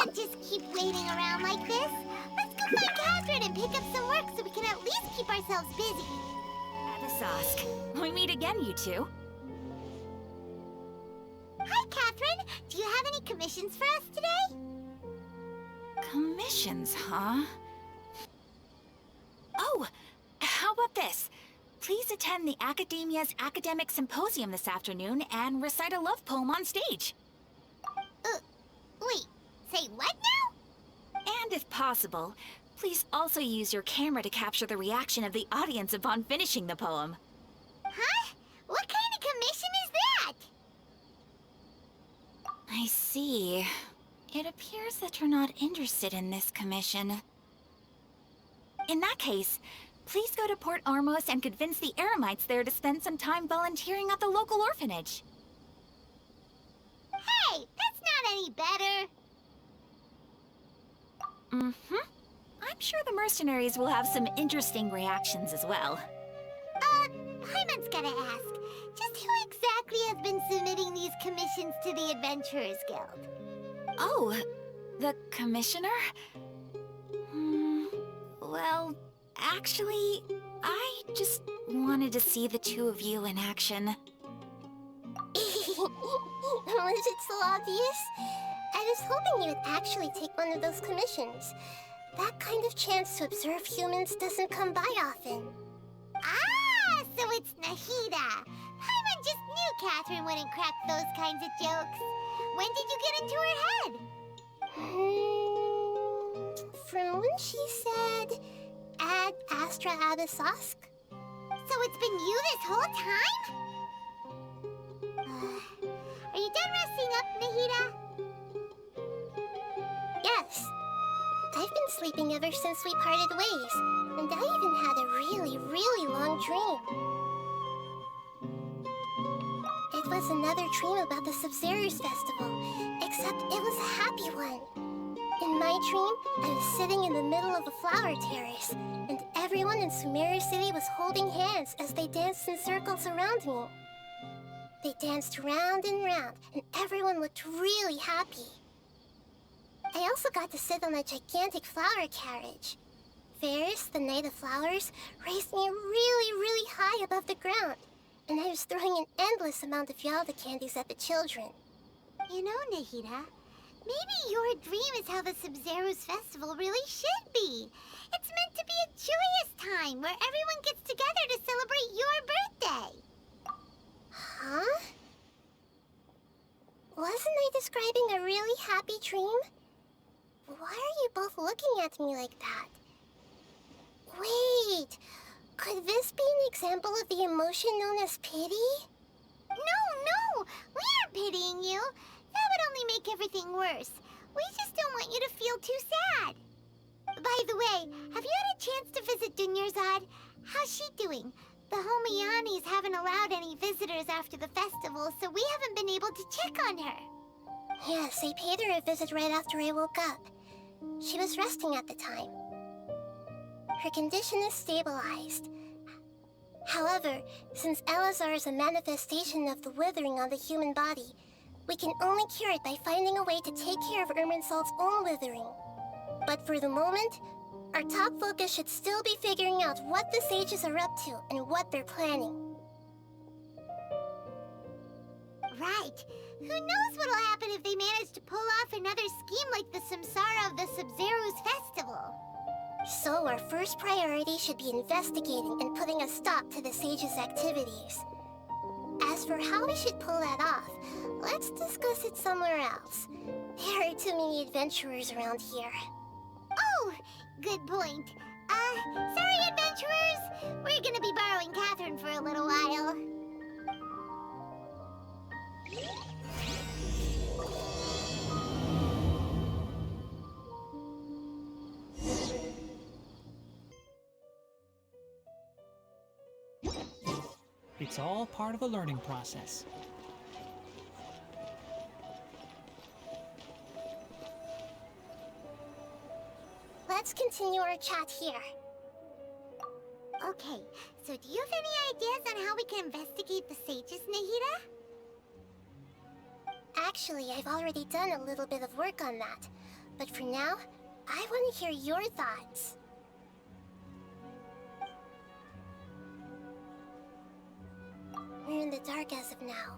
can't just keep waiting around like this. Let's go find Catherine and pick up some work so we can at least keep ourselves busy. Ask. We meet again, you two. Hi, Catherine. Do you have any commissions for us today? Commissions, huh? Oh, how about this? Please attend the Academia's Academic Symposium this afternoon and recite a love poem on stage. Wait, say what now? And if possible, please also use your camera to capture the reaction of the audience upon finishing the poem. Huh? What kind of commission is that? I see. It appears that you're not interested in this commission. In that case, please go to Port Armos and convince the Eremites there to spend some time volunteering at the local orphanage. Hey, that's not any better. I'm sure the mercenaries will have some interesting reactions as well. Paimon's gotta ask, just who exactly has been submitting these commissions to the Adventurers Guild? Oh, the commissioner? Well, actually, I just wanted to see the two of you in action. Was it so obvious? I was hoping you would actually take one of those commissions. That kind of chance to observe humans doesn't come by often. Ah, so it's Nahida. Paimon just knew Catherine wouldn't crack those kinds of jokes. When did you get into her head? From when she said, Ad Astra Abysosk. So it's been you this whole time? Are you done resting up, Nahida? Yes. I've been sleeping ever since we parted ways, and I even had a really long dream. It was another dream about the Sub-Zero's festival, except it was a happy one. In my dream, I was sitting in the middle of a flower terrace, and everyone in Sumeru City was holding hands as they danced in circles around me. They danced round and round, and everyone looked really happy. I also got to sit on a gigantic flower carriage. Ferris, the Knight of Flowers, raised me really high above the ground, and I was throwing an endless amount of Yalda candies at the children. You know, Nahida, maybe your dream is how the Sub-Zero's festival really should be. It's meant to be a joyous time where everyone gets together to celebrate your birthday. Huh? Wasn't I describing a really happy dream? Why are you both looking at me like that? Wait, could this be an example of the emotion known as pity? No, we aren't pitying you. That would only make everything worse. We just don't want you to feel too sad. By the way, have you had a chance to visit Dunyarzad? How's she doing? The Homianis haven't allowed any visitors after the festival, so we haven't been able to check on her. Yes, I paid her a visit right after I woke up. She was resting at the time. Her condition is stabilized. However, since Elazar is a manifestation of the withering on the human body, we can only cure it by finding a way to take care of Irminsul's own withering. But for the moment, our top focus should still be figuring out what the sages are up to and what they're planning. Right. Who knows what'll happen if they manage to pull off another scheme like the Samsara of the Sub-Zero's festival. So our first priority should be investigating and putting a stop to the sages' activities. As for how we should pull that off, let's discuss it somewhere else. There are too many adventurers around here. Oh, good point. Sorry, adventurers. We're gonna be borrowing Catherine for a little while. It's all part of the learning process. Let's continue our chat here. Okay, so do you have any ideas on how we can investigate the sages, Nahida? Actually, I've already done a little bit of work on that, But for now, I want to hear your thoughts. We're in the dark as of now.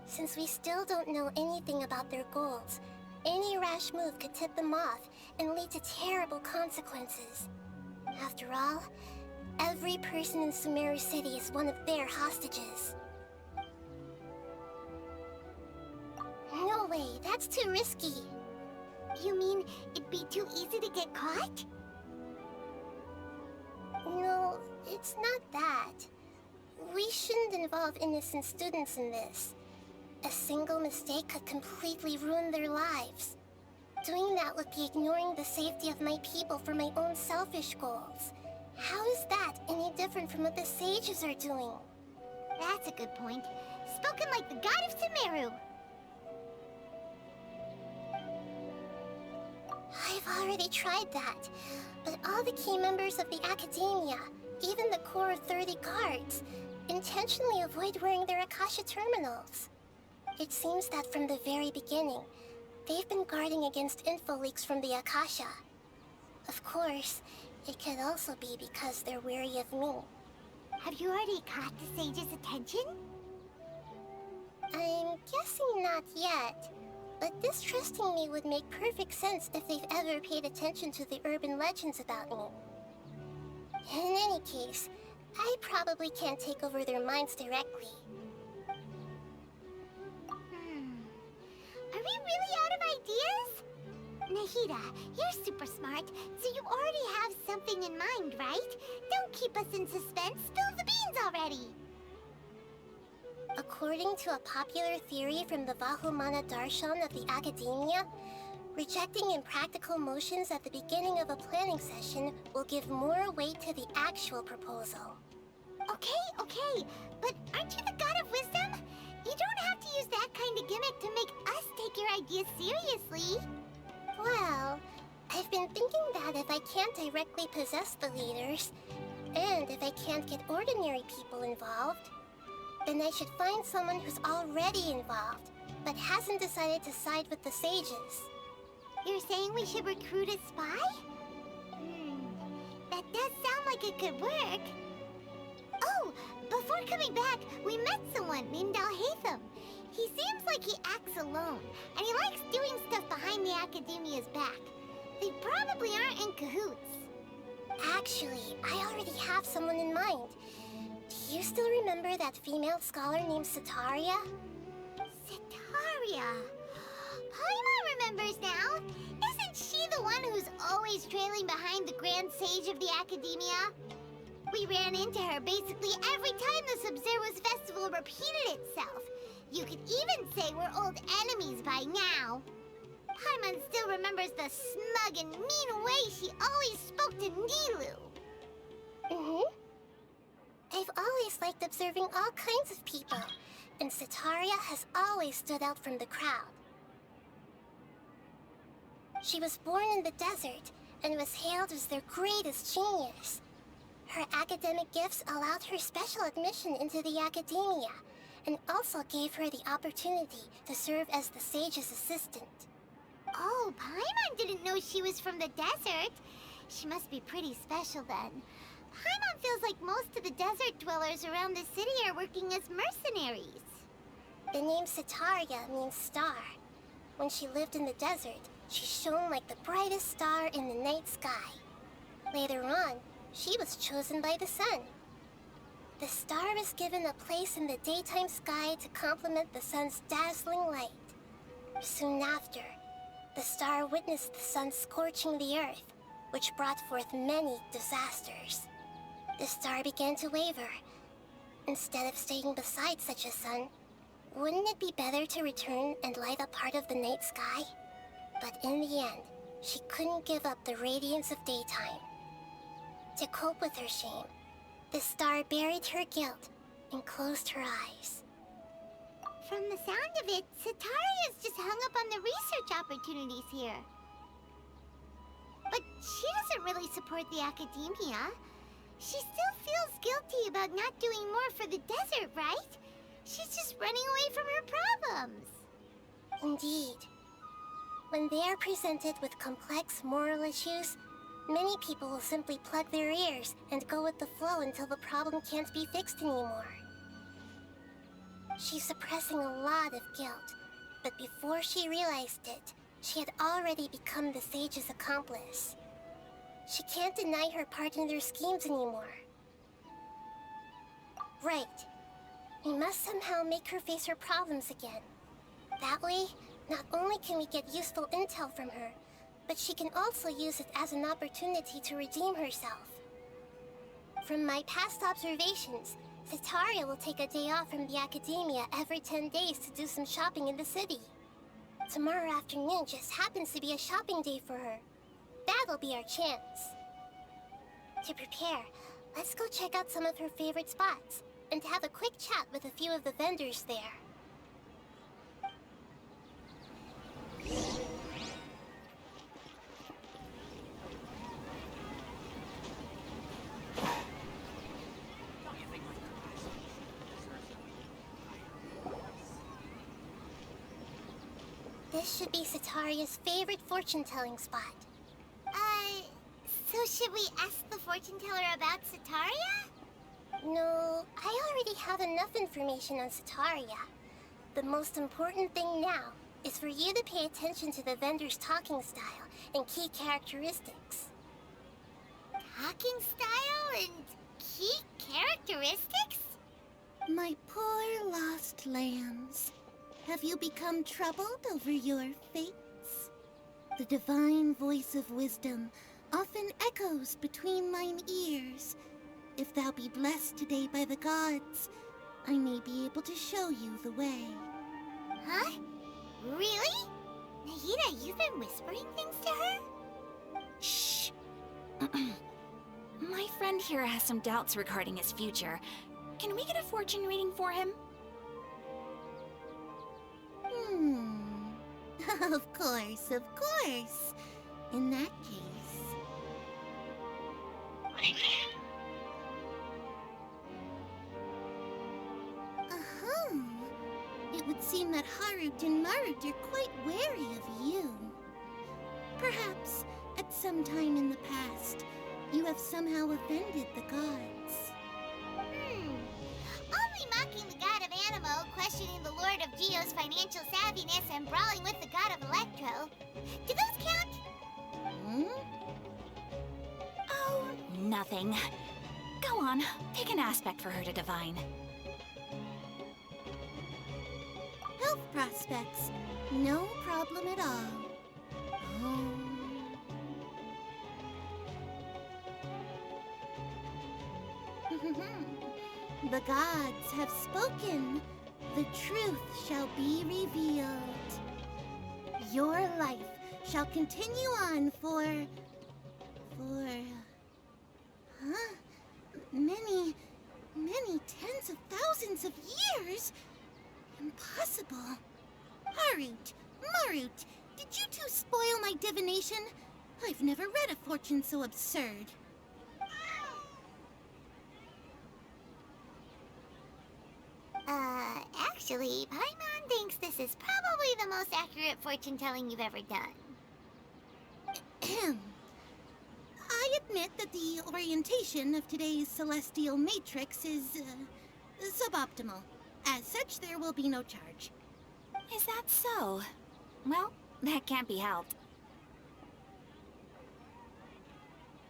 Since we still don't know anything about their goals, any rash move could tip them off and lead to terrible consequences. After all, every person in Sumeri City is one of their hostages. No way, that's too risky. You mean it'd be too easy to get caught? No, it's not that. We shouldn't involve innocent students in this. A single mistake could completely ruin their lives. Doing that would be ignoring the safety of my people for my own selfish goals. How is that any different from what the sages are doing? That's a good point. Spoken like the god of Sumero. I've already tried that, but all the key members of the Academia, even the core of 30 guards, intentionally avoid wearing their Akasha terminals. It seems that from the very beginning, they've been guarding against info leaks from the Akasha. Of course, it could also be because they're wary of me. Have you already caught the sage's attention? I'm guessing not yet, but distrusting me would make perfect sense if they've ever paid attention to the urban legends about me. In any case, I probably can't take over their minds directly. Are we really out of ideas? Nahida, you're super smart, so you already have something in mind, right? Don't keep us in suspense. Spill the beans already. According to a popular theory from the Vahumana Darshan of the Academia, rejecting impractical motions at the beginning of a planning session will give more weight to the actual proposal. Okay, but aren't you the god of wisdom? You don't have to use that kind of gimmick to make us take your ideas seriously. Well, I've been thinking that if I can't directly possess the leaders, and if I can't get ordinary people involved, then I should find someone who's already involved, but hasn't decided to side with the sages. You're saying we should recruit a spy? That does sound like it could work. Oh, before coming back, we met someone named Al-Haytham. He seems like he acts alone, and he likes doing stuff behind the Academia's back. They probably aren't in cahoots. Actually, I already have someone in mind. Do you still remember that female scholar named Setaria? Setaria. Paimon remembers now. Isn't she the one who's always trailing behind the Grand Sage of the Academia? We ran into her basically every time the Sub-Zero's festival repeated itself. You could even say we're old enemies by now. Paimon still remembers the smug and mean way she always spoke to Nilou. I've always liked observing all kinds of people, and Setaria has always stood out from the crowd. She was born in the desert and was hailed as their greatest genius. Her academic gifts allowed her special admission into the Academia, and also gave her the opportunity to serve as the sage's assistant. Oh, Paimon didn't know she was from the desert. She must be pretty special then. Paimon feels like most of the desert dwellers around the city are working as mercenaries. The name Setaria means star. When she lived in the desert, she shone like the brightest star in the night sky. Later on, she was chosen by the sun. The star was given a place in the daytime sky to complement the sun's dazzling light. Soon after, the star witnessed the sun scorching the earth, which brought forth many disasters. The star began to waver. Instead of staying beside such a sun, wouldn't it be better to return and light up part of the night sky? But in the end, she couldn't give up the radiance of daytime. To cope with her shame, the star buried her guilt and closed her eyes. From the sound of it, Setaria's just hung up on the research opportunities here. But she doesn't really support the Academia. She still feels guilty about not doing more for the desert, right? She's just running away from her problems. Indeed. When they are presented with complex moral issues, many people will simply plug their ears and go with the flow until the problem can't be fixed anymore. She's suppressing a lot of guilt, but before she realized it, she had already become the sage's accomplice. She can't deny her part in their schemes anymore. Right. We must somehow make her face her problems again. That way, not only can we get useful intel from her, but she can also use it as an opportunity to redeem herself. From my past observations, Setaria will take a day off from the academia every 10 days to do some shopping in the city. Tomorrow afternoon just happens to be a shopping day for her. That'll be our chance. To prepare, let's go check out some of her favorite spots, and have a quick chat with a few of the vendors there. This should be Setaria's favorite fortune-telling spot. So should we ask the fortune teller about Setaria? No, I already have enough information on Setaria. The most important thing now is for you to pay attention to the vendor's talking style and key characteristics. Talking style and key characteristics? My poor lost lambs, have you become troubled over your fates? The divine voice of wisdom often echoes between mine ears. If thou be blessed today by the gods, I may be able to show you the way. Huh? Really? Nahida, you've been whispering things to her? Shh. My friend here has some doubts regarding his future. Can we get a fortune reading for him? Of course, of course. In that case... It would seem that Harut and Marut are quite wary of you. Perhaps, at some time in the past, you have somehow offended the gods. Only mocking the god of Animo, questioning the lord of Geo's financial savviness, and brawling with the god of Electro. Do those count? Oh, nothing. Go on, pick an aspect for her to divine. Health prospects, no problem at all. The gods have spoken. The truth shall be revealed. Your life shall continue on for... many tens of thousands of years? Impossible. Harut, Marut, did you two spoil my divination? I've never read a fortune so absurd. Actually, Paimon thinks this is probably the most accurate fortune-telling you've ever done. I admit that the orientation of today's celestial matrix is, suboptimal. As such, there will be no charge. Is that so? Well, that can't be helped.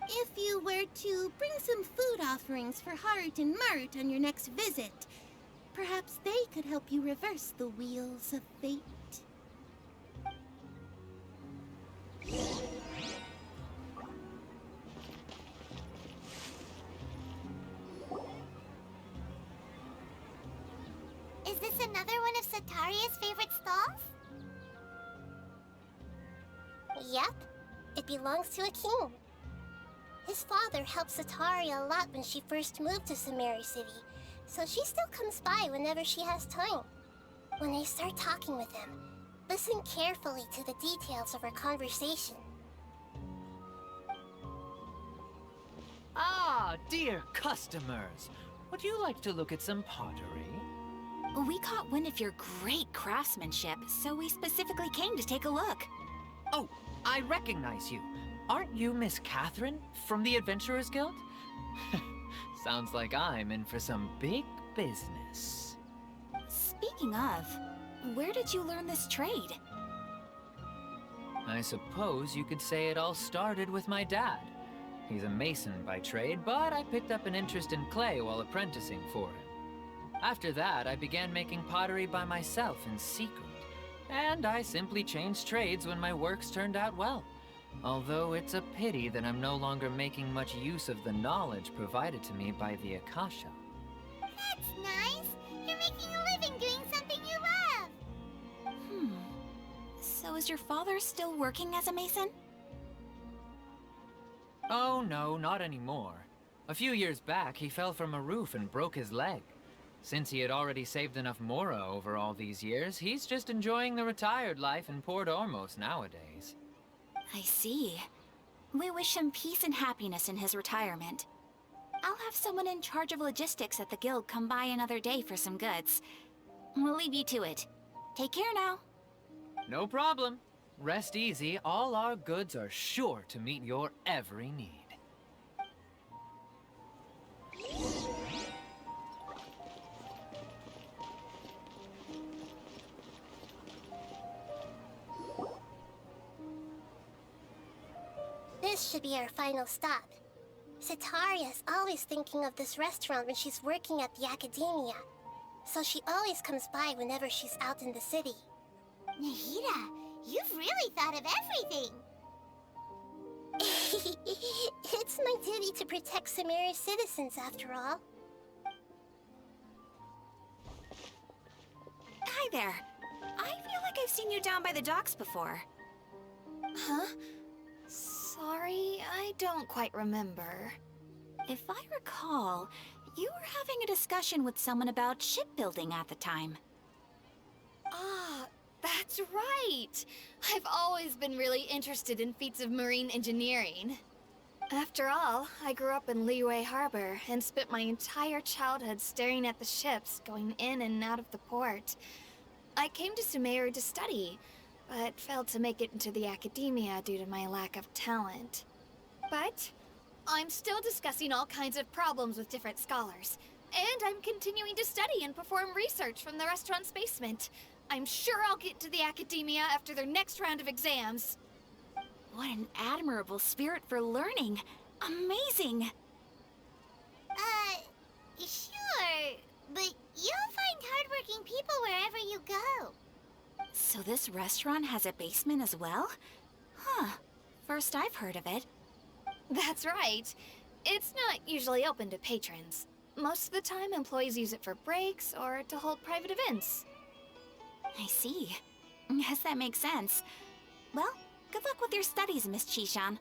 If you were to bring some food offerings for Harut and Marut on your next visit, perhaps they could help you reverse the wheels of fate. Is this another one of Setaria's favorite stalls? Yep. It belongs to a king. His father helped Setaria a lot when she first moved to Sumeri City, so she still comes by whenever she has time. When I start talking with him, listen carefully to the details of our conversation. Ah, dear customers. Would you like to look at some pottery? We caught wind of your great craftsmanship, so we specifically came to take a look. Oh, I recognize you. Aren't you Miss Catherine from the Adventurers Guild? Sounds like I'm in for some big business. Speaking of, where did you learn this trade? I suppose you could say it all started with my dad. He's a mason by trade, but I picked up an interest in clay while apprenticing for him. After that, I began making pottery by myself in secret, and I simply changed trades when my works turned out well. Although it's a pity that I'm no longer making much use of the knowledge provided to me by the Akasha. That's nice. You're making a living doing something you love. So is your father still working as a mason? Oh no, not anymore. A few years back, he fell from a roof and broke his leg. Since he had already saved enough mora over all these years, he's just enjoying the retired life in Port Ormos nowadays. I see. We wish him peace and happiness in his retirement. I'll have someone in charge of logistics at the guild come by another day for some goods. We'll leave you to it. Take care now. No problem. Rest easy, all our goods are sure to meet your every need. This should be our final stop. Sitaria's always thinking of this restaurant when she's working at the academia, so she always comes by whenever she's out in the city. Nahida, you've really thought of everything. It's my duty to protect Sumeru's citizens, after all. Hi there. I feel like I've seen you down by the docks before. Huh? Sorry, I don't quite remember. If I recall, you were having a discussion with someone about shipbuilding at the time. Ah, that's right! I've always been really interested in feats of marine engineering. After all, I grew up in Liyue Harbor and spent my entire childhood staring at the ships going in and out of the port. I came to Sumeru to study, but failed to make it into the academia due to my lack of talent. But I'm still discussing all kinds of problems with different scholars, and I'm continuing to study and perform research from the restaurant's basement. I'm sure I'll get to the academia after their next round of exams. What an admirable spirit for learning. Amazing. Sure, but you'll find hardworking people wherever you go. So this restaurant has a basement as well? Huh. First I've heard of it. That's right. It's not usually open to patrons. Most of the time, employees use it for breaks or to hold private events. I see. Guess that makes sense. Well, good luck with your studies, Miss Chishan.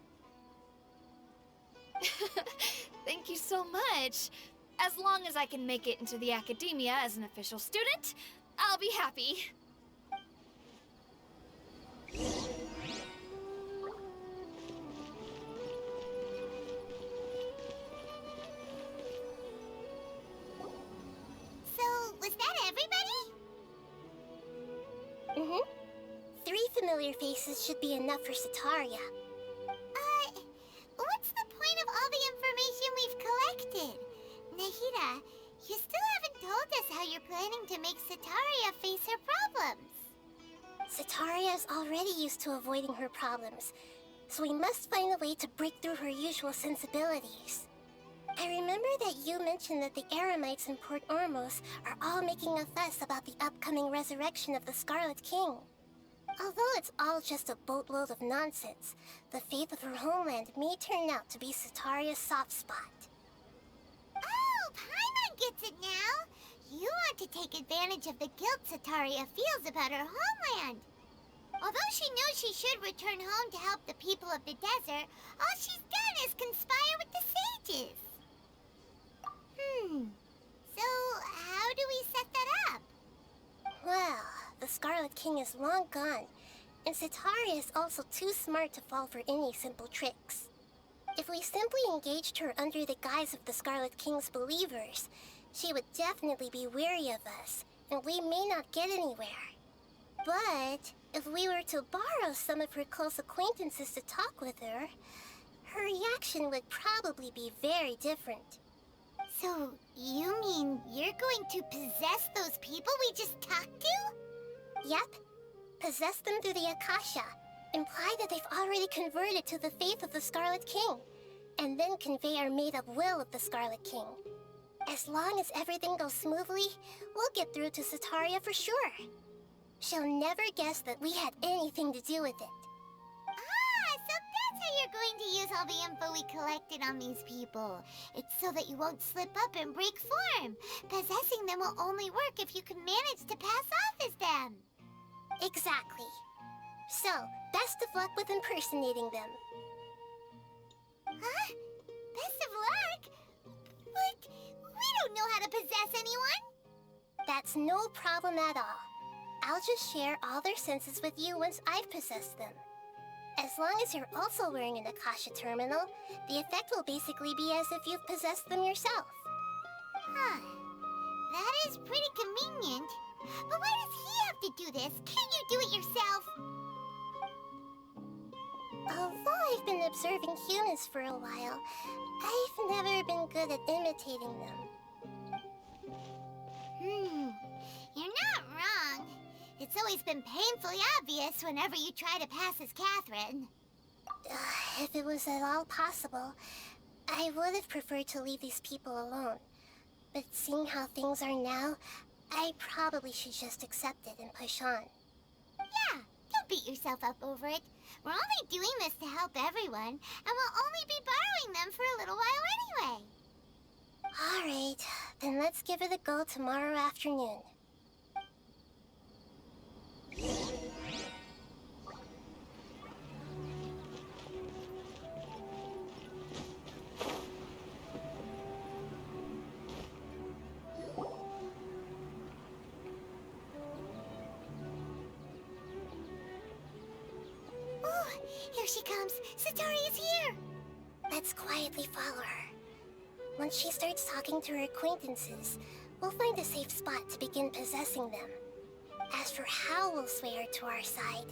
Thank you so much. As long as I can make it into the academia as an official student, I'll be happy. So, was that everybody? Mm-hmm. 3 familiar faces should be enough for Sitaria. What's the point of all the information we've collected? Nahida, you still haven't told us how you're planning to make Sitaria face her problems. Sitaria is already used to avoiding her problems, so we must find a way to break through her usual sensibilities. I remember that you mentioned that the Eremites in Port Ormos are all making a fuss about the upcoming resurrection of the Scarlet King. Although it's all just a boatload of nonsense, the fate of her homeland may turn out to be Sitaria's soft spot. Oh, Paimon gets it now! You want to take advantage of the guilt Sitaria feels about her homeland. Although she knows she should return home to help the people of the desert, all she's done is conspire with the sages. So, how do we set that up? Well, the Scarlet King is long gone, and Sitaria is also too smart to fall for any simple tricks. If we simply engaged her under the guise of the Scarlet King's believers, she would definitely be wary of us, and we may not get anywhere. But if we were to borrow some of her close acquaintances to talk with her, her reaction would probably be very different. So, you mean you're going to possess those people we just talked to? Yep. Possess them through the Akasha. Imply that they've already converted to the faith of the Scarlet King. And then convey our made-up will of the Scarlet King. As long as everything goes smoothly, we'll get through to Sataria for sure. She'll never guess that we had anything to do with it. Ah, so that's how you're going to use all the info we collected on these people. It's so that you won't slip up and break form. Possessing them will only work if you can manage to pass off as them. Exactly. So, best of luck with impersonating them. Huh? Best of luck? But we don't know how to possess anyone. That's no problem at all. I'll just share all their senses with you once I've possessed them. As long as you're also wearing an Akasha terminal, the effect will basically be as if you've possessed them yourself. Huh. That is pretty convenient. But why does he have to do this? Can't you do it yourself? Although I've been observing humans for a while, I've never been good at imitating them. You're not wrong. It's always been painfully obvious whenever you try to pass as Catherine. If it was at all possible, I would have preferred to leave these people alone. But seeing how things are now, I probably should just accept it and push on. Yeah, don't beat yourself up over it. We're only doing this to help everyone, and we'll only be borrowing them for a little while anyway. Alright, then let's give it a go tomorrow afternoon. Oh, here she comes. Satari is here. Let's quietly follow her. Once she starts talking to her acquaintances, we'll find a safe spot to begin possessing them. As for how we'll sway her to our side,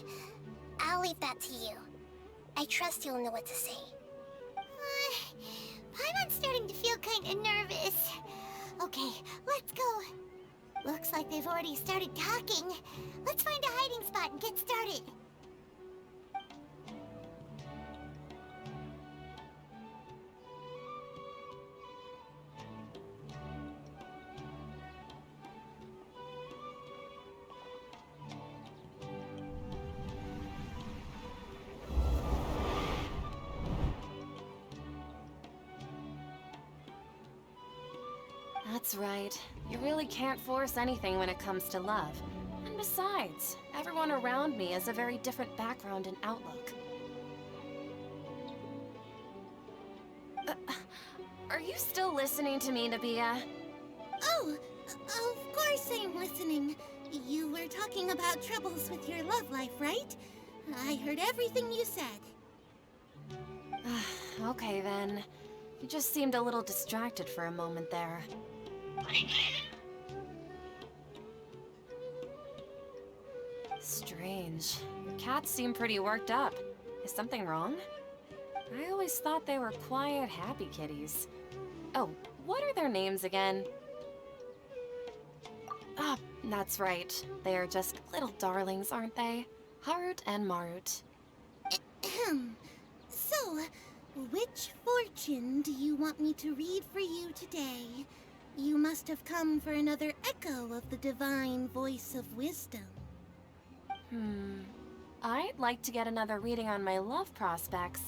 I'll leave that to you. I trust you'll know what to say. Paimon's starting to feel kind of nervous. Okay, let's go. Looks like they've already started talking. Let's find a hiding spot and get started. That's right. You really can't force anything when it comes to love. And besides, everyone around me has a very different background and outlook. Are you still listening to me, Nabia? Oh, of course I'm listening. You were talking about troubles with your love life, right? I heard everything you said. Okay then. You just seemed a little distracted for a moment there. Strange. Your cats seem pretty worked up. Is something wrong? I always thought they were quiet, happy kitties. Oh, what are their names again? Ah, that's right. They are just little darlings, aren't they? Harut and Marut. So, which fortune do you want me to read for you today? You must have come for another echo of the divine voice of wisdom. I'd like to get another reading on my love prospects,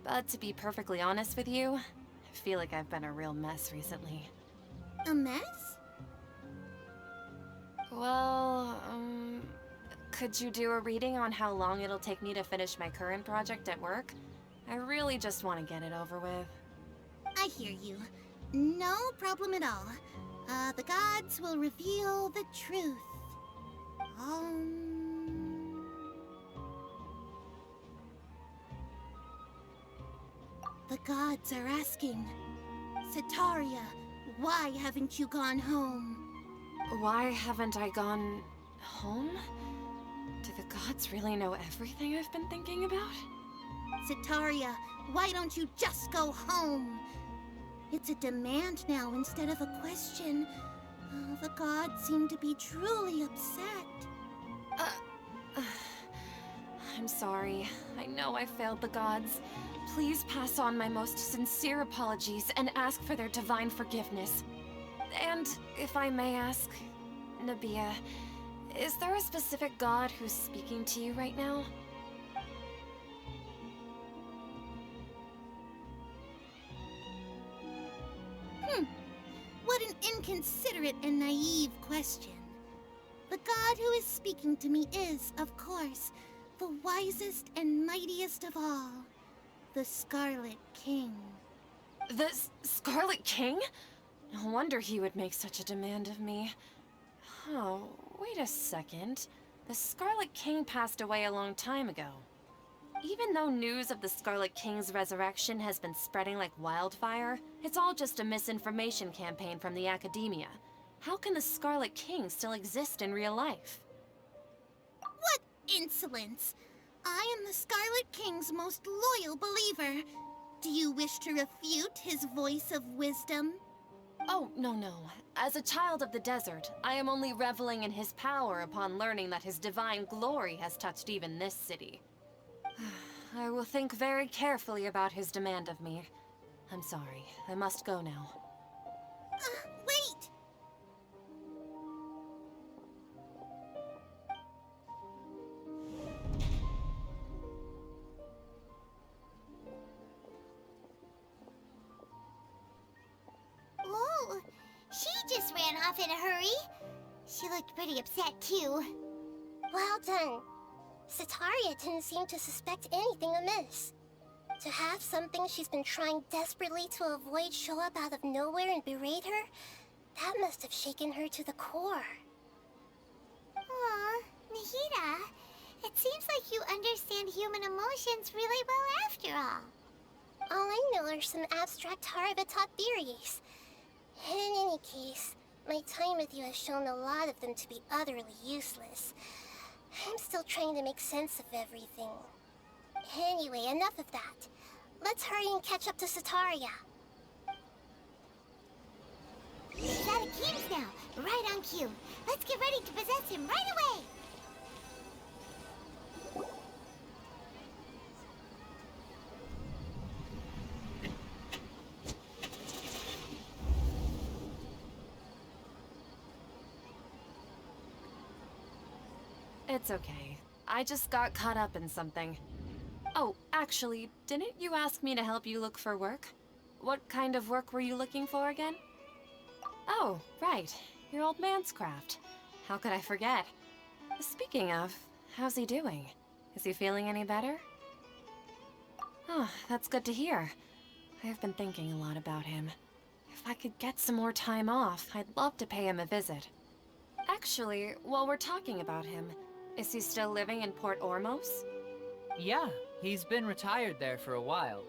but to be perfectly honest with you, I feel like I've been a real mess recently. A mess? Well, could you do a reading on how long it'll take me to finish my current project at work? I really just want to get it over with. I hear you. No problem at all. The gods will reveal the truth. The gods are asking, Sataria, why haven't you gone home? Why haven't I gone home? Do The gods really know everything I've been thinking about? Setaria, why don't you just go home? It's a demand now instead of a question. Oh, the gods seem to be truly upset. I'm sorry. I know I failed the gods. Please pass on my most sincere apologies and ask for their divine forgiveness. And, if I may ask, Nabia, is there a specific god who's speaking to you right now? What an inconsiderate and naive question. The god who is speaking to me is, of course, the wisest and mightiest of all, the Scarlet King. The Scarlet King? No wonder he would make such a demand of me. Oh, wait a second. The Scarlet King passed away a long time ago. Even though news of the Scarlet King's resurrection has been spreading like wildfire, it's all just a misinformation campaign from the academia. How can the Scarlet King still exist in real life? What insolence! I am the Scarlet King's most loyal believer. Do you wish to refute his voice of wisdom? Oh, no. As a child of the desert, I am only reveling in his power upon learning that his divine glory has touched even this city. I will think very carefully about his demand of me. I'm sorry. I must go now. Wait! Whoa, she just ran off in a hurry. She looked pretty upset, too. Well done. Setaria didn't seem to suspect anything amiss. To have something she's been trying desperately to avoid show up out of nowhere and berate her, that must have shaken her to the core. Aw, Nahida, it seems like you understand human emotions really well after all. All I know are some abstract Harava-taught theories. In any case, my time with you has shown a lot of them to be utterly useless. I'm still trying to make sense of everything. Anyway, enough of that. Let's hurry and catch up to Setaria. He's at Akeem's now, right on cue. Let's get ready to possess him right away. It's okay. I just got caught up in something. Oh, actually, didn't you ask me to help you look for work? What kind of work were you looking for again? Oh, right. Your old man's craft. How could I forget? Speaking of, how's he doing? Is he feeling any better? Oh, that's good to hear. I've been thinking a lot about him. If I could get some more time off, I'd love to pay him a visit. Actually, while we're talking about him, is he still living in Port Ormos? Yeah, he's been retired there for a while.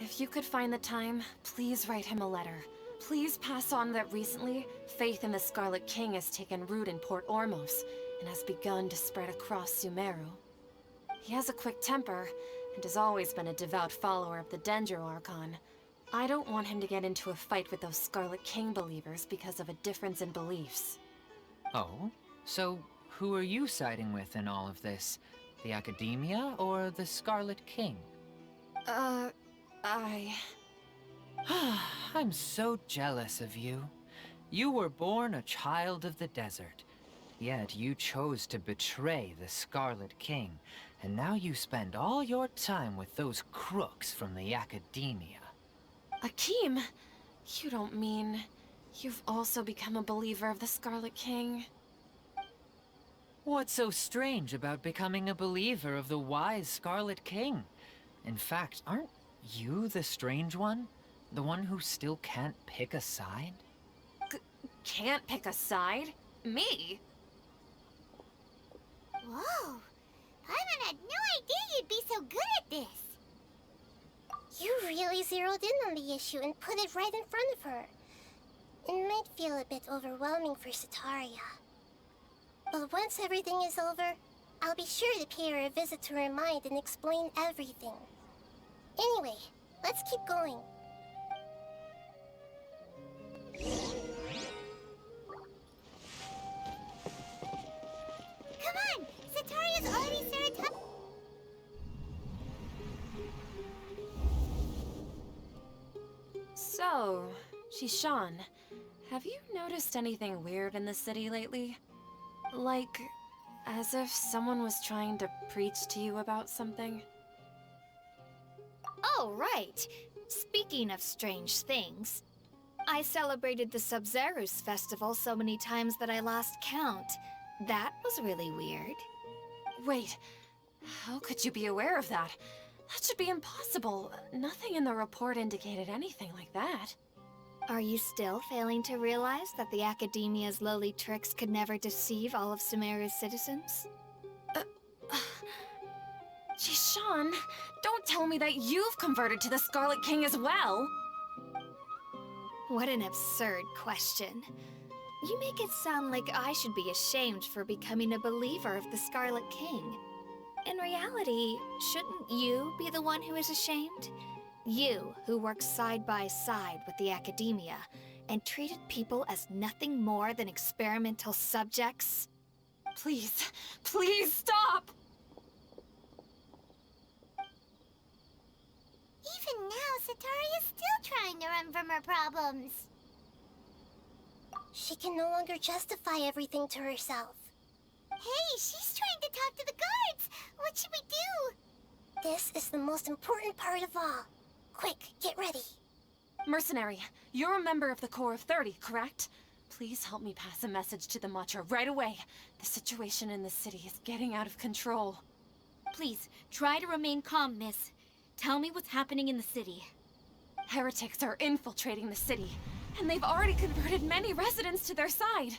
If you could find the time, please write him a letter. Please pass on that recently, faith in the Scarlet King has taken root in Port Ormos and has begun to spread across Sumero. He has a quick temper and has always been a devout follower of the dendro-archon. I don't want him to get into a fight with those Scarlet King believers because of a difference in beliefs. Oh? So, who are you siding with in all of this? The Academia or the Scarlet King? I'm so jealous of you. You were born a child of the desert, yet you chose to betray the Scarlet King, and now you spend all your time with those crooks from the Academia. Akeem, you don't mean you've also become a believer of the Scarlet King? What's so strange about becoming a believer of the wise Scarlet King? In fact, aren't you the strange one? The one who still can't pick a side? Can't pick a side? Me? Whoa, Paimon had no idea you'd be so good at this. You really zeroed in on the issue and put it right in front of her. It might feel a bit overwhelming for Setaria. But once everything is over, I'll be sure to pay her a visit to her mind and explain everything. Anyway, let's keep going. Come on! Sataria's already started So, Shishan, have you noticed anything weird in the city lately? Like, as if someone was trying to preach to you about something? Oh, right. Speaking of strange things, I celebrated the Sub-Zerus festival so many times that I lost count. That was really weird. Wait, how could you be aware of that? That should be impossible. Nothing in the report indicated anything like that. Are you still failing to realize that the Academia's lowly tricks could never deceive all of Sumeru's citizens? Shishan, don't tell me that you've converted to the Scarlet King as well! What an absurd question. You make it sound like I should be ashamed for becoming a believer of the Scarlet King. In reality, shouldn't you be the one who is ashamed? You, who works side by side with the Academia and treated people as nothing more than experimental subjects? Please, please stop! Even now, Sataria's still trying to run from her problems. She can no longer justify everything to herself. Hey, she's trying to talk to the guards! What should we do? This is the most important part of all. Quick, get ready. Mercenary, you're a member of the Corps of 30, correct? Please help me pass a message to the Matcha right away. The situation in the city is getting out of control. Please, try to remain calm, miss. Tell me what's happening in the city. Heretics are infiltrating the city, and they've already converted many residents to their side.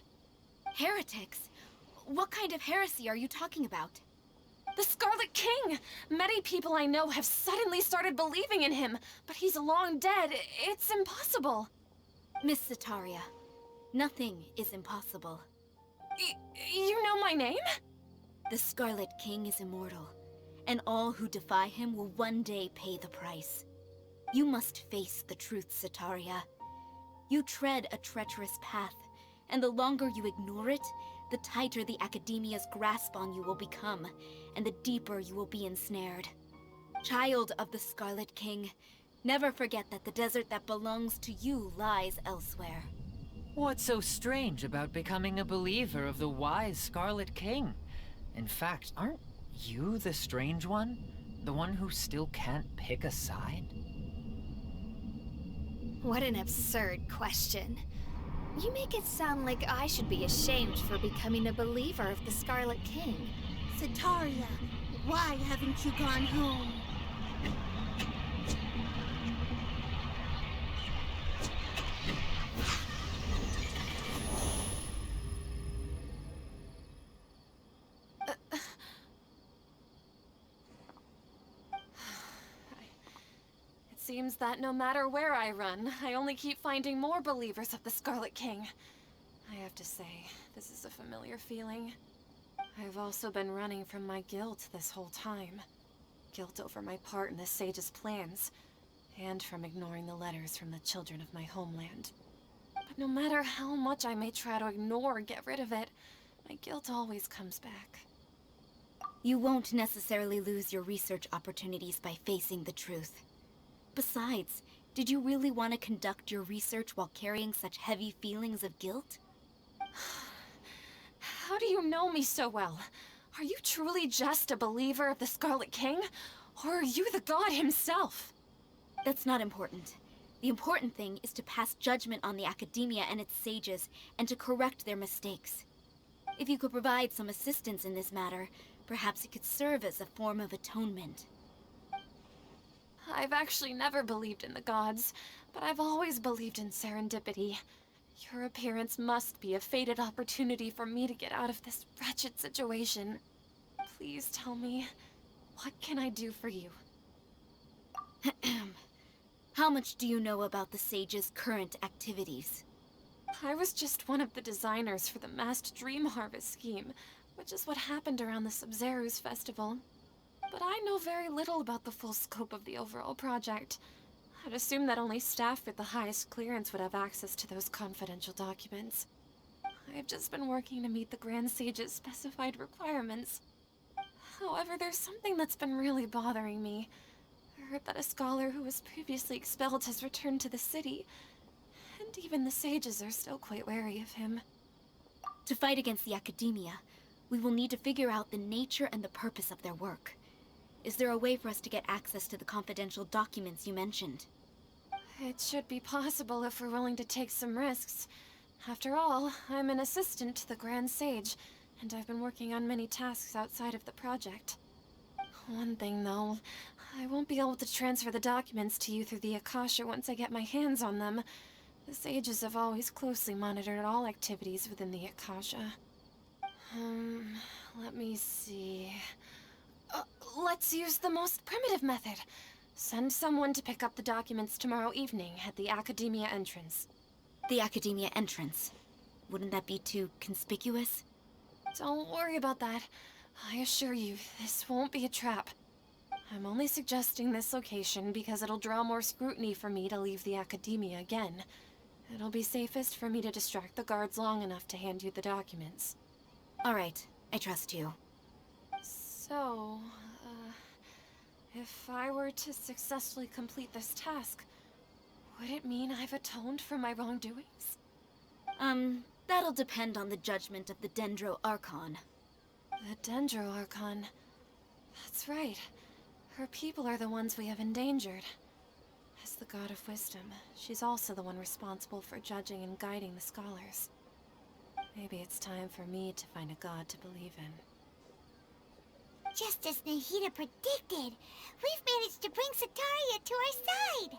Heretics? What kind of heresy are you talking about? The Scarlet King! Many people I know have suddenly started believing in him, but he's long dead. It's impossible. Miss Sataria, nothing is impossible. You know my name? The Scarlet King is immortal, and all who defy him will one day pay the price. You must face the truth, Sataria. You tread a treacherous path, and the longer you ignore it, the tighter the Academia's grasp on you will become, and the deeper you will be ensnared. Child of the Scarlet King, never forget that the desert that belongs to you lies elsewhere. What's so strange about becoming a believer of the wise Scarlet King? In fact, aren't you the strange one? The one who still can't pick a side? What an absurd question. You make it sound like I should be ashamed for becoming a believer of the Scarlet King. Sataria, why haven't you gone home? It seems that no matter where I run, I only keep finding more believers of the Scarlet King. I have to say, this is a familiar feeling. I've also been running from my guilt this whole time. Guilt over my part in the Sage's plans, and from ignoring the letters from the children of my homeland. But no matter how much I may try to ignore or get rid of it, my guilt always comes back. You won't necessarily lose your research opportunities by facing the truth. Besides, did you really want to conduct your research while carrying such heavy feelings of guilt? How do you know me so well? Are you truly just a believer of the Scarlet King? Or are you the god himself? That's not important. The important thing is to pass judgment on the Academia and its sages, and to correct their mistakes. If you could provide some assistance in this matter, perhaps it could serve as a form of atonement. I've actually never believed in the gods, but I've always believed in serendipity. Your appearance must be a fated opportunity for me to get out of this wretched situation. Please tell me, what can I do for you? How much do you know about the Sage's current activities? I was just one of the designers for the massed dream harvest scheme. which is what happened around the Sub-Zeru's festival. But I know very little about the full scope of the overall project. I'd assume that only staff with the highest clearance would have access to those confidential documents. I've just been working to meet the Grand Sage's specified requirements. However, there's something that's been really bothering me. I heard that a scholar who was previously expelled has returned to the city, and even the sages are still quite wary of him. To fight against the academia, we will need to figure out the nature and the purpose of their work. Is there a way for us to get access to the confidential documents you mentioned? It should be possible if we're willing to take some risks. After all, I'm an assistant to the Grand Sage, and I've been working on many tasks outside of the project. One thing, though, I won't be able to transfer the documents to you through the Akasha once I get my hands on them. The sages have always closely monitored all activities within the Akasha. Let me see... let's use the most primitive method. Send someone to pick up the documents tomorrow evening at the Academia entrance. The Academia entrance. Wouldn't that be too conspicuous? Don't worry about that. I assure you, this won't be a trap. I'm only suggesting this location because it'll draw more scrutiny for me to leave the Academia again. It'll be safest for me to distract the guards long enough to hand you the documents. All right, I trust you. So, if I were to successfully complete this task, would it mean I've atoned for my wrongdoings? That'll depend on the judgment of the dendro-archon. The dendro-archon. That's right. Her people are the ones we have endangered. As the god of wisdom, she's also the one responsible for judging and guiding the scholars. Maybe it's time for me to find a god to believe in. Just as Nahida predicted, we've managed to bring Sataria to our side!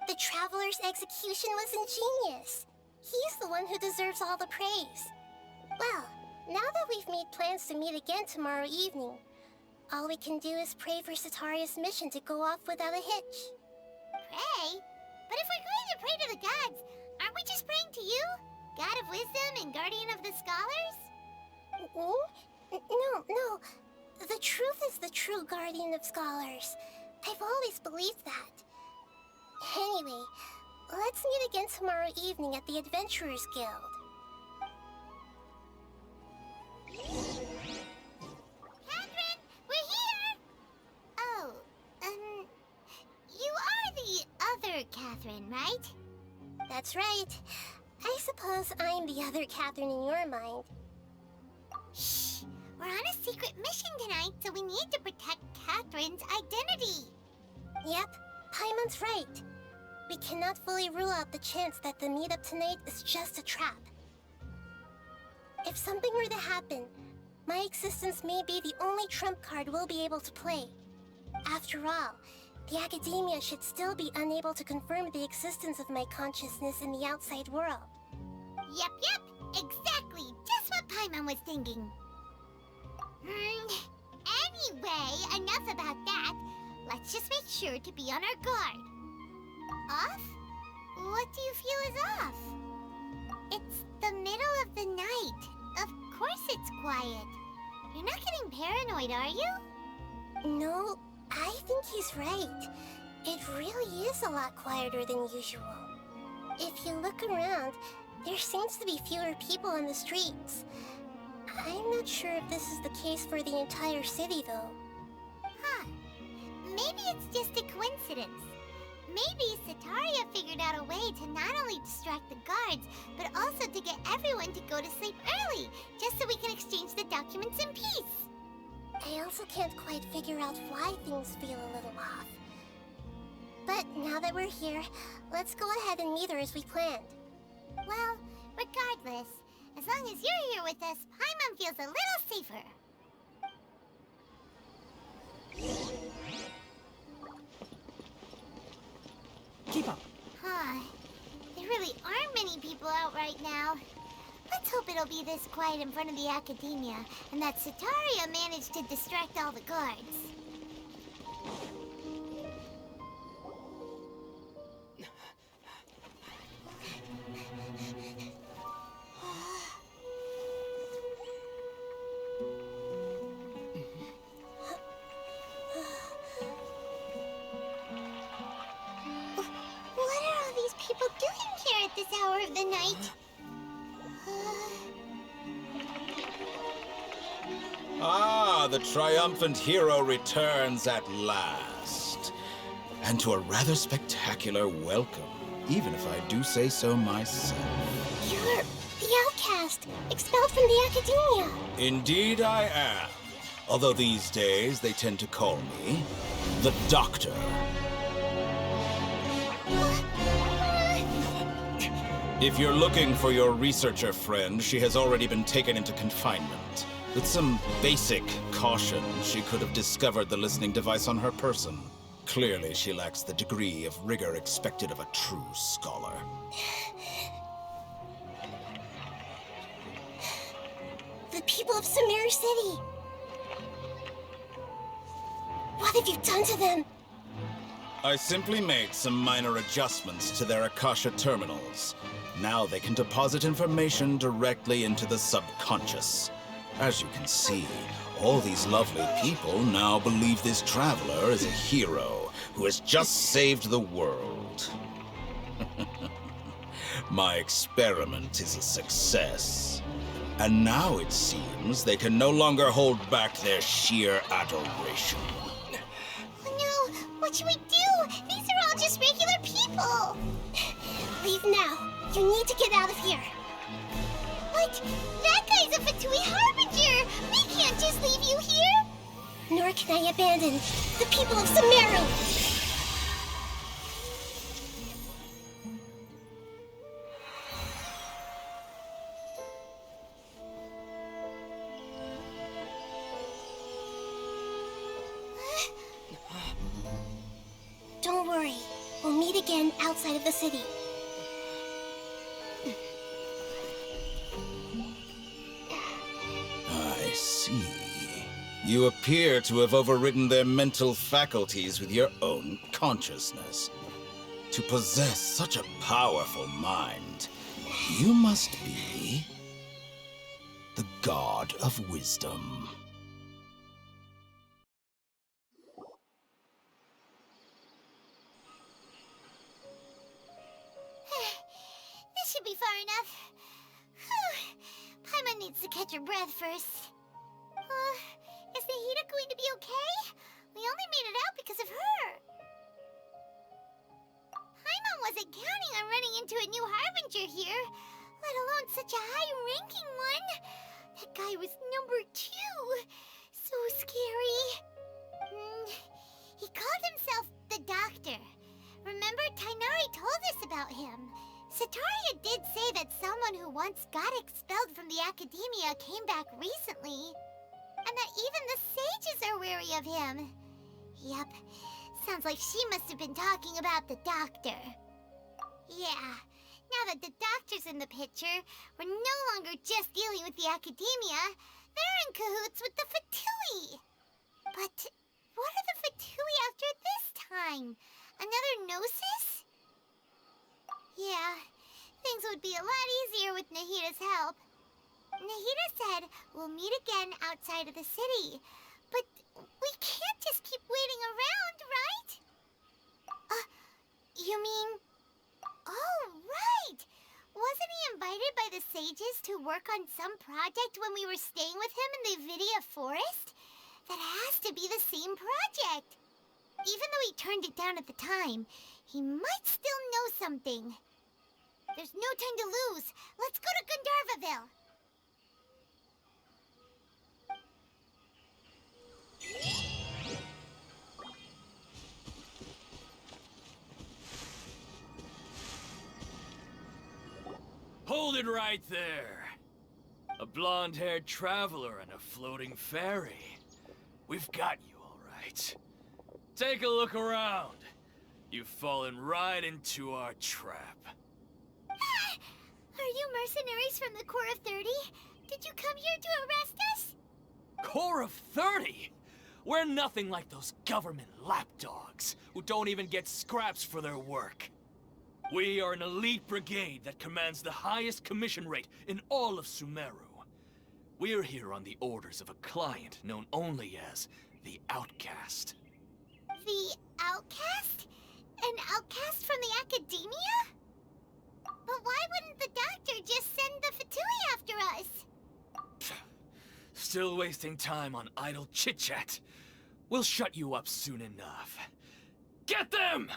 The Traveler's execution was ingenious. He's the one who deserves all the praise. Well, now that we've made plans to meet again tomorrow evening, all we can do is pray for Sataria's mission to go off without a hitch. Pray? But if we're going to pray to the gods, aren't we just praying to you? God of wisdom and guardian of the scholars? No. The truth is the true guardian of scholars. I've always believed that. Anyway, let's meet again tomorrow evening at the Adventurers Guild. Catherine, we're here! Oh, you are the other Catherine, right? That's right. I suppose I'm the other Catherine in your mind. Shh! We're on a secret mission tonight, so we need to protect Catherine's identity. Yep, Paimon's right. We cannot fully rule out the chance that the meetup tonight is just a trap. If something were to happen, my existence may be the only trump card we'll be able to play. After all, the Academia should still be unable to confirm the existence of my consciousness in the outside world. Yep, exactly, just what Paimon was thinking. Anyway, enough about that. Let's just make sure to be on our guard. Off? What do you feel is off? It's the middle of the night. Of course it's quiet. You're not getting paranoid, are you? No, I think he's right. It really is a lot quieter than usual. If you look around, there seems to be fewer people on the streets. I'm not sure if this is the case for the entire city, though. Huh. Maybe it's just a coincidence. Maybe Sataria figured out a way to not only distract the guards, but also to get everyone to go to sleep early, just so we can exchange the documents in peace. I also can't quite figure out why things feel a little off. But now that we're here, let's go ahead and meet her as we planned. Well, regardless, as long as you're here with us, Paimon feels a little safer. Keep up. Huh. There really aren't many people out right now. Let's hope it'll be this quiet in front of the Academia, and that Sataria managed to distract all the guards. this hour of the night. Ah, the triumphant hero returns at last. And to a rather spectacular welcome, even if I do say so myself. You're the outcast, expelled from the academia. Indeed I am. Although these days they tend to call me the Doctor. If you're looking for your researcher friend, she has already been taken into confinement. With some basic caution, she could have discovered the listening device on her person. Clearly, she lacks the degree of rigor expected of a true scholar. The people of Sumeri City. What have you done to them? I simply made some minor adjustments to their Akasha terminals. Now they can deposit information directly into the subconscious. As you can see, all these lovely people now believe this traveler is a hero who has just saved the world. My experiment is a success. And now it seems they can no longer hold back their sheer adoration. No, what should we do? These are all just regular people. Leave now. You need to get out of here. What? That guy's a Fatui Harbinger! We can't just leave you here! Nor can I abandon the people of Sumero. Don't worry. We'll meet again outside of the city. I see. You appear to have overridden their mental faculties with your own consciousness. To possess such a powerful mind, you must be the god of wisdom. This should be far enough. Whew. Paimon needs to catch her breath first. Is Nahida going to be okay? We only made it out because of her. Paimon wasn't counting on running into a new Harbinger here, let alone such a high-ranking one. That guy was number 2. So scary. He called himself the Doctor. Remember, Tighnari told us about him. Sataria did say that someone who once got expelled from the academia came back recently. And that even the sages are wary of him. Yep, sounds like she must have been talking about the Doctor. Yeah, now that the Doctor's in the picture, we're no longer just dealing with the academia. They're in cahoots with the Fatui. But what are the Fatui after this time? Another Gnosis? Yeah, things would be a lot easier with Nahida's help. Nahida said we'll meet again outside of the city. But we can't just keep waiting around, right? You mean... Oh, right! Wasn't he invited by the sages to work on some project when we were staying with him in the Vidia forest? That has to be the same project. Even though he turned it down at the time, he might still know something. There's no time to lose. Let's go to Gandharvaville. Hold it right there. A blonde-haired traveler and a floating fairy. We've got you, all right. Take a look around. You've fallen right into our trap. Are you mercenaries from the Corps of 30? Did you come here to arrest us? Corps of 30? We're nothing like those government lapdogs who don't even get scraps for their work. We are an elite brigade that commands the highest commission rate in all of Sumeru. We're here on the orders of a client known only as the Outcast. The Outcast? An outcast from the academia? But why wouldn't the doctor just send the Fatui after us? Still wasting time on idle chit-chat. We'll shut you up soon enough. Get them!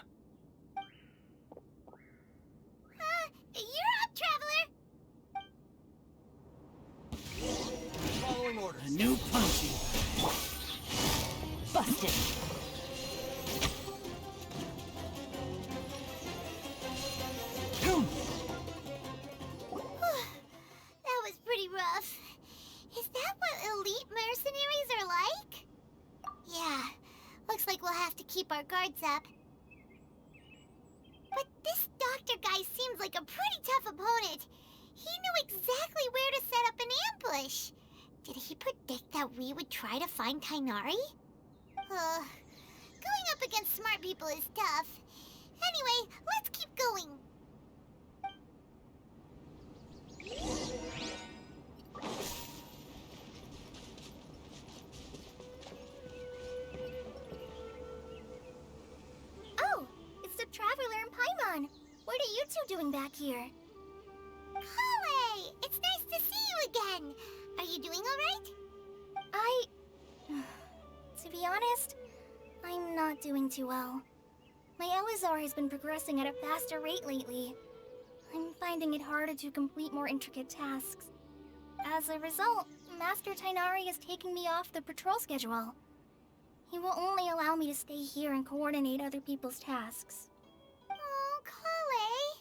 You're up, Traveler! Following orders. A new punching. Busted. That was pretty rough. Is that what elite mercenaries are like? Yeah, looks like we'll have to keep our guards up. But this doctor guy seems like a pretty tough opponent. He knew exactly where to set up an ambush. Did he predict that we would try to find Tighnari? Going up against smart people is tough. Anyway, let's keep going. Oh, it's the Traveler and Paimon. What are you two doing back here? Kale, it's nice to see you again. Are you doing all right? To be honest, I'm not doing too well. My Elazar has been progressing at a faster rate lately. I'm finding it harder to complete more intricate tasks. As a result, Master Tighnari is taking me off the patrol schedule. He will only allow me to stay here and coordinate other people's tasks. Oh, Kale.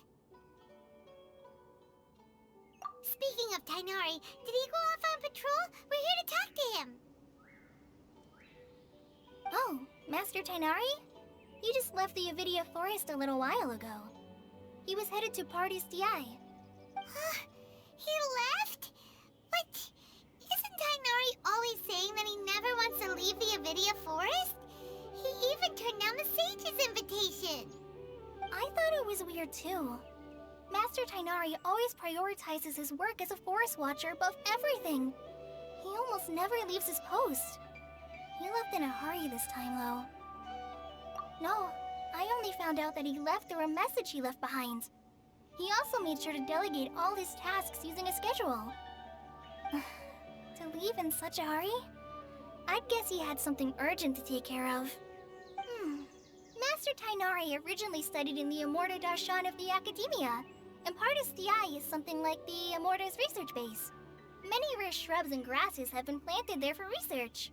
Speaking of Tighnari, did he go off on patrol? We're here to talk to him. Oh, Master Tighnari? He just left the Avidia Forest a little while ago. He was headed to Party's DI. He left? But isn't Tighnari always saying that he never wants to leave the Avidia Forest? He even turned down the Sage's invitation. I thought it was weird too. Master Tighnari always prioritizes his work as a forest watcher above everything. He almost never leaves his post. He left in a hurry this time, though. No, I only found out that he left through a message he left behind. He also made sure to delegate all his tasks using a schedule. To leave in such a hurry? I'd guess he had something urgent to take care of. Master Tighnari originally studied in the Immorta Darshan of the Academia, and Partis DI is something like the Immorta's research base. Many rare shrubs and grasses have been planted there for research.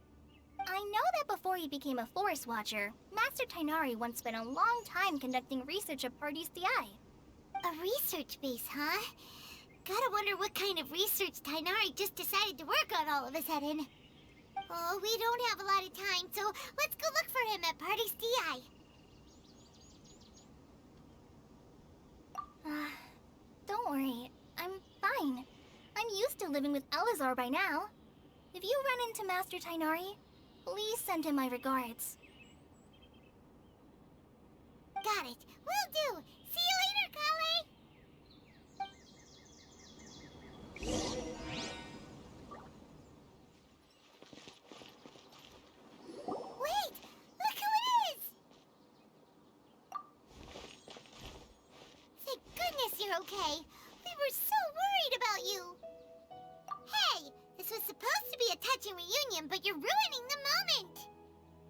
I know that before he became a forest watcher, Master Tighnari once spent a long time conducting research at Partis DI. A research base, huh? Gotta wonder what kind of research Tighnari just decided to work on all of a sudden. Oh, we don't have a lot of time, so let's go look for him at Partis DI. Don't worry. I'm fine. I'm used to living with Elazar by now. If you run into Master Tighnari, please send him my regards. Got it. Will do. See you later, Kale. Wait! Look who it is! Thank goodness you're okay. We were so worried about you. Hey, this was supposed to be a touching reunion, but you're ruining the moment.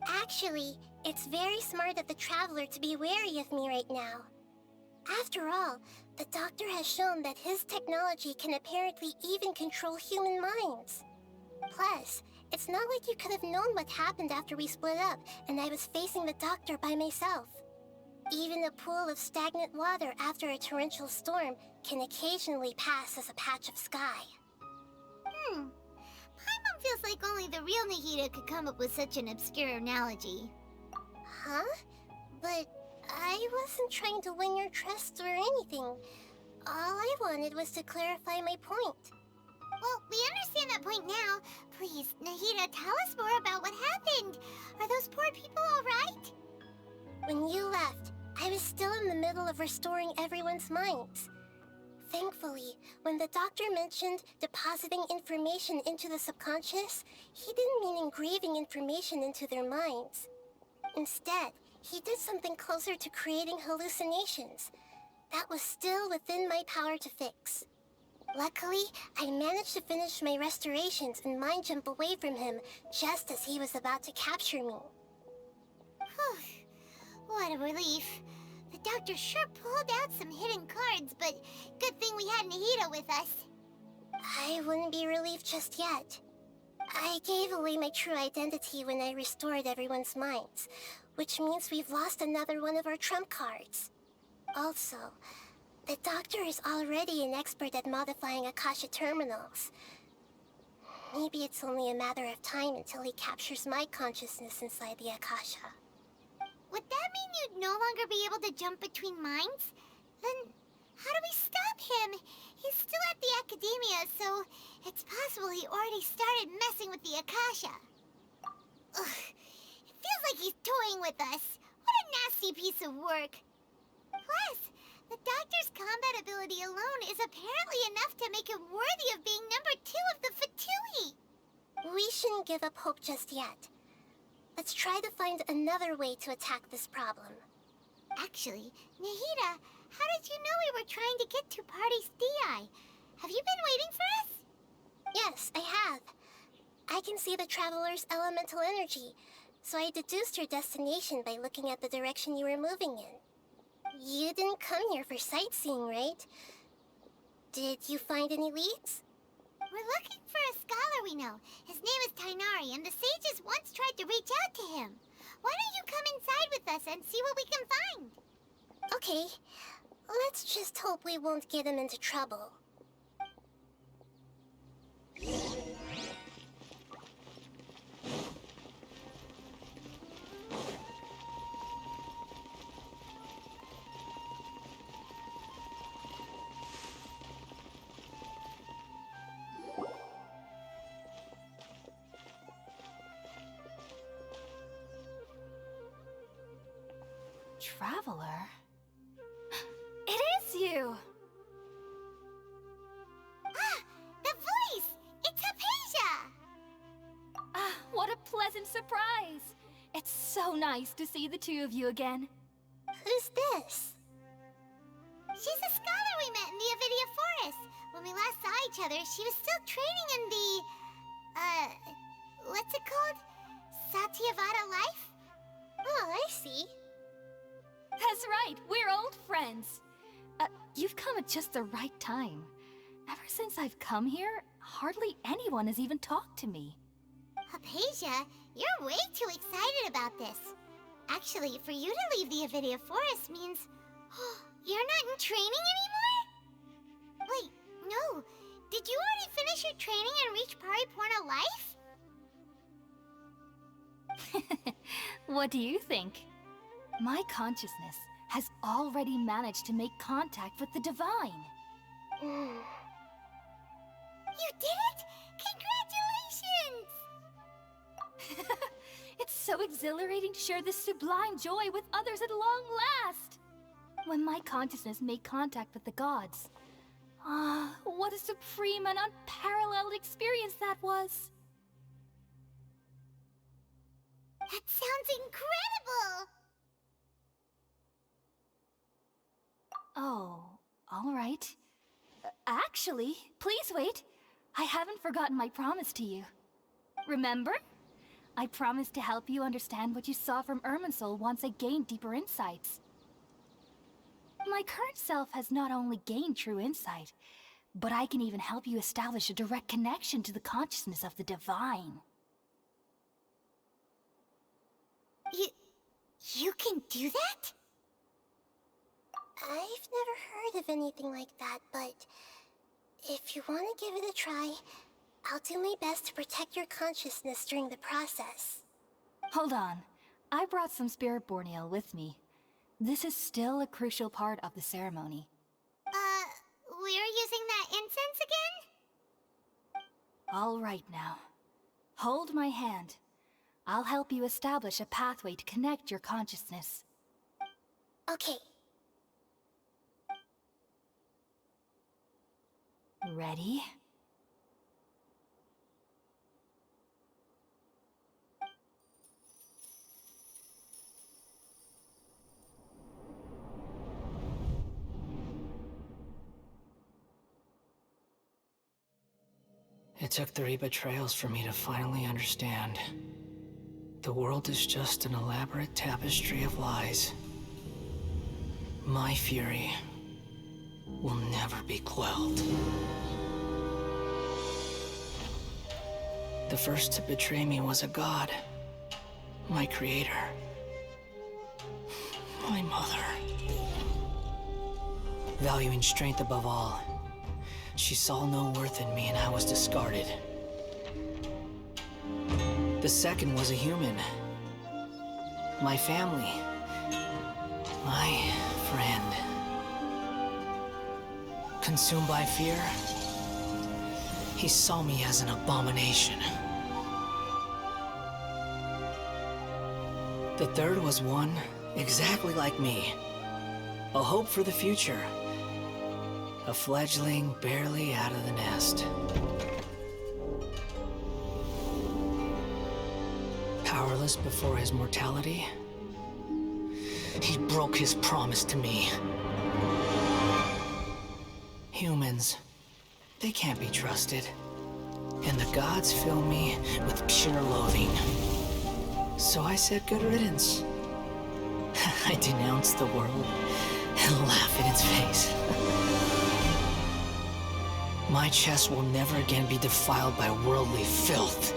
Actually, it's very smart of the Traveler to be wary of me right now. After all, the Doctor has shown that his technology can apparently even control human minds. Plus, it's not like you could have known what happened after we split up and I was facing the Doctor by myself. Even a pool of stagnant water after a torrential storm can occasionally pass as a patch of sky. Paimon feels like only the real Nahida could come up with such an obscure analogy. Huh? But I wasn't trying to win your trust or anything. All I wanted was to clarify my point. Well, we understand that point now. Please, Nahida, tell us more about what happened. Are those poor people all right? When you left, I was still in the middle of restoring everyone's minds. Thankfully, when the Doctor mentioned depositing information into the subconscious, he didn't mean engraving information into their minds. Instead, he did something closer to creating hallucinations. that was still within my power to fix. Luckily, I managed to finish my restorations and mind jump away from him just as he was about to capture me. Whew. What a relief. The doctor sure pulled out some hidden cards, but good thing we had Nahida with us. I wouldn't be relieved just yet. I gave away my true identity when I restored everyone's minds, which means we've lost another one of our trump cards. Also, the doctor is already an expert at modifying Akasha terminals. Maybe it's only a matter of time until he captures my consciousness inside the Akasha. Would that mean you'd no longer be able to jump between minds? Then how do we stop him? He's still at the academia, so it's possible he already started messing with the Akasha. Ugh, it feels like he's toying with us. What a nasty piece of work. Plus, the doctor's combat ability alone is apparently enough to make him worthy of being number 2 of the Fatui. We shouldn't give up hope just yet. Let's try to find another way to attack this problem. Actually, Nahida, how did you know we were trying to get to Party's DI? Have you been waiting for us? Yes, I have. I can see the Traveler's elemental energy, so I deduced your destination by looking at the direction you were moving in. You didn't come here for sightseeing, right? Did you find any leads? We're looking for a scholar we know. His name is Tainari, and the sages once tried to reach out to him. Why don't you come inside with us and see what we can find? Okay, let's just hope we won't get him into trouble. Traveler? It is you! Ah, the voice! It's Hypatia! Ah, what a pleasant surprise! It's so nice to see the two of you again. Who's this? She's a scholar we met in the Avidia Forest. When we last saw each other, she was still training in the... what's it called? Satyavada life? Oh, I see. That's right, we're old friends. You've come at just the right time. Ever since I've come here, hardly anyone has even talked to me. Hypatia, you're way too excited about this. Actually, for you to leave the Avidia Forest means... you're not in training anymore? Wait, no. Did you already finish your training and reach Pariporna life? What do you think? My consciousness has already managed to make contact with the divine. You did it! Congratulations! It's so exhilarating to share this sublime joy with others at long last! When my consciousness made contact with the gods. Ah, what a supreme and unparalleled experience that was! That sounds incredible! Oh, all right. Actually, please wait. I haven't forgotten my promise to you. Remember? I promised to help you understand what you saw from Irminsul once I gained deeper insights. My current self has not only gained true insight, but I can even help you establish a direct connection to the consciousness of the divine. You can do that? I've never heard of anything like that, but if you want to give it a try, I'll do my best to protect your consciousness during the process. Hold on. I brought some spirit borneal with me. This is still a crucial part of the ceremony. We're using that incense again? All right now. Hold my hand. I'll help you establish a pathway to connect your consciousness. Okay. Ready? It took 3 betrayals for me to finally understand. The world is just an elaborate tapestry of lies. My fury will never be quelled. The first to betray me was a god. My creator. My mother. Valuing strength above all, she saw no worth in me and I was discarded. The second was a human. My family. My friend. Consumed by fear, he saw me as an abomination. The third was one exactly like me. A hope for the future. A fledgling barely out of the nest. Powerless before his mortality, he broke his promise to me. Humans, they can't be trusted. And the gods fill me with pure loathing. So I said good riddance. I denounced the world and laugh in its face. My chest will never again be defiled by worldly filth.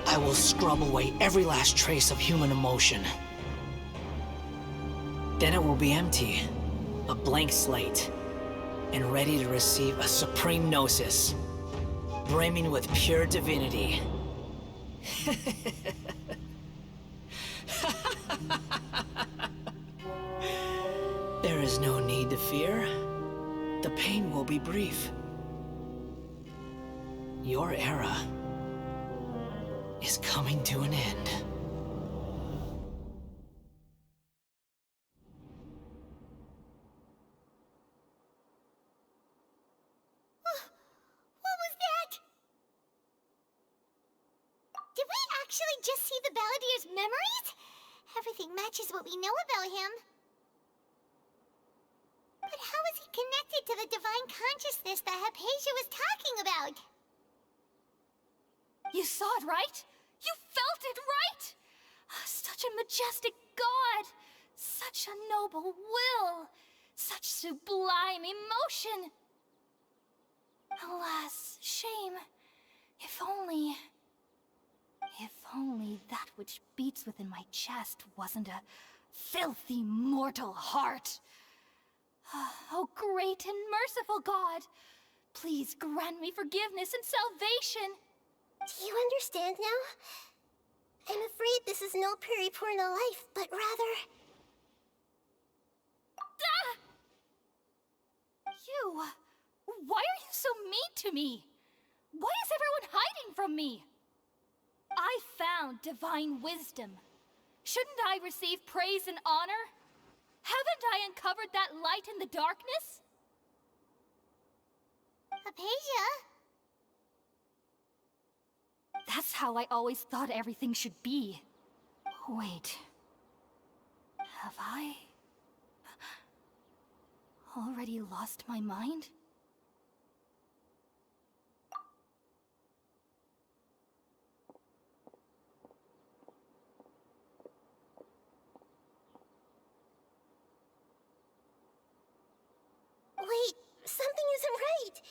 I will scrub away every last trace of human emotion. Then it will be empty, a blank slate, and ready to receive a supreme gnosis, brimming with pure divinity. There is no need to fear. The pain will be brief. Your era is coming to an end. What was that? Did we actually just see the Balladier's memories? Everything matches what we know about him. But how is he connected to the divine consciousness that Hypatia was talking about? You saw it, right? You felt it, right? Such a majestic god! Such a noble will! Such sublime emotion! Alas, shame. If only that which beats within my chest wasn't a filthy mortal heart. Oh, great and merciful God! Please grant me forgiveness and salvation! Do you understand now? I'm afraid this is no Puripurna life, but rather... Ah! You! Why are you so mean to me? Why is everyone hiding from me? I found divine wisdom. Shouldn't I receive praise and honor? Haven't I uncovered that light in the darkness? Hypatia? That's how I always thought everything should be. Wait. Have I already lost my mind? Wait, something isn't right.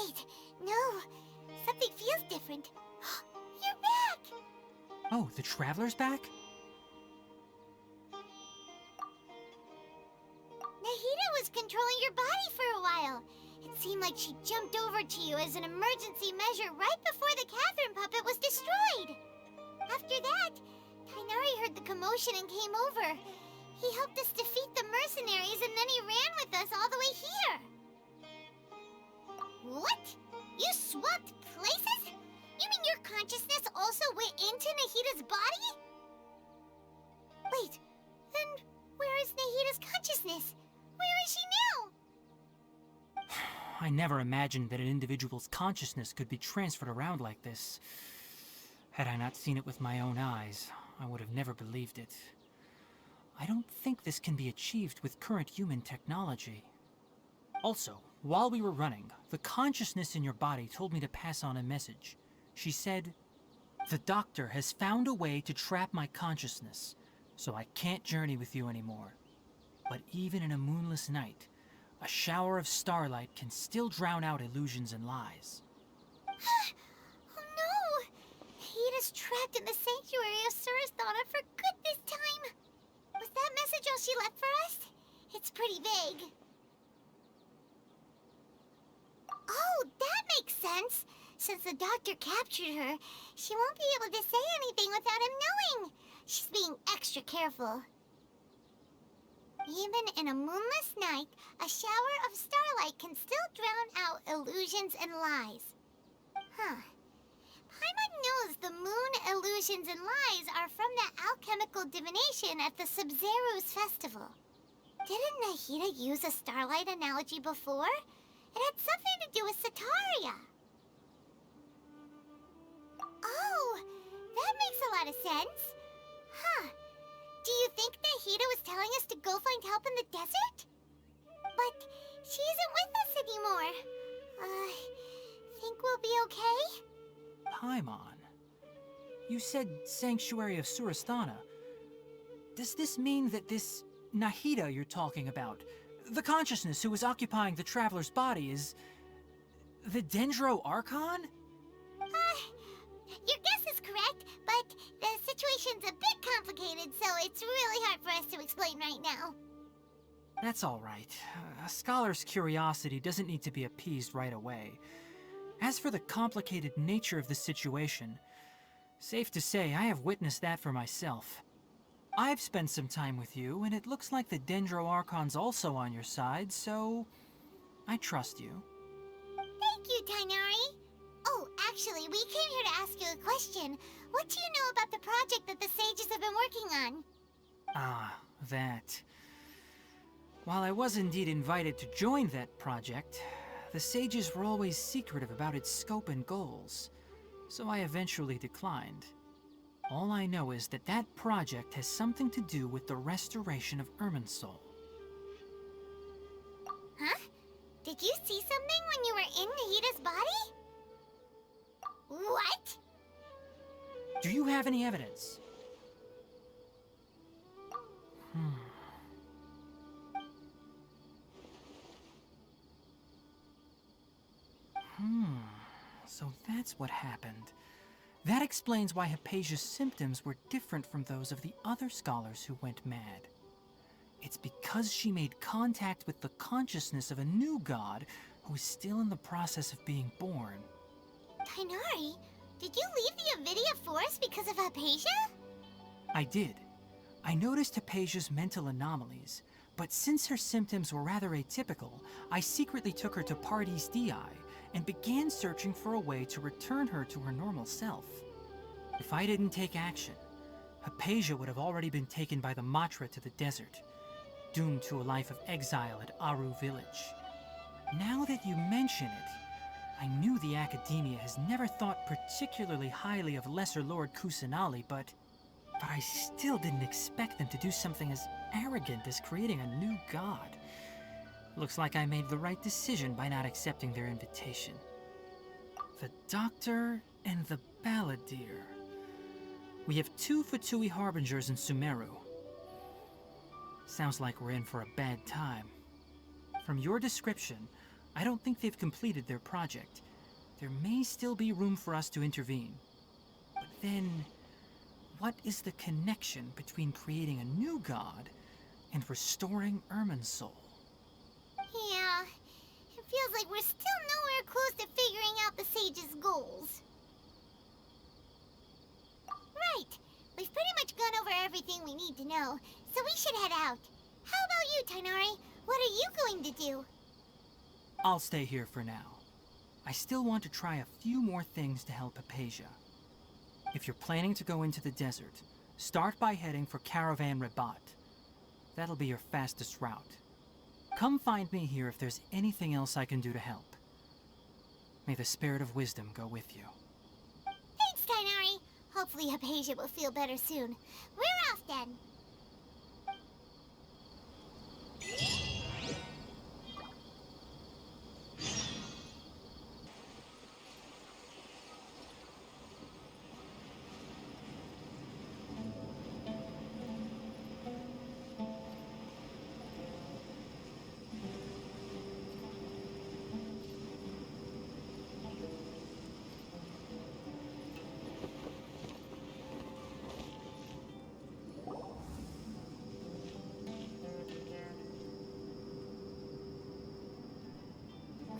Wait, no. Something feels different. You're back! Oh, the Traveler's back? Nahida was controlling your body for a while. It seemed like she jumped over to you as an emergency measure right before the Catherine puppet was destroyed. After that, Tainari heard the commotion and came over. He helped us defeat the mercenaries and then he ran with us all the way here. What? You swapped places? You mean your consciousness also went into Nahida's body? Wait, then where is Nahida's consciousness? Where is she now? I never imagined that an individual's consciousness could be transferred around like this. Had I not seen it with my own eyes, I would have never believed it. I don't think this can be achieved with current human technology. Also, while we were running, the consciousness in your body told me to pass on a message. She said, "The doctor has found a way to trap my consciousness, so I can't journey with you anymore. But even in a moonless night, a shower of starlight can still drown out illusions and lies." Oh no! Nahida's trapped in the sanctuary of Surasthana for good this time. Was that message all she left for us? It's pretty vague. Oh, that makes sense. Since the doctor captured her, she won't be able to say anything without him knowing. She's being extra careful. Even in a moonless night, a shower of starlight can still drown out illusions and lies. Huh. Paimon knows the moon illusions and lies are from the alchemical divination at the Sub-Zero's festival. Didn't Nahida use a starlight analogy before? It had something to do with Sataria. Oh, that makes a lot of sense. Huh. Do you think Nahida was telling us to go find help in the desert? But she isn't with us anymore. Think we'll be okay? Paimon, you said Sanctuary of Surasthana. Does this mean that this Nahida you're talking about, the consciousness who was occupying the Traveler's body, is the dendro-archon? Your guess is correct, but the situation's a bit complicated, so it's really hard for us to explain right now. That's all right. A scholar's curiosity doesn't need to be appeased right away. As for the complicated nature of the situation, safe to say I have witnessed that for myself. I've spent some time with you, and it looks like the dendro-archon's also on your side, so I trust you. Thank you, Tainari. Oh, actually, we came here to ask you a question. What do you know about the project that the sages have been working on? Ah, that. While I was indeed invited to join that project, the sages were always secretive about its scope and goals, so I eventually declined. All I know is that that project has something to do with the restoration of Irminsul. Huh? Did you see something when you were in Nahida's body? What? Do you have any evidence? So that's what happened. That explains why Hypatia's symptoms were different from those of the other scholars who went mad. It's because she made contact with the consciousness of a new god who is still in the process of being born. Tainari, did you leave the Avidia Forest because of Hypatia? I did. I noticed Hypatia's mental anomalies, but since her symptoms were rather atypical, I secretly took her to Pardes Dii and began searching for a way to return her to her normal self. If I didn't take action, Hypatia would have already been taken by the Matra to the desert, doomed to a life of exile at Aru village. Now that you mention it, I knew the Academia has never thought particularly highly of Lesser Lord Kusanali, but I still didn't expect them to do something as arrogant as creating a new god. Looks like I made the right decision by not accepting their invitation. The Doctor and the Balladeer. We have 2 Fatui Harbingers in Sumero. Sounds like we're in for a bad time. From your description, I don't think they've completed their project. There may still be room for us to intervene. But then, what is the connection between creating a new god and restoring Irminsul? Yeah, it feels like we're still nowhere close to figuring out the sage's goals. Right, we've pretty much gone over everything we need to know, so we should head out. How about you, Tighnari? What are you going to do? I'll stay here for now. I still want to try a few more things to help Hypatia. If you're planning to go into the desert, start by heading for Caravan Rabat. That'll be your fastest route. Come find me here if there's anything else I can do to help. May the spirit of wisdom go with you. Thanks, Tighnari. Hopefully Hypatia will feel better soon. We're off then.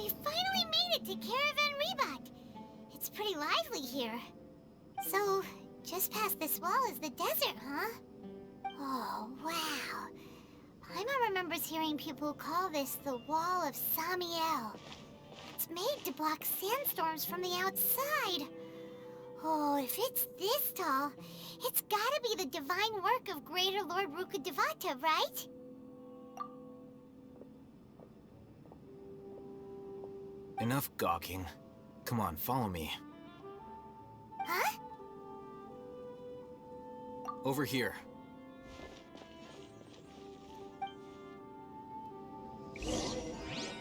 We finally made it to Caravan Rabat. It's pretty lively here. So, just past this wall is the desert, huh? Oh, wow. Paimon remembers hearing people call this the Wall of Samiel. It's made to block sandstorms from the outside. Oh, if it's this tall, it's gotta be the divine work of Greater Lord Rukkhadevata, right? Enough gawking. Come on, follow me. Huh? Over here. Oh,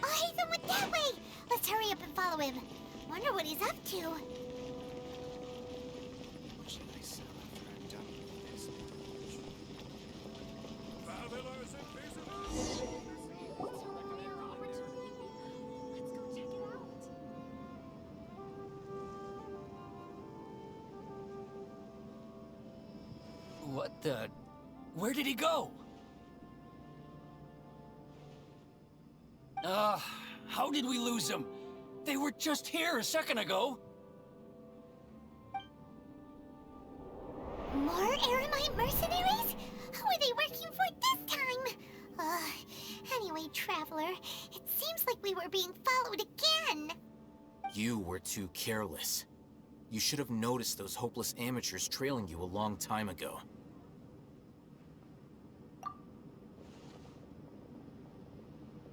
Hatham went that way! Let's hurry up and follow him. Wonder what he's up to. What the... Where did he go? How did we lose him? They were just here a second ago. More Eremite mercenaries? Who are they working for this time? Anyway, Traveler, it seems like we were being followed again. You were too careless. You should have noticed those hopeless amateurs trailing you a long time ago.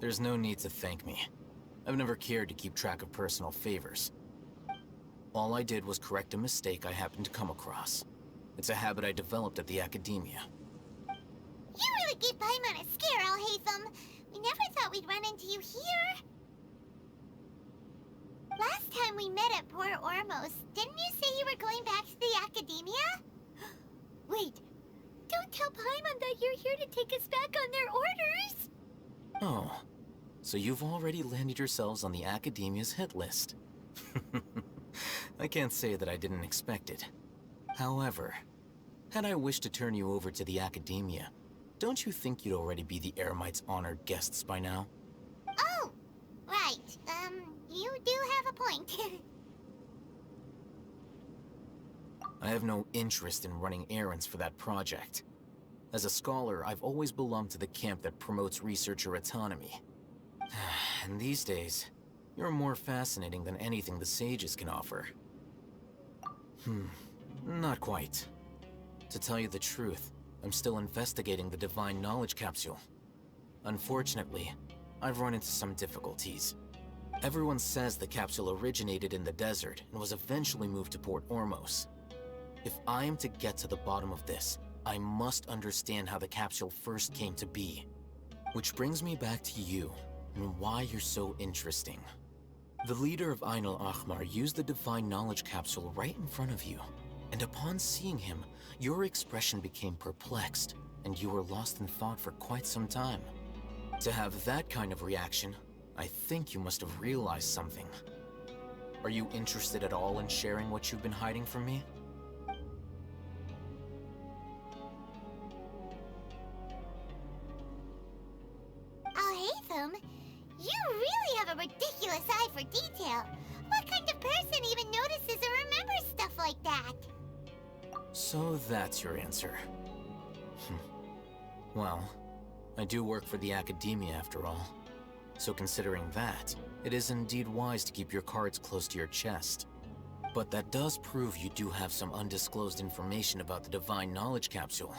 There's no need to thank me. I've never cared to keep track of personal favors. All I did was correct a mistake I happened to come across. It's a habit I developed at the Academia. You really gave Paimon a scare, Al-Hatham. We never thought we'd run into you here. Last time we met at Port Ormos, didn't you say you were going back to the Academia? Wait, don't tell Paimon that you're here to take us back on their orders! Oh, so you've already landed yourselves on the Academia's hit list. I can't say that I didn't expect it. However, had I wished to turn you over to the Academia, don't you think you'd already be the Eremites' honored guests by now? Oh, right. You do have a point. I have no interest in running errands for that project. As a scholar, I've always belonged to the camp that promotes researcher autonomy. And these days, you're more fascinating than anything the sages can offer. Not quite. To tell you the truth, I'm still investigating the Divine Knowledge Capsule. Unfortunately, I've run into some difficulties. Everyone says the capsule originated in the desert and was eventually moved to Port Ormos. If I am to get to the bottom of this, I must understand how the capsule first came to be. Which brings me back to you, and why you're so interesting. The leader of Ain al-Ahmar used the Divine Knowledge Capsule right in front of you, and upon seeing him, your expression became perplexed, and you were lost in thought for quite some time. To have that kind of reaction, I think you must have realized something. Are you interested at all in sharing what you've been hiding from me? Alhaitham, you really have a ridiculous eye for detail. What kind of person even notices or remembers stuff like that? So that's your answer. Well, I do work for the Academia after all. So considering that, it is indeed wise to keep your cards close to your chest. But that does prove you do have some undisclosed information about the Divine Knowledge Capsule.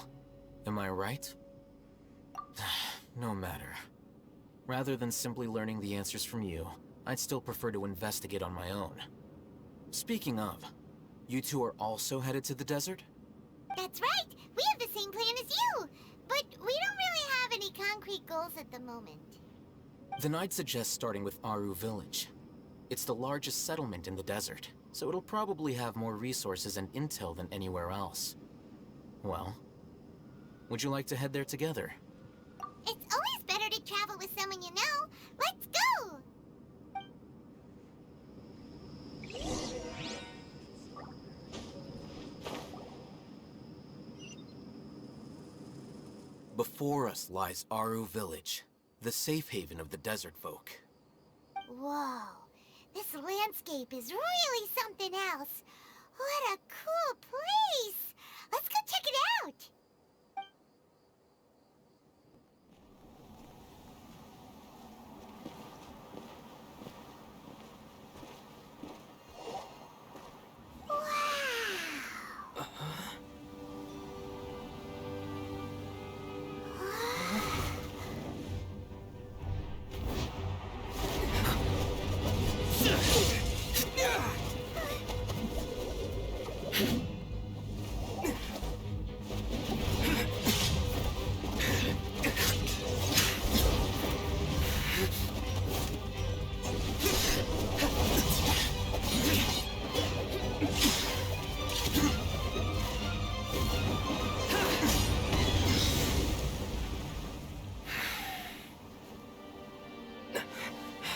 Am I right? No matter. Rather than simply learning the answers from you, I'd still prefer to investigate on my own. Speaking of, you two are also headed to the desert? That's right! We have the same plan as you! But we don't really have any concrete goals at the moment. Then I'd suggest starting with Aru Village. It's the largest settlement in the desert, so it'll probably have more resources and intel than anywhere else. Well, would you like to head there together? It's always better to travel with someone you know. Let's go! Before us lies Aru Village, the safe haven of the desert folk. Whoa, this landscape is really something else. What a cool place! Let's go check it out!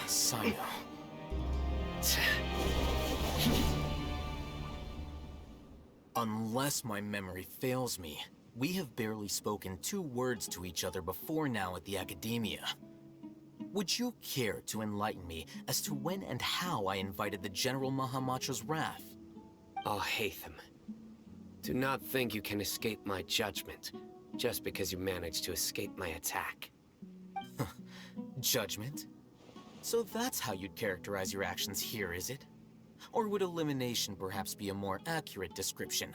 Sayno. Unless my memory fails me, we have barely spoken 2 words to each other before now at the Academia. Would you care to enlighten me as to when and how I invited the General Mahamatra's wrath? Alhaitham, do not think you can escape my judgment just because you managed to escape my attack. Judgment? So that's how you'd characterize your actions here, is it? Or would elimination perhaps be a more accurate description?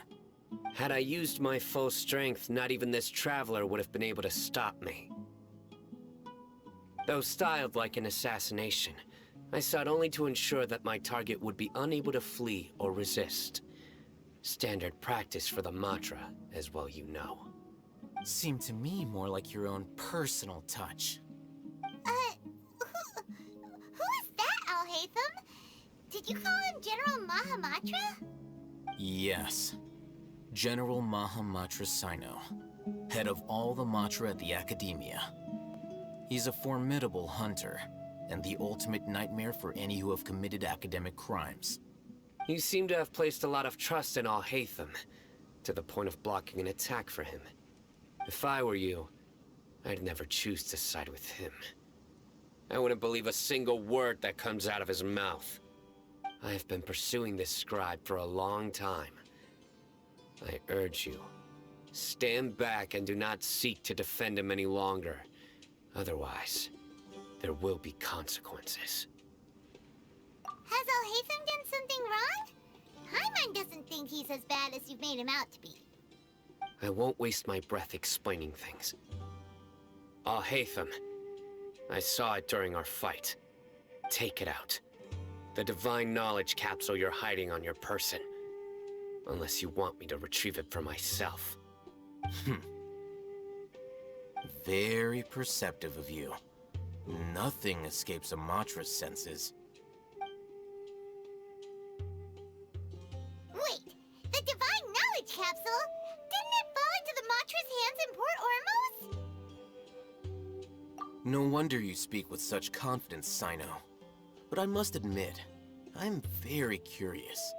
Had I used my full strength, not even this traveler would have been able to stop me. Though styled like an assassination, I sought only to ensure that my target would be unable to flee or resist. Standard practice for the Matra, as well you know. Seemed to me more like your own personal touch. Who is that, Alhaitham? Did you call him General Mahamatra? Yes. General Mahamatra Sayno, head of all the Matra at the Academia. He's a formidable hunter, and the ultimate nightmare for any who have committed academic crimes. You seem to have placed a lot of trust in Alhaitham, to the point of blocking an attack for him. If I were you, I'd never choose to side with him. I wouldn't believe a single word that comes out of his mouth. I have been pursuing this scribe for a long time. I urge you, stand back and do not seek to defend him any longer. Otherwise, there will be consequences. Has Alhaitham done something wrong? Paimon doesn't think he's as bad as you've made him out to be. I won't waste my breath explaining things. Alhaitham, I saw it during our fight. Take it out. The Divine Knowledge Capsule you're hiding on your person. Unless you want me to retrieve it for myself. Very perceptive of you. Nothing escapes a Matra's senses. Wait, the Divine Knowledge Capsule? Didn't it fall into the Matra's hands in Port Ormos? No wonder you speak with such confidence, Cyno. But I must admit, I'm very curious.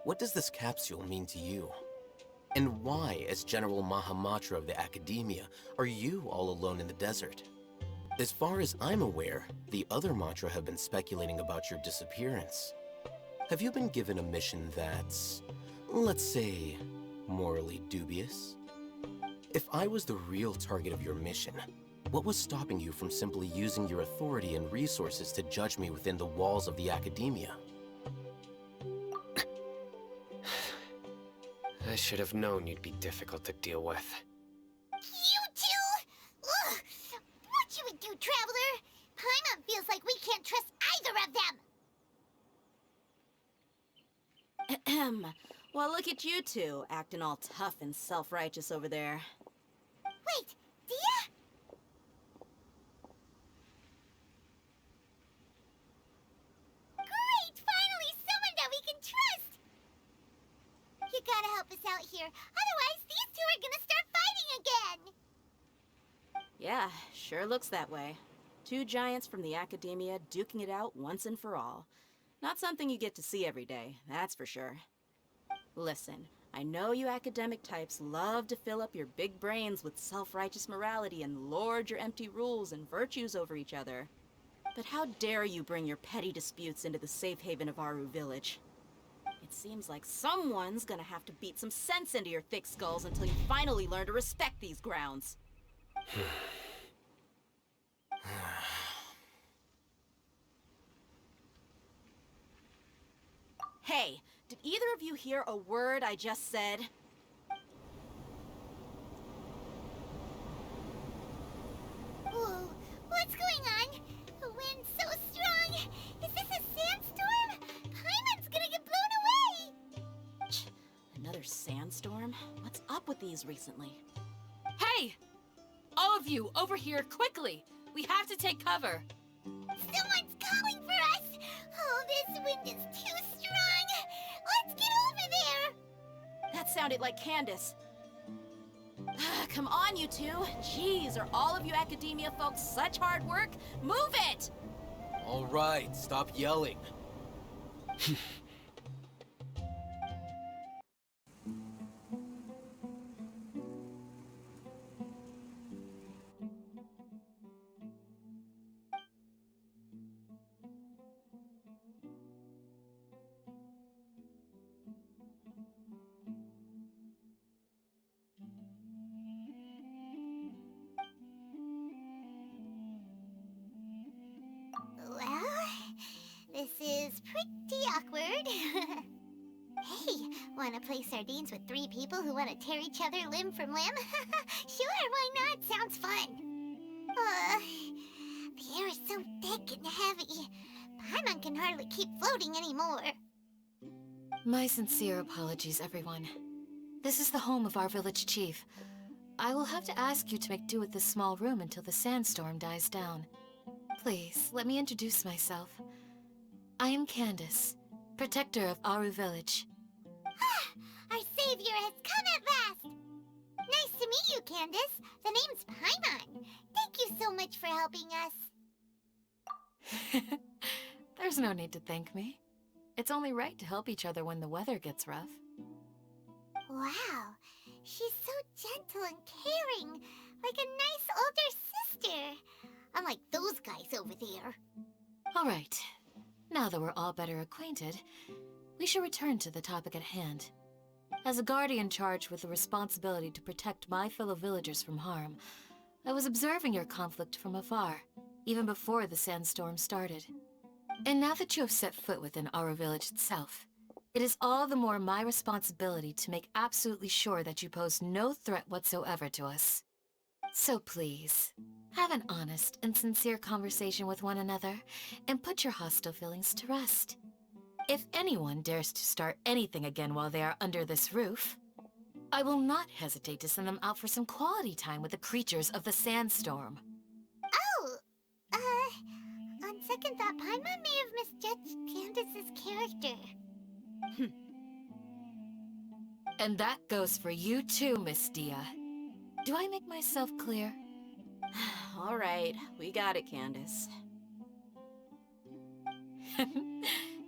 What does this capsule mean to you? And why, as General Mahamatra of the Academia, are you all alone in the desert? As far as I'm aware, the other Matra have been speculating about your disappearance. Have you been given a mission that's, let's say, morally dubious? If I was the real target of your mission, what was stopping you from simply using your authority and resources to judge me within the walls of the Academia? I should have known you'd be difficult to deal with. You two? Ugh! What should we do, Traveler? Paimon feels like we can't trust either of them. Ahem. Well, look at you two, acting all tough and self-righteous over there. Wait, Dia? Great! Finally, someone that we can trust! You gotta help us out here, otherwise these two are gonna start fighting again! Yeah, sure looks that way. Two giants from the Academia duking it out once and for all. Not something you get to see every day, that's for sure. Listen, I know you academic types love to fill up your big brains with self-righteous morality and lord your empty rules and virtues over each other. But how dare you bring your petty disputes into the safe haven of Aru Village? It seems like someone's gonna have to beat some sense into your thick skulls until you finally learn to respect these grounds. Hey, did either of you hear a word I just said? Whoa, what's going on? The wind's so strong! Is this a sandstorm? Paimon's gonna get blown away! Another sandstorm? What's up with these recently? Hey! All of you, over here, quickly! We have to take cover! Someone's calling for us! Oh, this wind is too strong! Let's get over there! That sounded like Candace. Come on, you two. Jeez, are all of you Academia folks such hard work? Move it! All right, stop yelling. Well, this is pretty awkward. Hey, wanna play sardines with three people who wanna tear each other limb from limb? Sure, why not? Sounds fun. The air is so thick and heavy. Paimon can hardly keep floating anymore. My sincere apologies, everyone. This is the home of our village chief. I will have to ask you to make do with this small room until the sandstorm dies down. Please, let me introduce myself. I am Candace, protector of Aru Village. Our savior has come at last! Nice to meet you, Candace. The name's Paimon. Thank you so much for helping us. There's no need to thank me. It's only right to help each other when the weather gets rough. Wow, she's so gentle and caring, like a nice older sister. Unlike those guys over there. All right. Now that we're all better acquainted, we should return to the topic at hand. As a guardian charged with the responsibility to protect my fellow villagers from harm, I was observing your conflict from afar, even before the sandstorm started. And now that you have set foot within our village itself, it is all the more my responsibility to make absolutely sure that you pose no threat whatsoever to us. So please, have an honest and sincere conversation with one another, and put your hostile feelings to rest. If anyone dares to start anything again while they are under this roof, I will not hesitate to send them out for some quality time with the creatures of the sandstorm. Oh, on second thought, Paimon may have misjudged Candace's character. And that goes for you too, Miss Dia. Do I make myself clear? All right, we got it, Candace.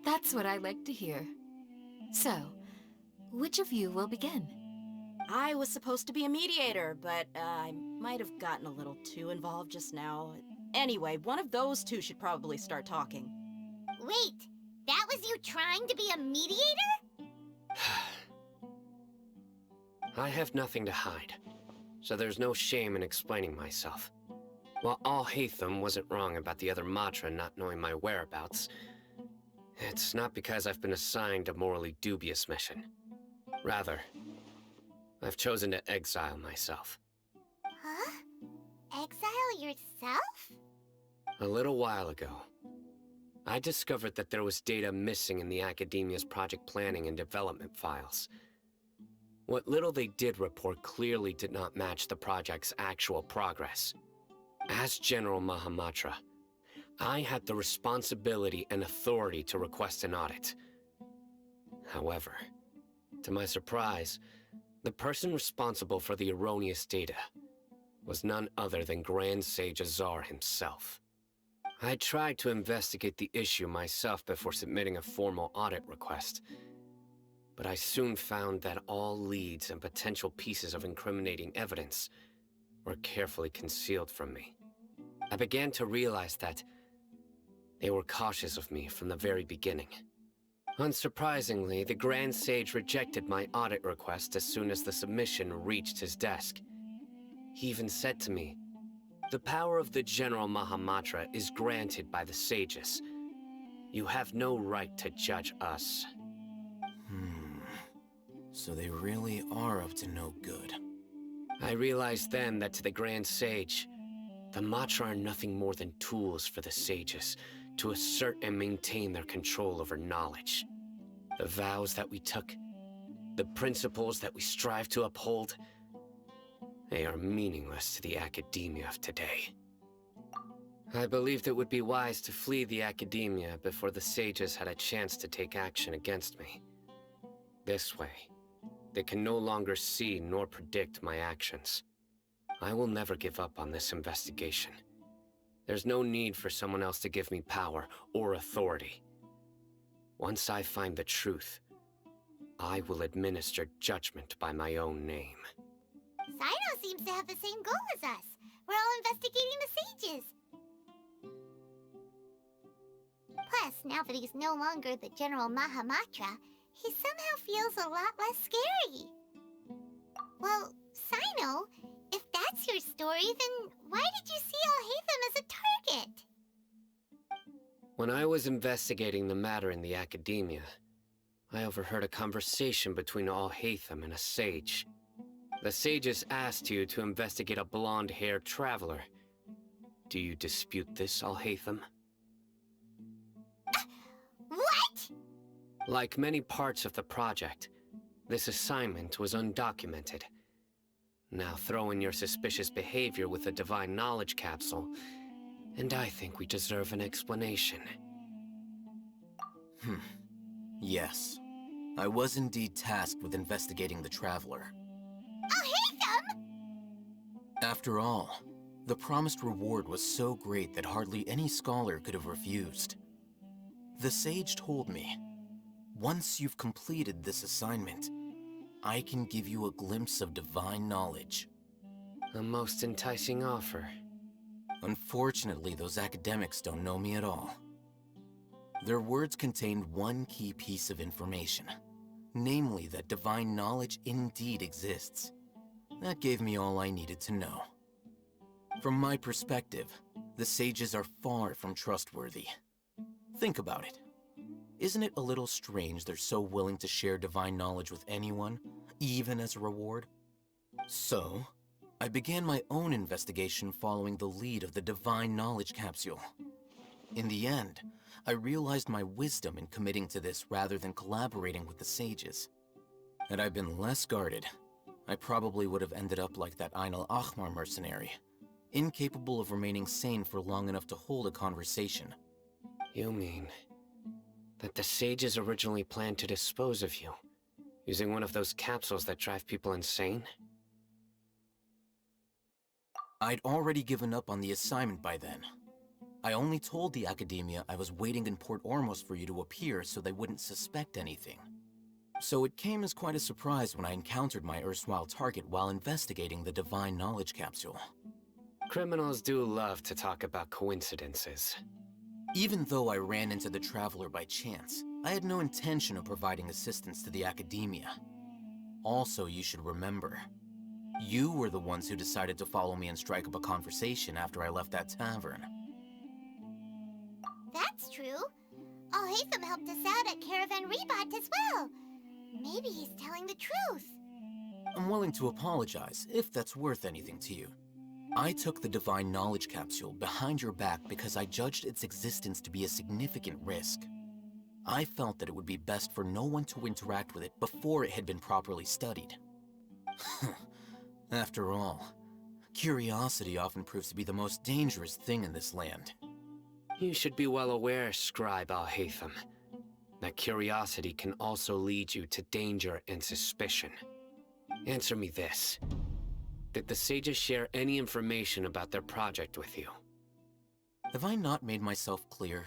That's what I like to hear. So, which of you will begin? I was supposed to be a mediator, but I might have gotten a little too involved just now. Anyway, one of those two should probably start talking. Wait, that was you trying to be a mediator? I have nothing to hide, so there's no shame in explaining myself. While Al-Haytham wasn't wrong about the other Matra not knowing my whereabouts, it's not because I've been assigned a morally dubious mission. Rather, I've chosen to exile myself. Huh? Exile yourself? A little while ago, I discovered that there was data missing in the Academia's project planning and development files. What little they did report clearly did not match the project's actual progress. As General Mahamatra, I had the responsibility and authority to request an audit. However, to my surprise, the person responsible for the erroneous data was none other than Grand Sage Azar himself. I tried to investigate the issue myself before submitting a formal audit request, but I soon found that all leads and potential pieces of incriminating evidence were carefully concealed from me. I began to realize that they were cautious of me from the very beginning. Unsurprisingly, the Grand Sage rejected my audit request as soon as the submission reached his desk. He even said to me, "The power of the General Mahamatra is granted by the sages. You have no right to judge us." So they really are up to no good. I realized then that to the Grand Sage, the Matra are nothing more than tools for the sages to assert and maintain their control over knowledge. The vows that we took, the principles that we strive to uphold, they are meaningless to the Academia of today. I believed it would be wise to flee the Academia before the sages had a chance to take action against me. This way, they can no longer see nor predict my actions. I will never give up on this investigation. There's no need for someone else to give me power or authority. Once I find the truth, I will administer judgment by my own name. Cyno seems to have the same goal as us. We're all investigating the sages. Plus, now that he's no longer the General Mahamatra, he somehow feels a lot less scary. Well, Cyno, if that's your story, then why did you see Al-Haytham as a target? When I was investigating the matter in the Academia, I overheard a conversation between Al-Haytham and a sage. The sages asked you to investigate a blonde-haired traveler. Do you dispute this, Al-Haytham? What? Like many parts of the project, this assignment was undocumented. Now throw in your suspicious behavior with a divine knowledge capsule, and I think we deserve an explanation. Yes. I was indeed tasked with investigating the Traveler. Al-Haytham! After all, the promised reward was so great that hardly any scholar could have refused. The sage told me, once you've completed this assignment, I can give you a glimpse of divine knowledge. A most enticing offer. Unfortunately, those academics don't know me at all. Their words contained one key piece of information, namely that divine knowledge indeed exists. That gave me all I needed to know. From my perspective, the sages are far from trustworthy. Think about it. Isn't it a little strange they're so willing to share divine knowledge with anyone, even as a reward? So, I began my own investigation following the lead of the divine knowledge capsule. In the end, I realized my wisdom in committing to this rather than collaborating with the sages. Had I been less guarded, I probably would have ended up like that Ain al-Ahmar mercenary, incapable of remaining sane for long enough to hold a conversation. You mean that the sages originally planned to dispose of you, using one of those capsules that drive people insane? I'd already given up on the assignment by then. I only told the Academia I was waiting in Port Ormos for you to appear so they wouldn't suspect anything. So it came as quite a surprise when I encountered my erstwhile target while investigating the Divine Knowledge Capsule. Criminals do love to talk about coincidences. Even though I ran into the Traveler by chance, I had no intention of providing assistance to the Academia. Also, you should remember, you were the ones who decided to follow me and strike up a conversation after I left that tavern. That's true. Alhaitham helped us out at Caravan Rebat as well. Maybe he's telling the truth. I'm willing to apologize, if that's worth anything to you. I took the Divine Knowledge Capsule behind your back because I judged its existence to be a significant risk. I felt that it would be best for no one to interact with it before it had been properly studied. After all, curiosity often proves to be the most dangerous thing in this land. You should be well aware, Scribe Alhaitham, that curiosity can also lead you to danger and suspicion. Answer me this. Did the sages share any information about their project with you? Have I not made myself clear?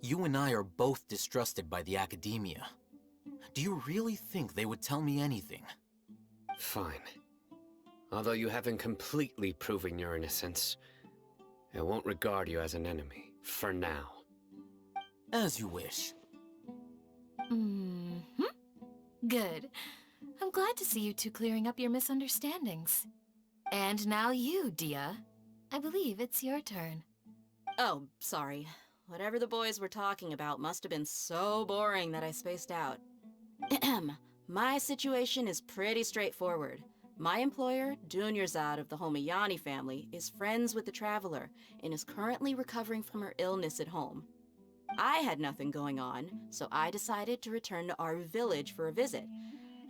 You and I are both distrusted by the Academia. Do you really think they would tell me anything? Fine. Although you haven't completely proven your innocence, I won't regard you as an enemy, for now. As you wish. Good. I'm glad to see you two clearing up your misunderstandings. And now you, Dia. I believe it's your turn. Oh, sorry. Whatever the boys were talking about must have been so boring that I spaced out. My situation is pretty straightforward. My employer, Dunyarzad of the Homayani family, is friends with the Traveler and is currently recovering from her illness at home. I had nothing going on, so I decided to return to our village for a visit.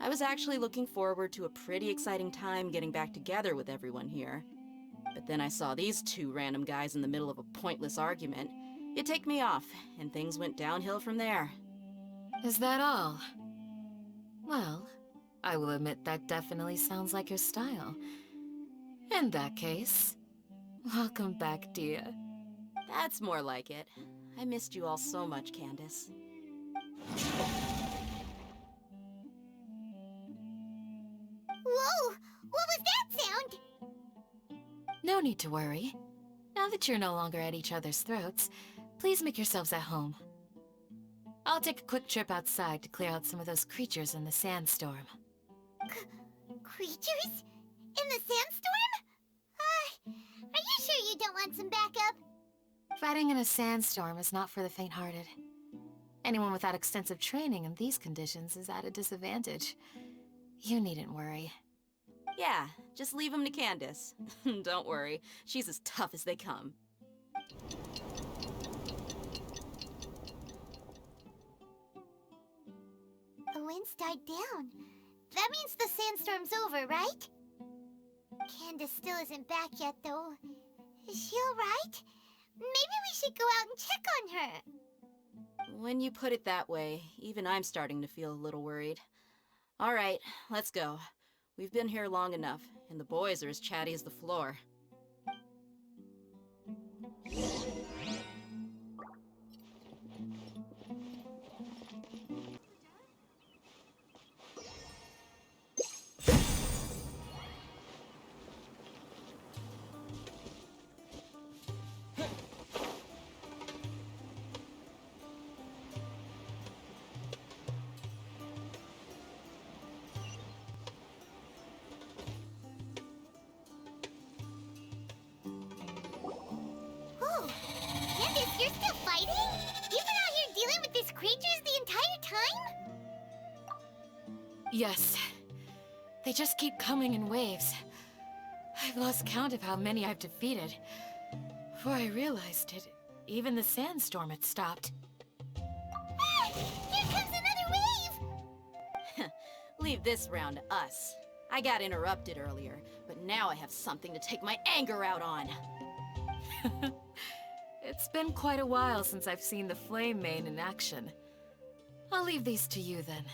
I was actually looking forward to a pretty exciting time getting back together with everyone here. But then I saw these two random guys in the middle of a pointless argument. It ticked me off, and things went downhill from there. Is that all? Well, I will admit that definitely sounds like your style. In that case, welcome back, Dia. That's more like it. I missed you all so much, Candace. Whoa! What was that sound? No need to worry. Now that you're no longer at each other's throats, please make yourselves at home. I'll take a quick trip outside to clear out some of those creatures in the sandstorm. Creatures? In the sandstorm? Are you sure you don't want some backup? Fighting in a sandstorm is not for the faint-hearted. Anyone without extensive training in these conditions is at a disadvantage. You needn't worry. Yeah, just leave them to Candace. Don't worry, she's as tough as they come. The winds died down. That means the sandstorm's over, right? Candace still isn't back yet, though. Is she alright? Maybe we should go out and check on her. When you put it that way, even I'm starting to feel a little worried. Alright, let's go. We've been here long enough, and the boys are as chatty as the floor. Whoa! Candace, you're still fighting? You've been out here dealing with these creatures the entire time? Yes. They just keep coming in waves. I've lost count of how many I've defeated. Before I realized it, even the sandstorm had stopped. Ah! Here comes another wave! Leave this round to us. I got interrupted earlier, but now I have something to take my anger out on. It's been quite a while since I've seen the Flame Mane in action. I'll leave these to you then.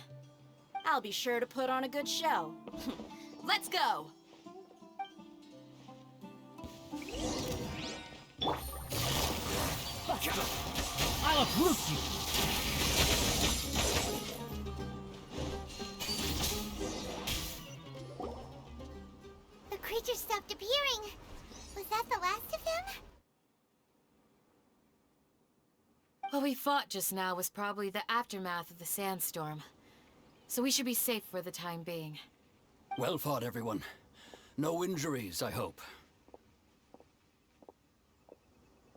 I'll be sure to put on a good show. Let's go! Watch them! I'll uproot you! The creature stopped appearing. Was that the last of him? What we fought just now was probably the aftermath of the sandstorm. So we should be safe for the time being. Well fought, everyone. No injuries, I hope.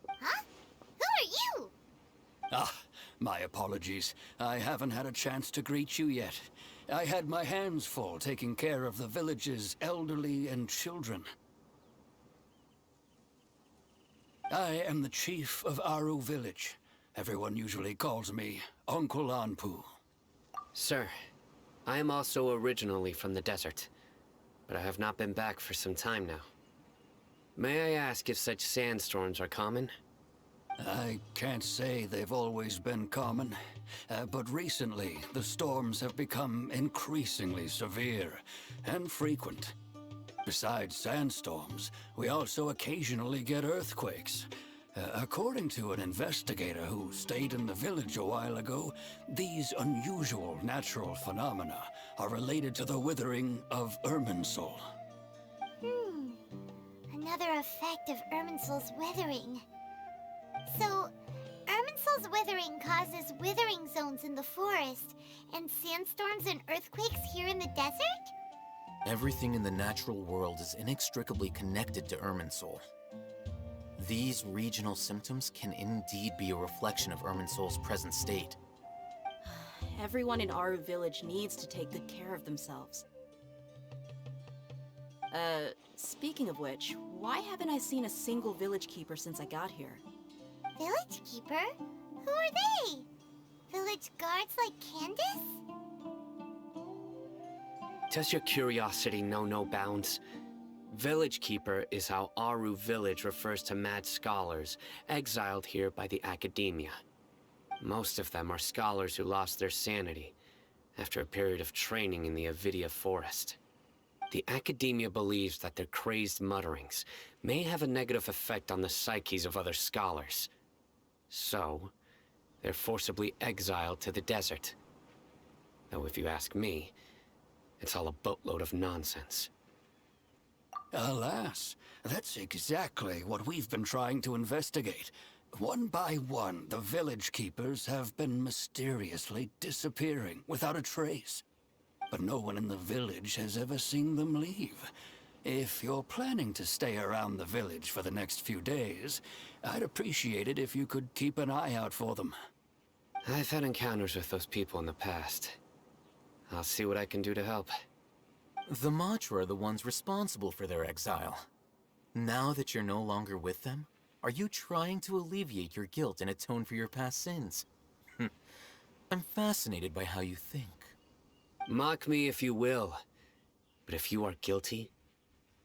Huh? Who are you? Ah, my apologies. I haven't had a chance to greet you yet. I had my hands full taking care of the village's elderly and children. I am the chief of Aru village. Everyone usually calls me Uncle Anpu. Sir, I am also originally from the desert, but I have not been back for some time now. May I ask if such sandstorms are common? I can't say they've always been common, but recently the storms have become increasingly severe and frequent. Besides sandstorms, we also occasionally get earthquakes. According to an investigator who stayed in the village a while ago, these unusual natural phenomena are related to the withering of Irminsul. Another effect of Irminsul's withering. So, Irminsul's withering causes withering zones in the forest, and sandstorms and earthquakes here in the desert? Everything in the natural world is inextricably connected to Irminsul. These regional symptoms can indeed be a reflection of Irminsul's present state. Everyone in Aru village needs to take good care of themselves. Speaking of which, why haven't I seen a single village keeper since I got here? Village keeper? Who are they? Village guards like Candace? Does your curiosity know no bounds? Village Keeper is how Aru village refers to mad scholars exiled here by the academia. Most of them are scholars who lost their sanity after a period of training in the Avidia forest. The academia believes that their crazed mutterings may have a negative effect on the psyches of other scholars. So, they're forcibly exiled to the desert. Though if you ask me, it's all a boatload of nonsense. Alas, that's exactly what we've been trying to investigate. One by one, the village keepers have been mysteriously disappearing without a trace. But no one in the village has ever seen them leave. If you're planning to stay around the village for the next few days, I'd appreciate it if you could keep an eye out for them. I've had encounters with those people in the past. I'll see what I can do to help. The Matra are the ones responsible for their exile. Now that you're no longer with them, are you trying to alleviate your guilt and atone for your past sins? I'm fascinated by how you think. Mock me if you will, but if you are guilty,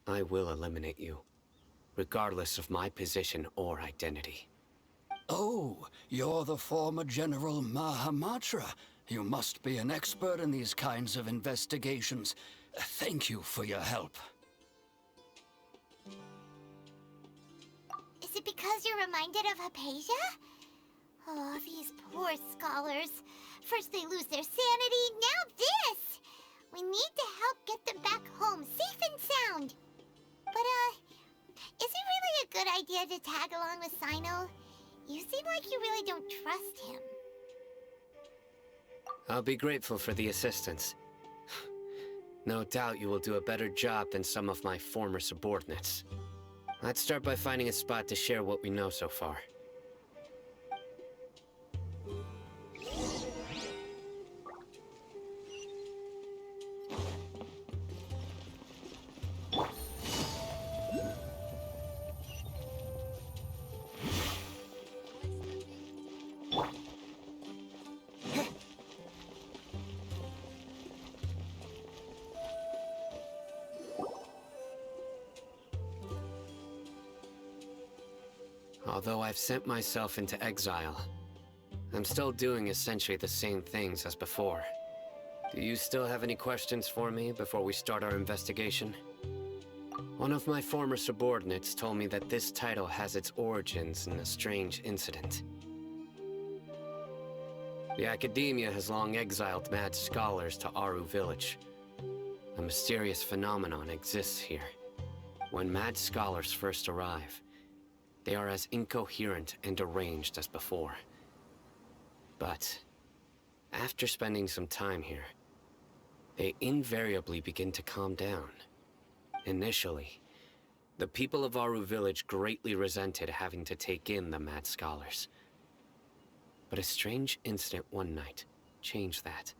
I will eliminate you, regardless of my position or identity. Oh, you're the former General Mahamatra. You must be an expert in these kinds of investigations. Thank you for your help. Is it because you're reminded of Hypatia? Oh, these poor scholars. First they lose their sanity, now this! We need to help get them back home, safe and sound. But, is it really a good idea to tag along with Cyno? You seem like you really don't trust him. I'll be grateful for the assistance. No doubt you will do a better job than some of my former subordinates. Let's start by finding a spot to share what we know so far. Although I've sent myself into exile, I'm still doing essentially the same things as before. Do you still have any questions for me before we start our investigation? One of my former subordinates told me that this title has its origins in a strange incident. The Academia has long exiled mad scholars to Aru Village. A mysterious phenomenon exists here. When mad scholars first arrive, they are as incoherent and deranged as before. But after spending some time here, they invariably begin to calm down. Initially, the people of Aru Village greatly resented having to take in the mad scholars. But a strange incident one night changed that.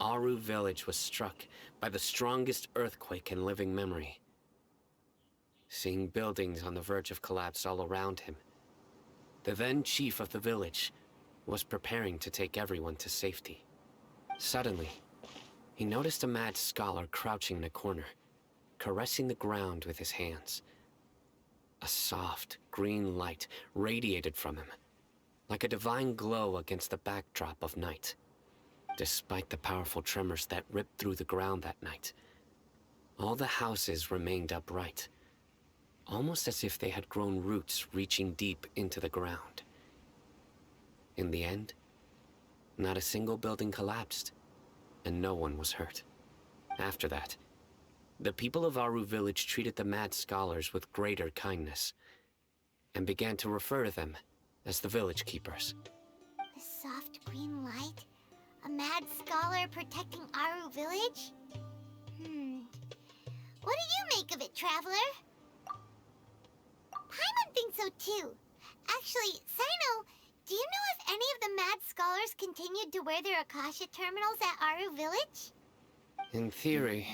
Aru Village was struck by the strongest earthquake in living memory. Seeing buildings on the verge of collapse all around him, the then chief of the village was preparing to take everyone to safety. Suddenly, he noticed a mad scholar crouching in a corner, caressing the ground with his hands. A soft, green light radiated from him, like a divine glow against the backdrop of night. Despite the powerful tremors that ripped through the ground that night, all the houses remained upright, almost as if they had grown roots reaching deep into the ground. In the end, not a single building collapsed, and no one was hurt. After that, the people of Aru Village treated the mad scholars with greater kindness, and began to refer to them as the village keepers. The soft green light? A mad scholar protecting Aru Village? What do you make of it, Traveler? Paimon thinks so too. Actually, Cyno, do you know if any of the mad scholars continued to wear their Akasha terminals at Aru Village? In theory,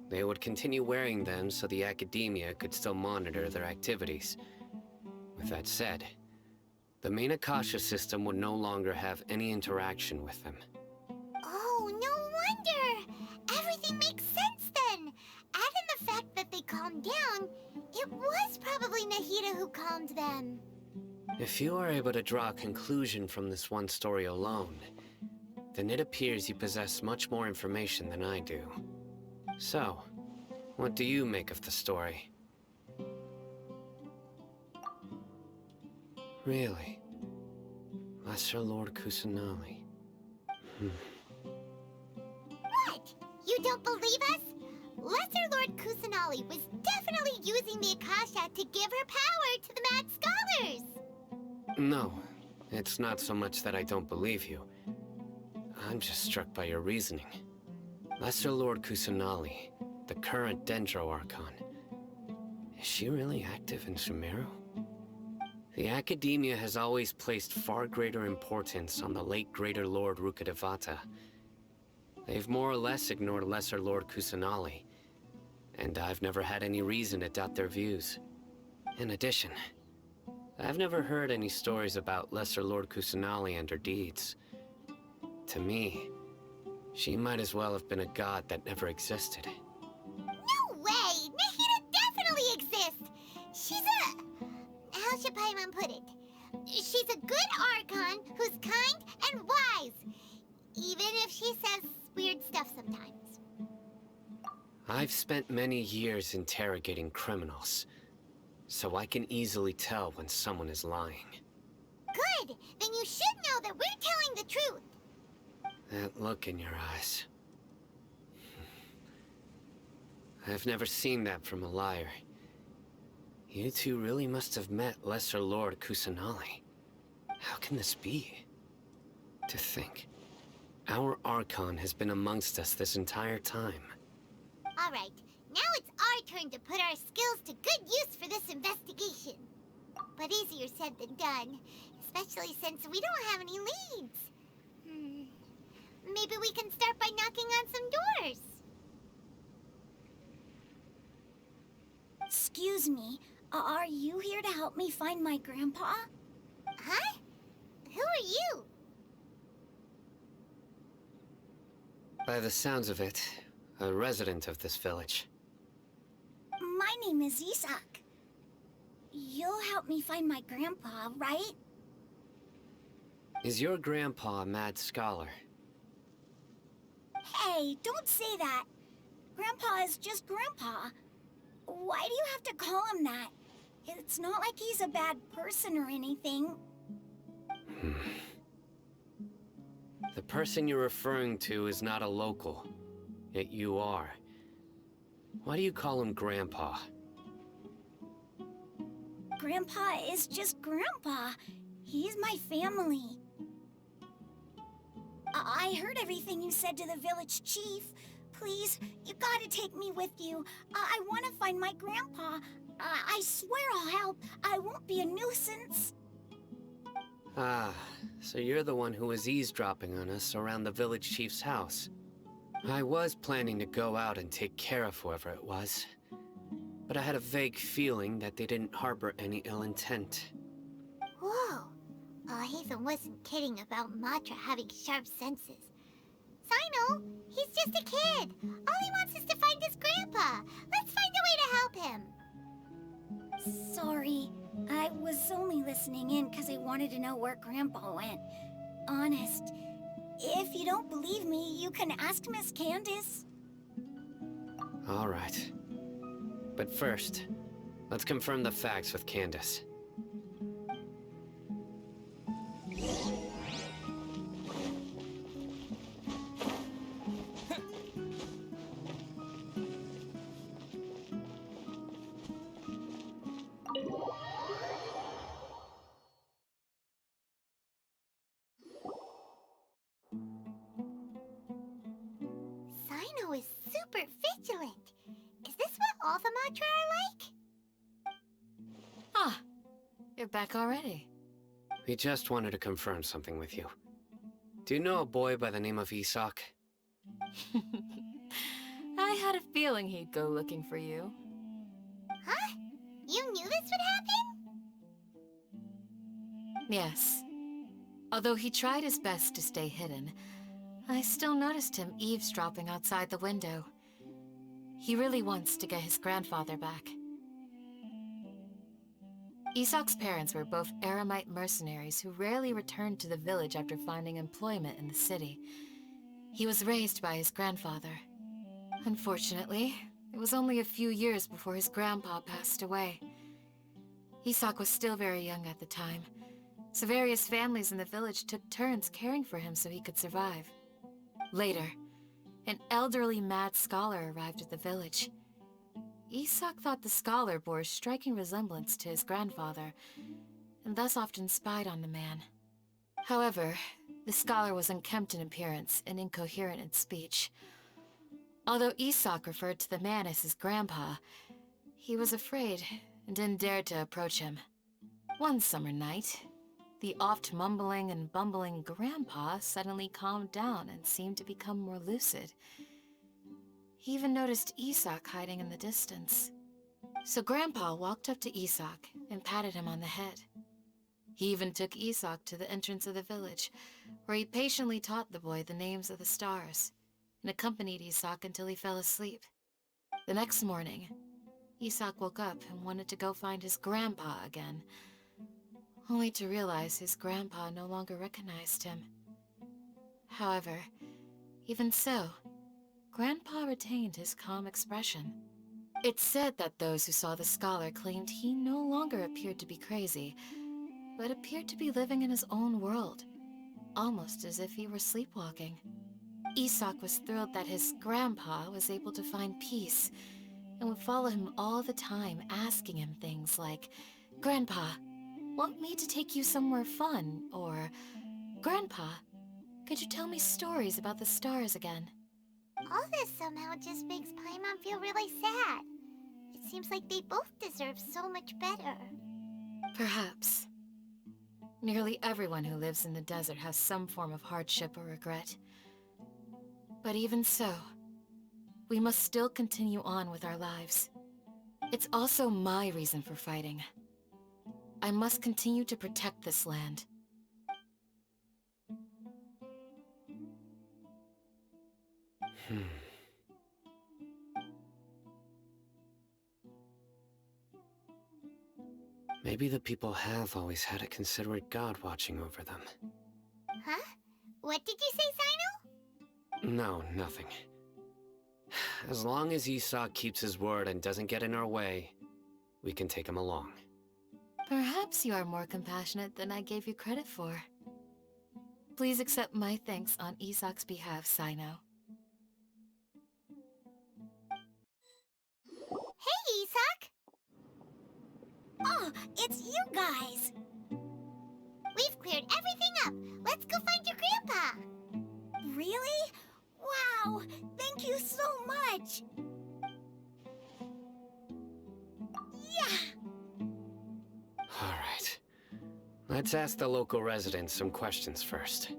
they would continue wearing them so the Academia could still monitor their activities. With that said, the main Akasha system would no longer have any interaction with them. Oh, no wonder! Everything makes sense then! Add in the fact that they calmed down, it was probably Nahida who calmed them. If you are able to draw a conclusion from this one story alone, then it appears you possess much more information than I do. So, what do you make of the story? Really? Lesser Lord Kusanali. What? You don't believe us? Lesser Lord Kusanali was definitely using the Akasha to give her power to the mad scholars! No, it's not so much that I don't believe you. I'm just struck by your reasoning. Lesser Lord Kusanali, the current dendro-archon, is she really active in Sumero? The Academia has always placed far greater importance on the late Greater Lord Rukkhadevata. They've more or less ignored Lesser Lord Kusanali, and I've never had any reason to doubt their views. In addition, I've never heard any stories about Lesser Lord Kusanali and her deeds. To me, she might as well have been a god that never existed. No way! Nahida definitely exists! She's a... how should Paimon put it? She's a good archon who's kind and wise, even if she says weird stuff sometimes. I've spent many years interrogating criminals, so I can easily tell when someone is lying. Good! Then you should know that we're telling the truth! That look in your eyes. I've never seen that from a liar. You two really must have met Lesser Lord Kusanali. How can this be? To think, our Archon has been amongst us this entire time. Alright, now it's our turn to put our skills to good use for this investigation. But easier said than done, especially since we don't have any leads. Maybe we can start by knocking on some doors. Excuse me, are you here to help me find my grandpa? Huh? Who are you? By the sounds of it, a resident of this village. My name is Isak. You'll help me find my grandpa, right? Is your grandpa a mad scholar? Hey, don't say that. Grandpa is just Grandpa. Why do you have to call him that? It's not like he's a bad person or anything. The person you're referring to is not a local, yet you are. Why do you call him Grandpa? Grandpa is just Grandpa. He's my family. I heard everything you said to the village chief. Please, you gotta take me with you. I want to find my grandpa. I swear I'll help. I won't be a nuisance. Ah, so you're the one who was eavesdropping on us around the village chief's house. I was planning to go out and take care of whoever it was, but I had a vague feeling that they didn't harbor any ill intent. Whoa. Hatham wasn't kidding about Matra having sharp senses. Cyno, he's just a kid. All he wants is to find his grandpa. Let's find a way to help him. Sorry, I was only listening in because I wanted to know where Grandpa went. Honest. If you don't believe me, you can ask Miss Candace. All right. But first, let's confirm the facts with Candace. Cyno is super vigilant. Is this what all the Matra are like? Ah, you're back already. We just wanted to confirm something with you. Do you know a boy by the name of Isak? I had a feeling he'd go looking for you. Huh? You knew this would happen? Yes. Although he tried his best to stay hidden, I still noticed him eavesdropping outside the window. He really wants to get his grandfather back. Isak's parents were both Eremite mercenaries who rarely returned to the village after finding employment in the city. He was raised by his grandfather. Unfortunately, it was only a few years before his grandpa passed away. Isak was still very young at the time, so various families in the village took turns caring for him so he could survive. Later, an elderly mad scholar arrived at the village. Isak thought the scholar bore a striking resemblance to his grandfather, and thus often spied on the man. However, the scholar was unkempt in appearance and incoherent in speech. Although Isak referred to the man as his grandpa, he was afraid and didn't dare to approach him. One summer night, the oft mumbling and bumbling grandpa suddenly calmed down and seemed to become more lucid. He even noticed Isak hiding in the distance. So Grandpa walked up to Isak and patted him on the head. He even took Isak to the entrance of the village, where he patiently taught the boy the names of the stars, and accompanied Isak until he fell asleep. The next morning, Isak woke up and wanted to go find his grandpa again, only to realize his grandpa no longer recognized him. However, even so, Grandpa retained his calm expression. It's said that those who saw the scholar claimed he no longer appeared to be crazy, but appeared to be living in his own world, almost as if he were sleepwalking. Isak was thrilled that his grandpa was able to find peace, and would follow him all the time, asking him things like, "Grandpa, want me to take you somewhere fun?" Or, "Grandpa, could you tell me stories about the stars again?" All this somehow just makes Paimon feel really sad. It seems like they both deserve so much better. Perhaps. Nearly everyone who lives in the desert has some form of hardship or regret. But even so, we must still continue on with our lives. It's also my reason for fighting. I must continue to protect this land. Maybe the people have always had a considerate god watching over them. Huh? What did you say, Cyno? No, nothing. as long as Esau keeps his word and doesn't get in our way, we can take him along. Perhaps you are more compassionate than I gave you credit for. Please accept my thanks on Isak's behalf, Cyno. Hey, Isak! Oh, it's you guys! We've cleared everything up. Let's go find your grandpa. Really? Wow! Thank you so much! Yeah! Alright. Let's ask the local residents some questions first.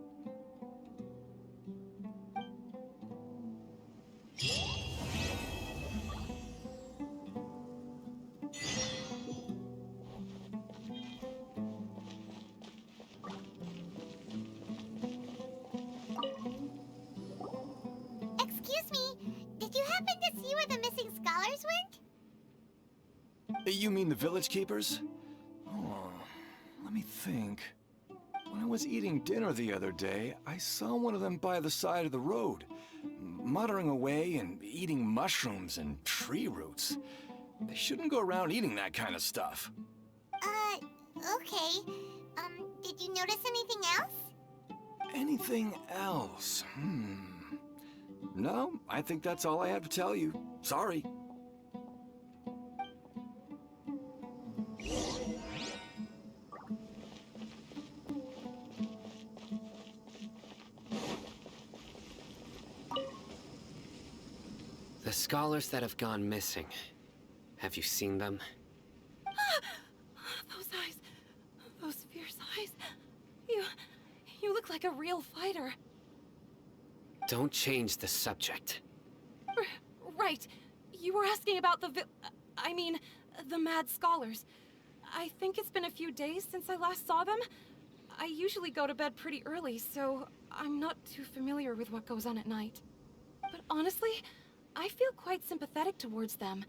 Excuse me, did you happen to see where the missing scholars went? You mean the village keepers? Oh, let me think. When I was eating dinner the other day, I saw one of them by the side of the road, muttering away and eating mushrooms and tree roots. They shouldn't go around eating that kind of stuff. Okay. Did you notice anything else? Anything else? No, I think that's all I have to tell you. Sorry. The scholars that have gone missing, have you seen them? Those eyes. Those fierce eyes. You look like a real fighter. Don't change the subject. Right. You were asking about the the mad scholars. I think it's been a few days since I last saw them. I usually go to bed pretty early, so I'm not too familiar with what goes on at night. But honestly, I feel quite sympathetic towards them.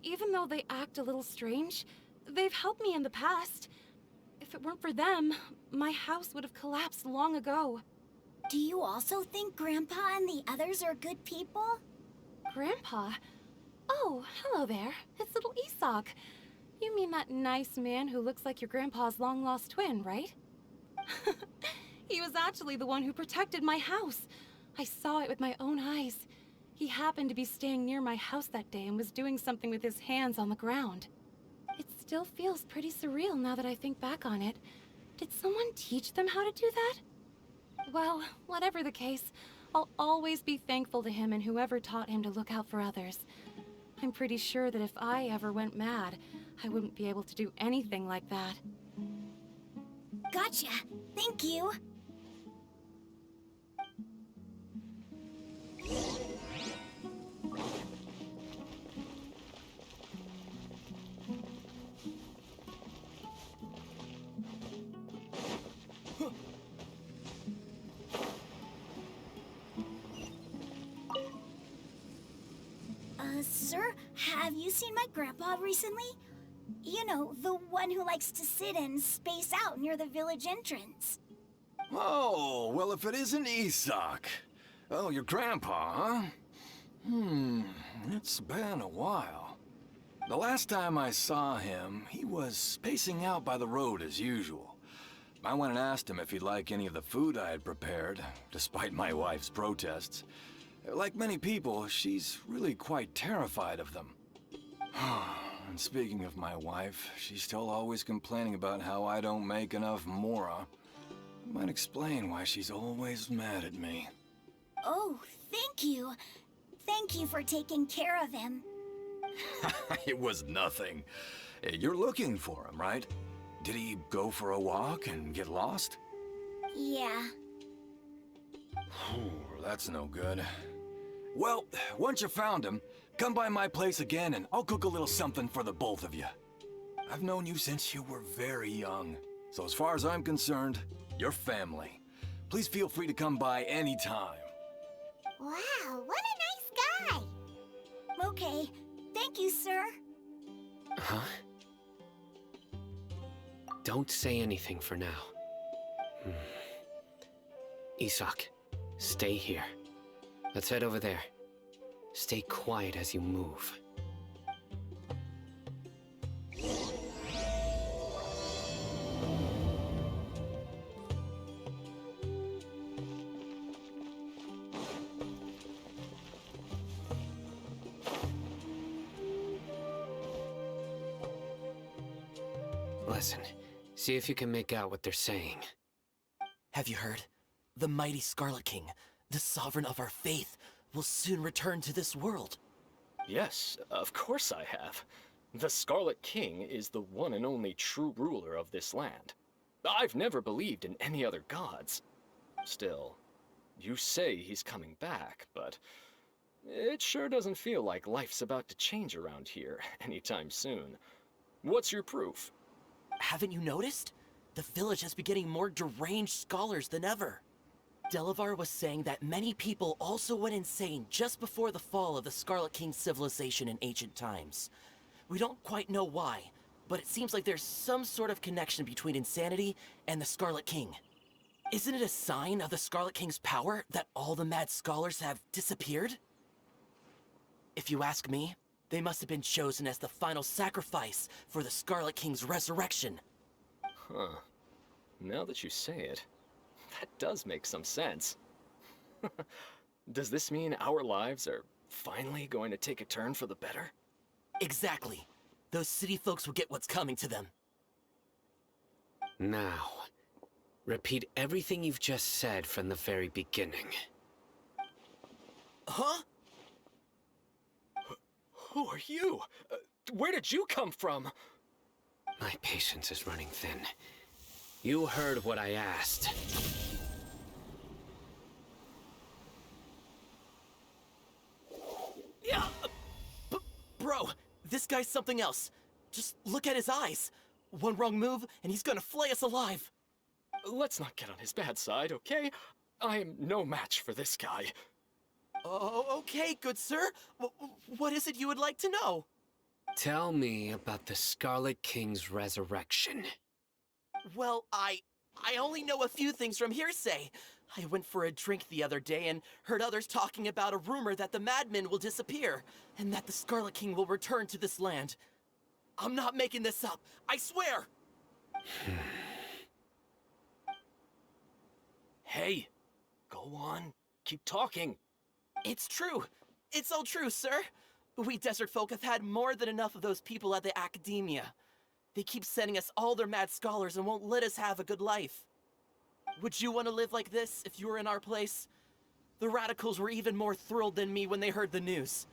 Even though they act a little strange, they've helped me in the past. If it weren't for them, my house would have collapsed long ago. Do you also think Grandpa and the others are good people? Grandpa? Oh, hello there. It's little Isak. You mean that nice man who looks like your grandpa's long-lost twin, right? He was actually the one who protected my house. I saw it with my own eyes. He happened to be staying near my house that day and was doing something with his hands on the ground. It still feels pretty surreal now that I think back on it. Did someone teach them how to do that? Well, whatever the case, I'll always be thankful to him and whoever taught him to look out for others. I'm pretty sure that if I ever went mad, I wouldn't be able to do anything like that. Gotcha. Thank you. Sir, have you seen my grandpa recently? You know, the one who likes to sit and space out near the village entrance. Oh, well, if it isn't Isak. Oh, your grandpa, huh? It's been a while. The last time I saw him, he was spacing out by the road as usual. I went and asked him if he'd like any of the food I had prepared, despite my wife's protests. Like many people, she's really quite terrified of them. And speaking of my wife, she's still always complaining about how I don't make enough mora. Might explain why she's always mad at me. Oh, thank you. Thank you for taking care of him. It was nothing. You're looking for him, right? Did he go for a walk and get lost? Yeah. That's no good. Well, once you found him, come by my place again and I'll cook a little something for the both of you. I've known you since you were very young, so as far as I'm concerned, you're family. Please feel free to come by anytime. Wow, what a nice guy! Okay, thank you, sir. Huh? Don't say anything for now. Isak, stay here. Let's head over there. Stay quiet as you move. Listen, see if you can make out what they're saying. Have you heard? The mighty Scarlet King, the sovereign of our faith, will soon return to this world. Yes, of course I have. The Scarlet King is the one and only true ruler of this land. I've never believed in any other gods. Still, you say he's coming back, but it sure doesn't feel like life's about to change around here anytime soon. What's your proof? Haven't you noticed? The village has been getting more deranged scholars than ever. Delavar was saying that many people also went insane just before the fall of the Scarlet King civilization in ancient times. We don't quite know why, but it seems like there's some sort of connection between insanity and the Scarlet King. Isn't it a sign of the Scarlet King's power that all the mad scholars have disappeared? If you ask me, they must have been chosen as the final sacrifice for the Scarlet King's resurrection. Huh. Now that you say it, that does make some sense. Does this mean our lives are finally going to take a turn for the better? Exactly. Those city folks will get what's coming to them. Now, repeat everything you've just said from the very beginning. Huh? Who are you? Where did you come from? My patience is running thin. You heard what I asked. Yeah, bro, this guy's something else. Just look at his eyes. One wrong move, and he's gonna flay us alive. Let's not get on his bad side, okay? I am no match for this guy. Oh, okay, good sir. What is it you would like to know? Tell me about the Scarlet King's resurrection. Well, I only know a few things from hearsay. I went for a drink the other day and heard others talking about a rumor that the madmen will disappear, and that the Scarlet King will return to this land. I'm not making this up, I swear! Hey, go on, keep talking. It's true. It's all true, sir. We desert folk have had more than enough of those people at the academia. They keep sending us all their mad scholars and won't let us have a good life. Would you want to live like this if you were in our place? The radicals were even more thrilled than me when they heard the news.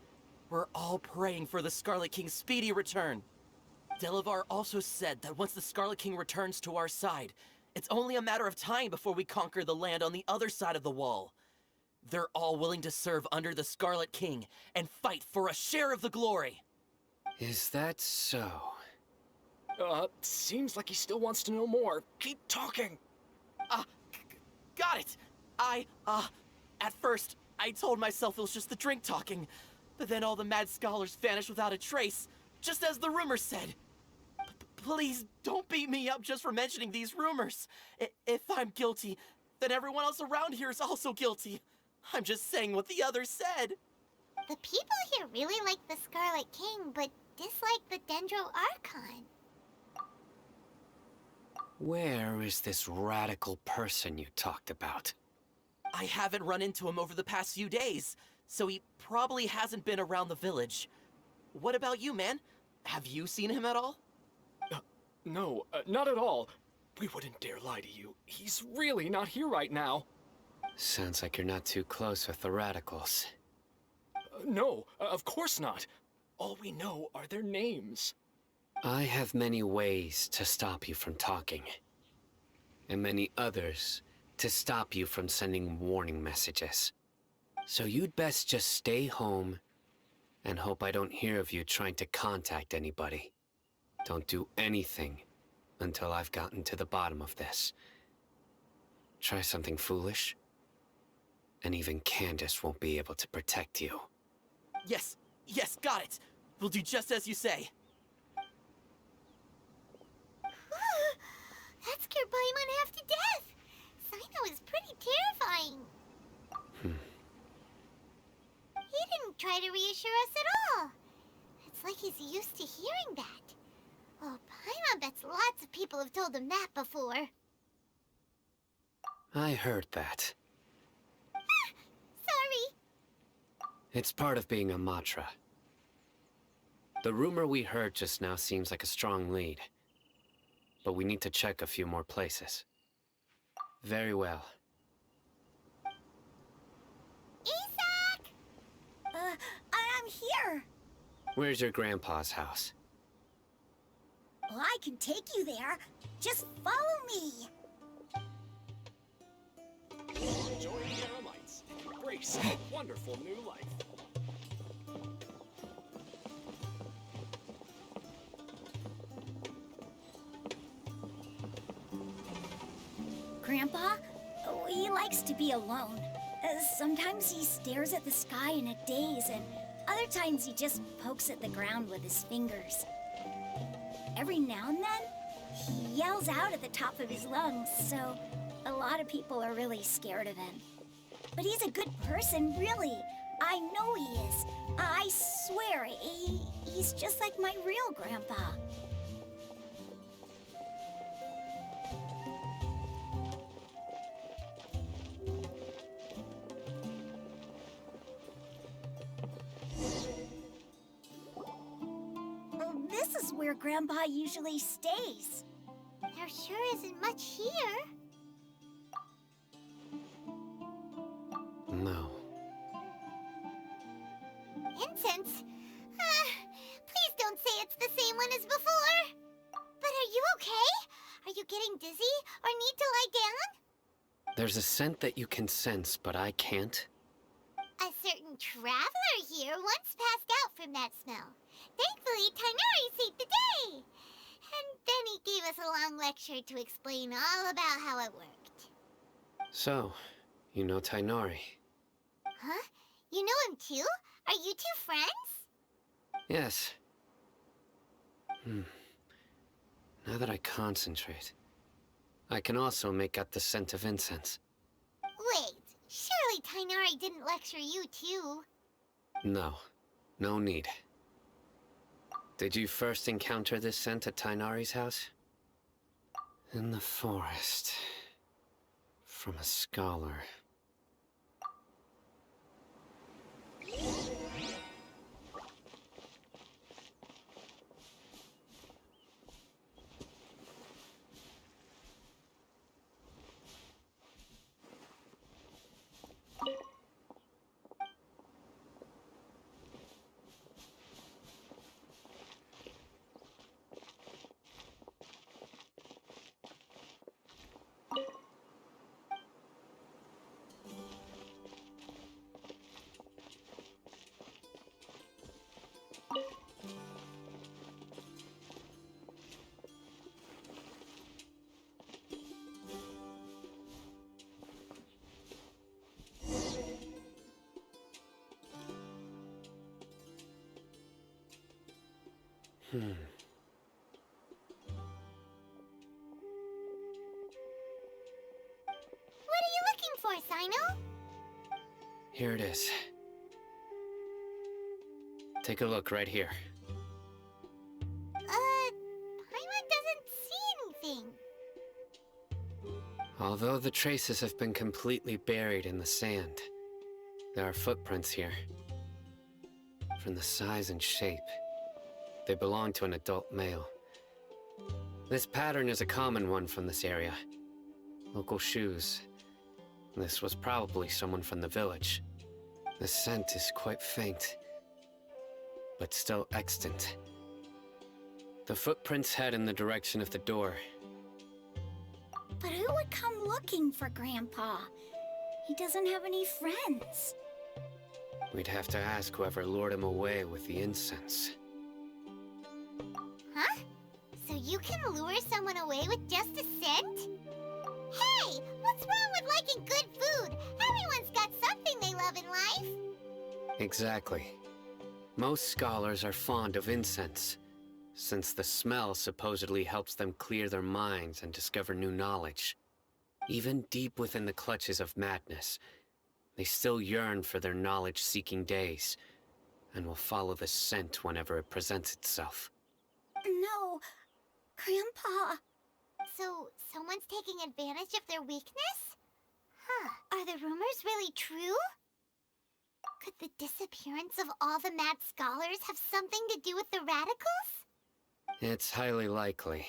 We're all praying for the Scarlet King's speedy return. Delavar also said that once the Scarlet King returns to our side, it's only a matter of time before we conquer the land on the other side of the wall. They're all willing to serve under the Scarlet King and fight for a share of the glory. Is that so? Seems like he still wants to know more. Keep talking. Got it. At first, I told myself it was just the drink talking, but then all the mad scholars vanished without a trace, just as the rumors said. Please don't beat me up just for mentioning these rumors. If I'm guilty, then everyone else around here is also guilty. I'm just saying what the others said. The people here really like the Scarlet King, but dislike the dendro-archon. Where is this radical person you talked about? I haven't run into him over the past few days, so he probably hasn't been around the village. What about you, man? Have you seen him at all? No, not at all. We wouldn't dare lie to you. He's really not here right now. Sounds like you're not too close with the radicals. No, of course not. All we know are their names. I have many ways to stop you from talking. And many others to stop you from sending warning messages. So you'd best just stay home and hope I don't hear of you trying to contact anybody. Don't do anything until I've gotten to the bottom of this. Try something foolish, and even Candace won't be able to protect you. Yes, got it. We'll do just as you say. That scared Paimon half to death. Sayno is pretty terrifying. He didn't try to reassure us at all. It's like he's used to hearing that. Oh, Paimon bets lots of people have told him that before. I heard that. Sorry. It's part of being a Matra. The rumor we heard just now seems like a strong lead. But we need to check a few more places. Very well. Isak! I'm here. Where's your grandpa's house? Well, I can take you there. Just follow me. Join the Eremites and embrace a wonderful new life. Grandpa, he likes to be alone. Sometimes he stares at the sky in a daze, and other times he just pokes at the ground with his fingers. Every now and then, he yells out at the top of his lungs, so a lot of people are really scared of him. But he's a good person, really. I know he is. I swear, he's just like my real grandpa. This is where Grandpa usually stays. There sure isn't much here. No. Incense? Please don't say it's the same one as before. But are you okay? Are you getting dizzy or need to lie down? There's a scent that you can sense, but I can't. A certain traveler here once passed out from that smell. Thankfully, Tighnari saved the day. And then he gave us a long lecture to explain all about how it worked. So, you know Tighnari? Huh? You know him too? Are you two friends? Yes. Now that I concentrate, I can also make out the scent of incense. Wait, surely Tighnari didn't lecture you too? No, no need. Did you first encounter this scent at Tighnari's house? In the forest. From a scholar. What are you looking for, Cyno? Here it is. Take a look right here. Paimon doesn't see anything. Although the traces have been completely buried in the sand, there are footprints here. From the size and shape, they belong to an adult male. This pattern is a common one from this area. Local shoes. This was probably someone from the village. The scent is quite faint, but still extant. The footprints head in the direction of the door. But who would come looking for Grandpa? He doesn't have any friends. We'd have to ask whoever lured him away with the incense. Huh? So you can lure someone away with just a scent? Hey! What's wrong with liking good food? Everyone's got something they love in life. Exactly. Most scholars are fond of incense, since the smell supposedly helps them clear their minds and discover new knowledge. Even deep within the clutches of madness, they still yearn for their knowledge-seeking days, and will follow the scent whenever it presents itself. No, Grandpa. So, someone's taking advantage of their weakness? Huh. Are the rumors really true? Could the disappearance of all the mad scholars have something to do with the radicals? It's highly likely.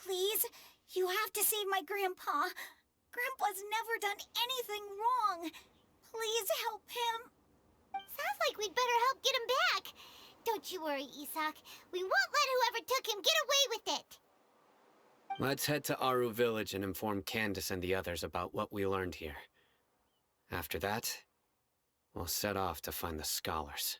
Please, you have to save my Grandpa. Grandpa's never done anything wrong. Please help him. Sounds like we'd better help get him back. Don't you worry, Isak. We won't let whoever took him get away with it. Let's head to Aru Village and inform Candace and the others about what we learned here. After that, we'll set off to find the scholars.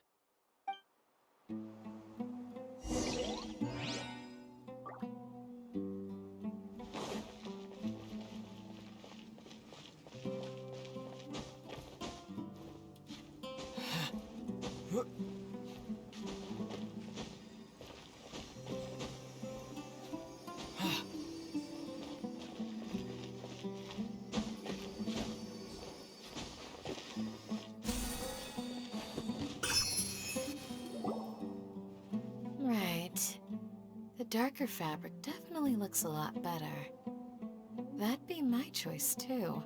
Right. The darker fabric definitely looks a lot better. That'd be my choice, too.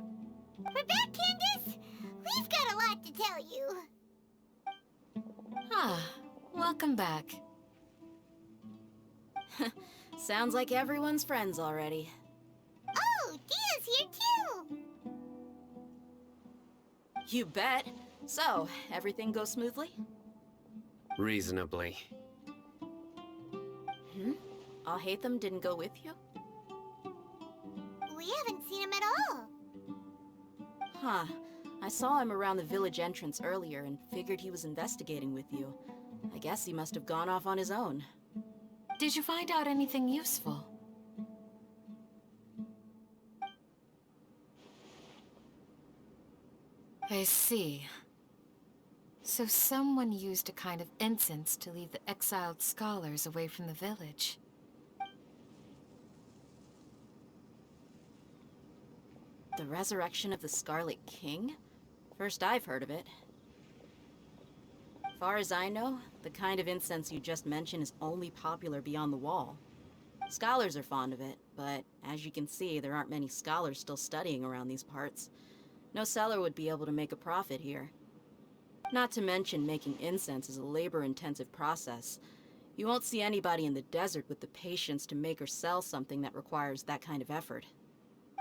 We're back, Candace! We've got a lot to tell you. Ah, welcome back. Sounds like everyone's friends already. Oh, Dia's here too! You bet. So, everything goes smoothly? Reasonably. Alhaitham didn't go with you? We haven't seen him at all. Huh. I saw him around the village entrance earlier and figured he was investigating with you. I guess he must have gone off on his own. Did you find out anything useful? I see. So someone used a kind of incense to lead the exiled scholars away from the village. The resurrection of the Scarlet King? First I've heard of it. Far as I know, the kind of incense you just mentioned is only popular beyond the wall. Scholars are fond of it, but as you can see, there aren't many scholars still studying around these parts. No seller would be able to make a profit here. Not to mention, making incense is a labor-intensive process. You won't see anybody in the desert with the patience to make or sell something that requires that kind of effort.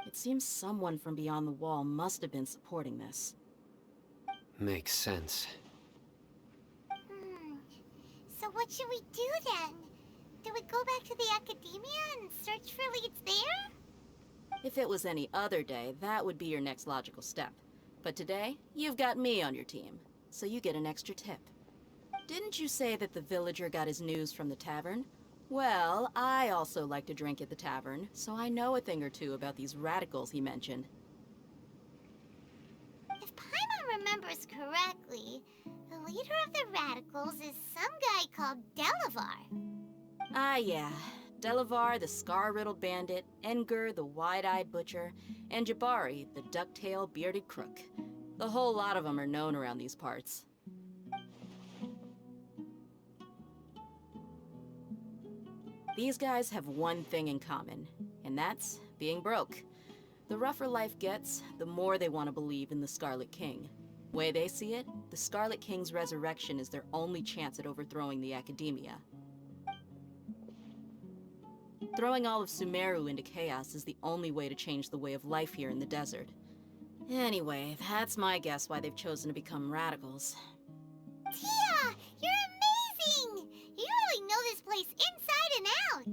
It seems someone from beyond the wall must have been supporting this. Makes sense. So what should we do then? Do we go back to the academia and search for leads there? If it was any other day, that would be your next logical step. But today, you've got me on your team, so you get an extra tip. Didn't you say that the villager got his news from the tavern? Well, I also like to drink at the tavern, so I know a thing or two about these radicals he mentioned. If Paimon remembers correctly, the leader of the radicals is some guy called Delavar. Ah, yeah. Delavar, the scar-riddled bandit, Engur, the wide-eyed butcher, and Jabari, the duck-tailed bearded crook. The whole lot of them are known around these parts. These guys have one thing in common, and that's being broke. The rougher life gets, the more they want to believe in the Scarlet King. Way they see it, the Scarlet King's resurrection is their only chance at overthrowing the academia. Throwing all of Sumeru into chaos is the only way to change the way of life here in the desert. Anyway, that's my guess why they've chosen to become radicals. Tia! You're amazing! You really know this place inside and out!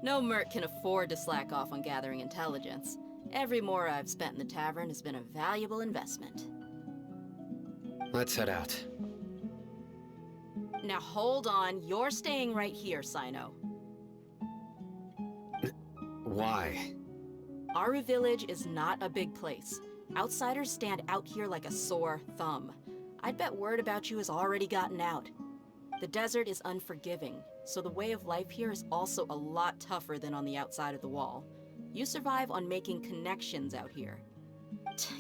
No merc can afford to slack off on gathering intelligence. Every more I've spent in the tavern has been a valuable investment. Let's head out. Now hold on, you're staying right here, Cyno. Why? Aru Village is not a big place. Outsiders stand out here like a sore thumb. I'd bet word about you has already gotten out. The desert is unforgiving, so the way of life here is also a lot tougher than on the outside of the wall. You survive on making connections out here.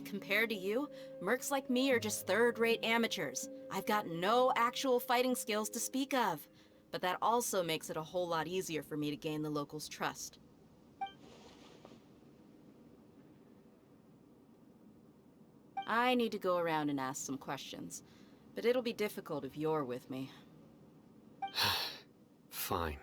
Compared to you, mercs like me are just third-rate amateurs. I've got no actual fighting skills to speak of, but that also makes it a whole lot easier for me to gain the locals' trust. I need to go around and ask some questions, but it'll be difficult if you're with me. Fine.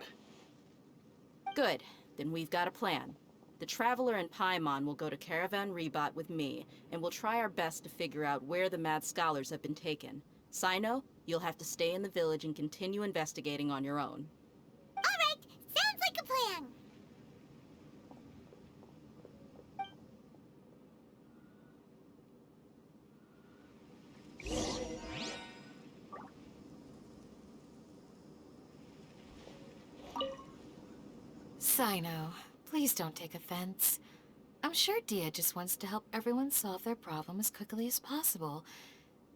Good, then we've got a plan. The Traveler and Paimon will go to Caravan Rebot with me, and we'll try our best to figure out where the mad scholars have been taken. Cyno, you'll have to stay in the village and continue investigating on your own. Alright, sounds like a plan! Cyno, please don't take offense. I'm sure Dia just wants to help everyone solve their problem as quickly as possible.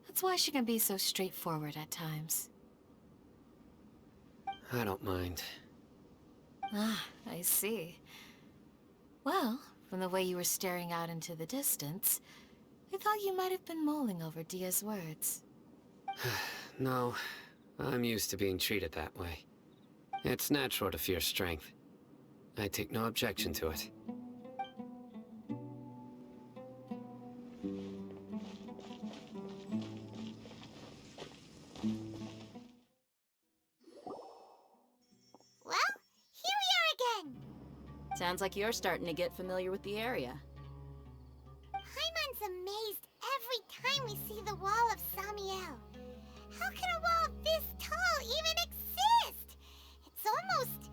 That's why she can be so straightforward at times. I don't mind. Ah, I see. Well, from the way you were staring out into the distance, I thought you might have been mulling over Dia's words. No, I'm used to being treated that way. It's natural to fear strength. I take no objection to it. Well, here we are again! Sounds like you're starting to get familiar with the area. Paimon's amazed every time we see the wall of Samiel. How can a wall this tall even exist? It's almost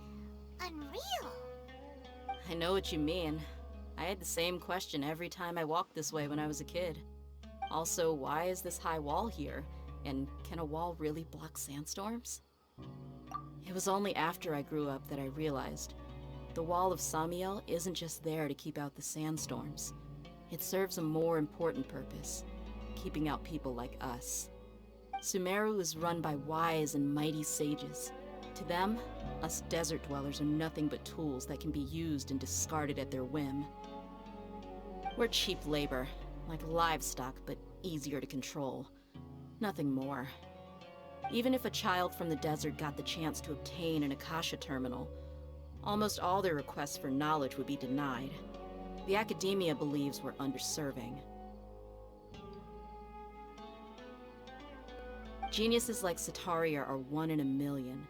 unreal. I know what you mean. I had the same question every time I walked this way when I was a kid. Also, why is this high wall here? And can a wall really block sandstorms? It was only after I grew up that I realized the wall of Samiel isn't just there to keep out the sandstorms. It serves a more important purpose, keeping out people like us. Sumero is run by wise and mighty sages. To them, us desert dwellers are nothing but tools that can be used and discarded at their whim. We're cheap labor, like livestock, but easier to control. Nothing more. Even if a child from the desert got the chance to obtain an Akasha terminal, almost all their requests for knowledge would be denied. The academia believes we're underserving. Geniuses like Sataria are 1 in a million.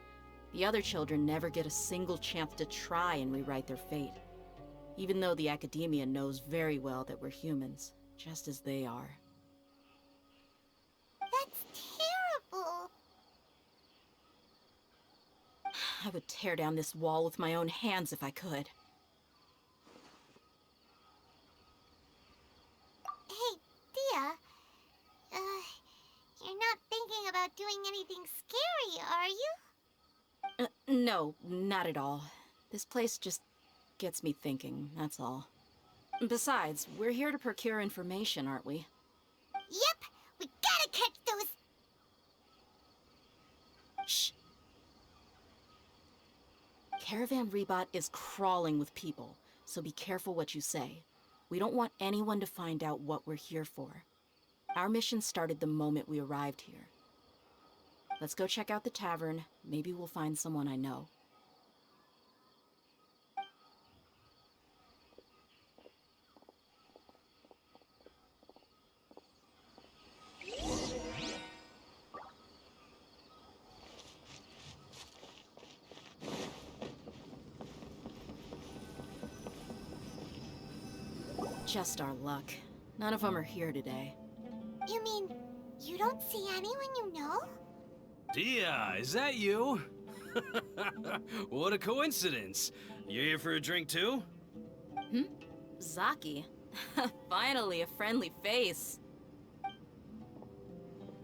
The other children never get a single chance to try and rewrite their fate, even though the academia knows very well that we're humans, just as they are. That's terrible. I would tear down this wall with my own hands if I could. Hey, Dia. You're not thinking about doing anything scary, are you? No, not at all. This place just gets me thinking, that's all. Besides, we're here to procure information, aren't we? Yep, we gotta catch those... Shh. Caravan Rebot is crawling with people, so be careful what you say. We don't want anyone to find out what we're here for. Our mission started the moment we arrived here. Let's go check out the tavern. Maybe we'll find someone I know. Just our luck. None of them are here today. You mean, you don't see anyone you know? Dia, is that you? What a coincidence. You here for a drink too? Zaki. Finally, a friendly face.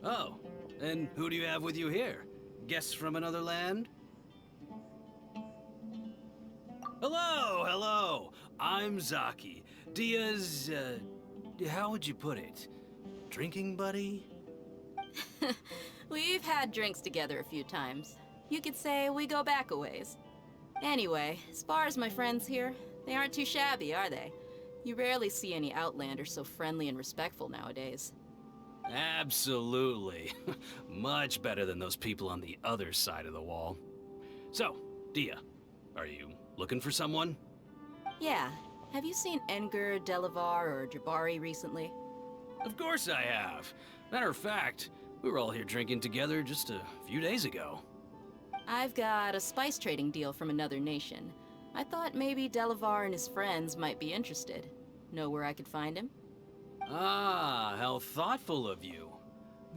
Oh, and who do you have with you here? Guests from another land? Hello, hello. I'm Zaki. Dia's, how would you put it? Drinking buddy? We've had drinks together a few times. You could say we go back a ways. Anyway, as far as my friends here, they aren't too shabby, are they? You rarely see any Outlanders so friendly and respectful nowadays. Absolutely. Much better than those people on the other side of the wall. So, Dia, are you looking for someone? Yeah. Have you seen Engur, Delavar, or Jabari recently? Of course I have. Matter of fact, we were all here drinking together just a few days ago. I've got a spice trading deal from another nation. I thought maybe Delavar and his friends might be interested. Know where I could find him? Ah, how thoughtful of you.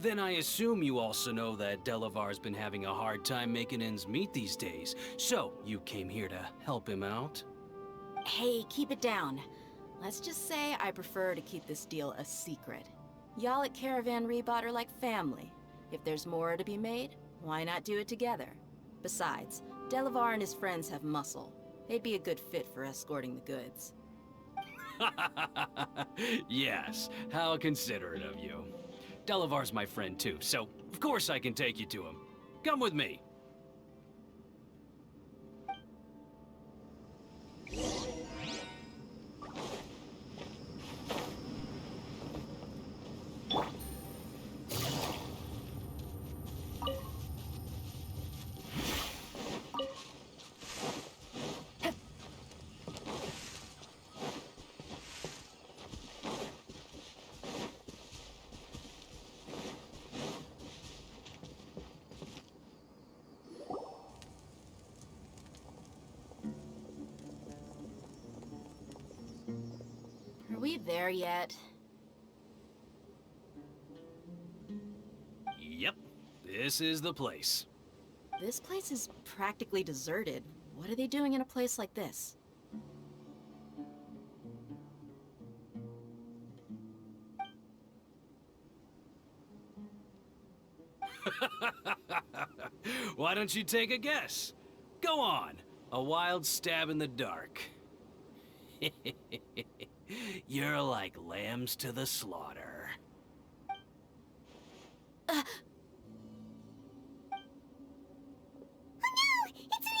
Then I assume you also know that Delavar's been having a hard time making ends meet these days. So, you came here to help him out? Hey, keep it down. Let's just say I prefer to keep this deal a secret. Y'all at Caravan Rebot are like family. If there's more to be made, why not do it together? Besides, Delavar and his friends have muscle. They'd be a good fit for escorting the goods. Yes, how considerate of you. Delavar's my friend too, so of course I can take you to him. Come with me. Are we there yet? Yep, this is the place. This place is practically deserted. What are they doing in a place like this? Why don't you take a guess? Go on, a wild stab in the dark. You're like lambs to the slaughter. Oh no! It's an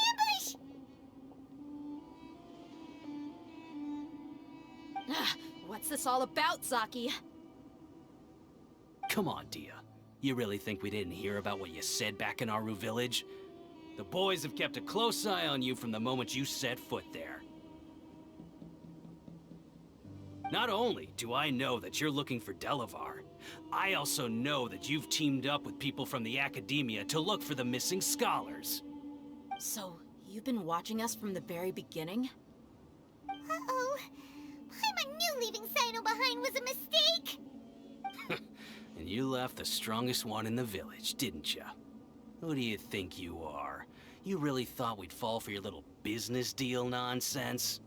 ambush! What's this all about, Zaki? Come on, Dia. You really think we didn't hear about what you said back in Aru village? The boys have kept a close eye on you from the moment you set foot there. Not only do I know that you're looking for Delavar, I also know that you've teamed up with people from the Academia to look for the missing scholars. So, you've been watching us from the very beginning? Uh-oh. I knew leaving Sayno behind was a mistake! And you left the strongest one in the village, didn't you? Who do you think you are? You really thought we'd fall for your little business deal nonsense?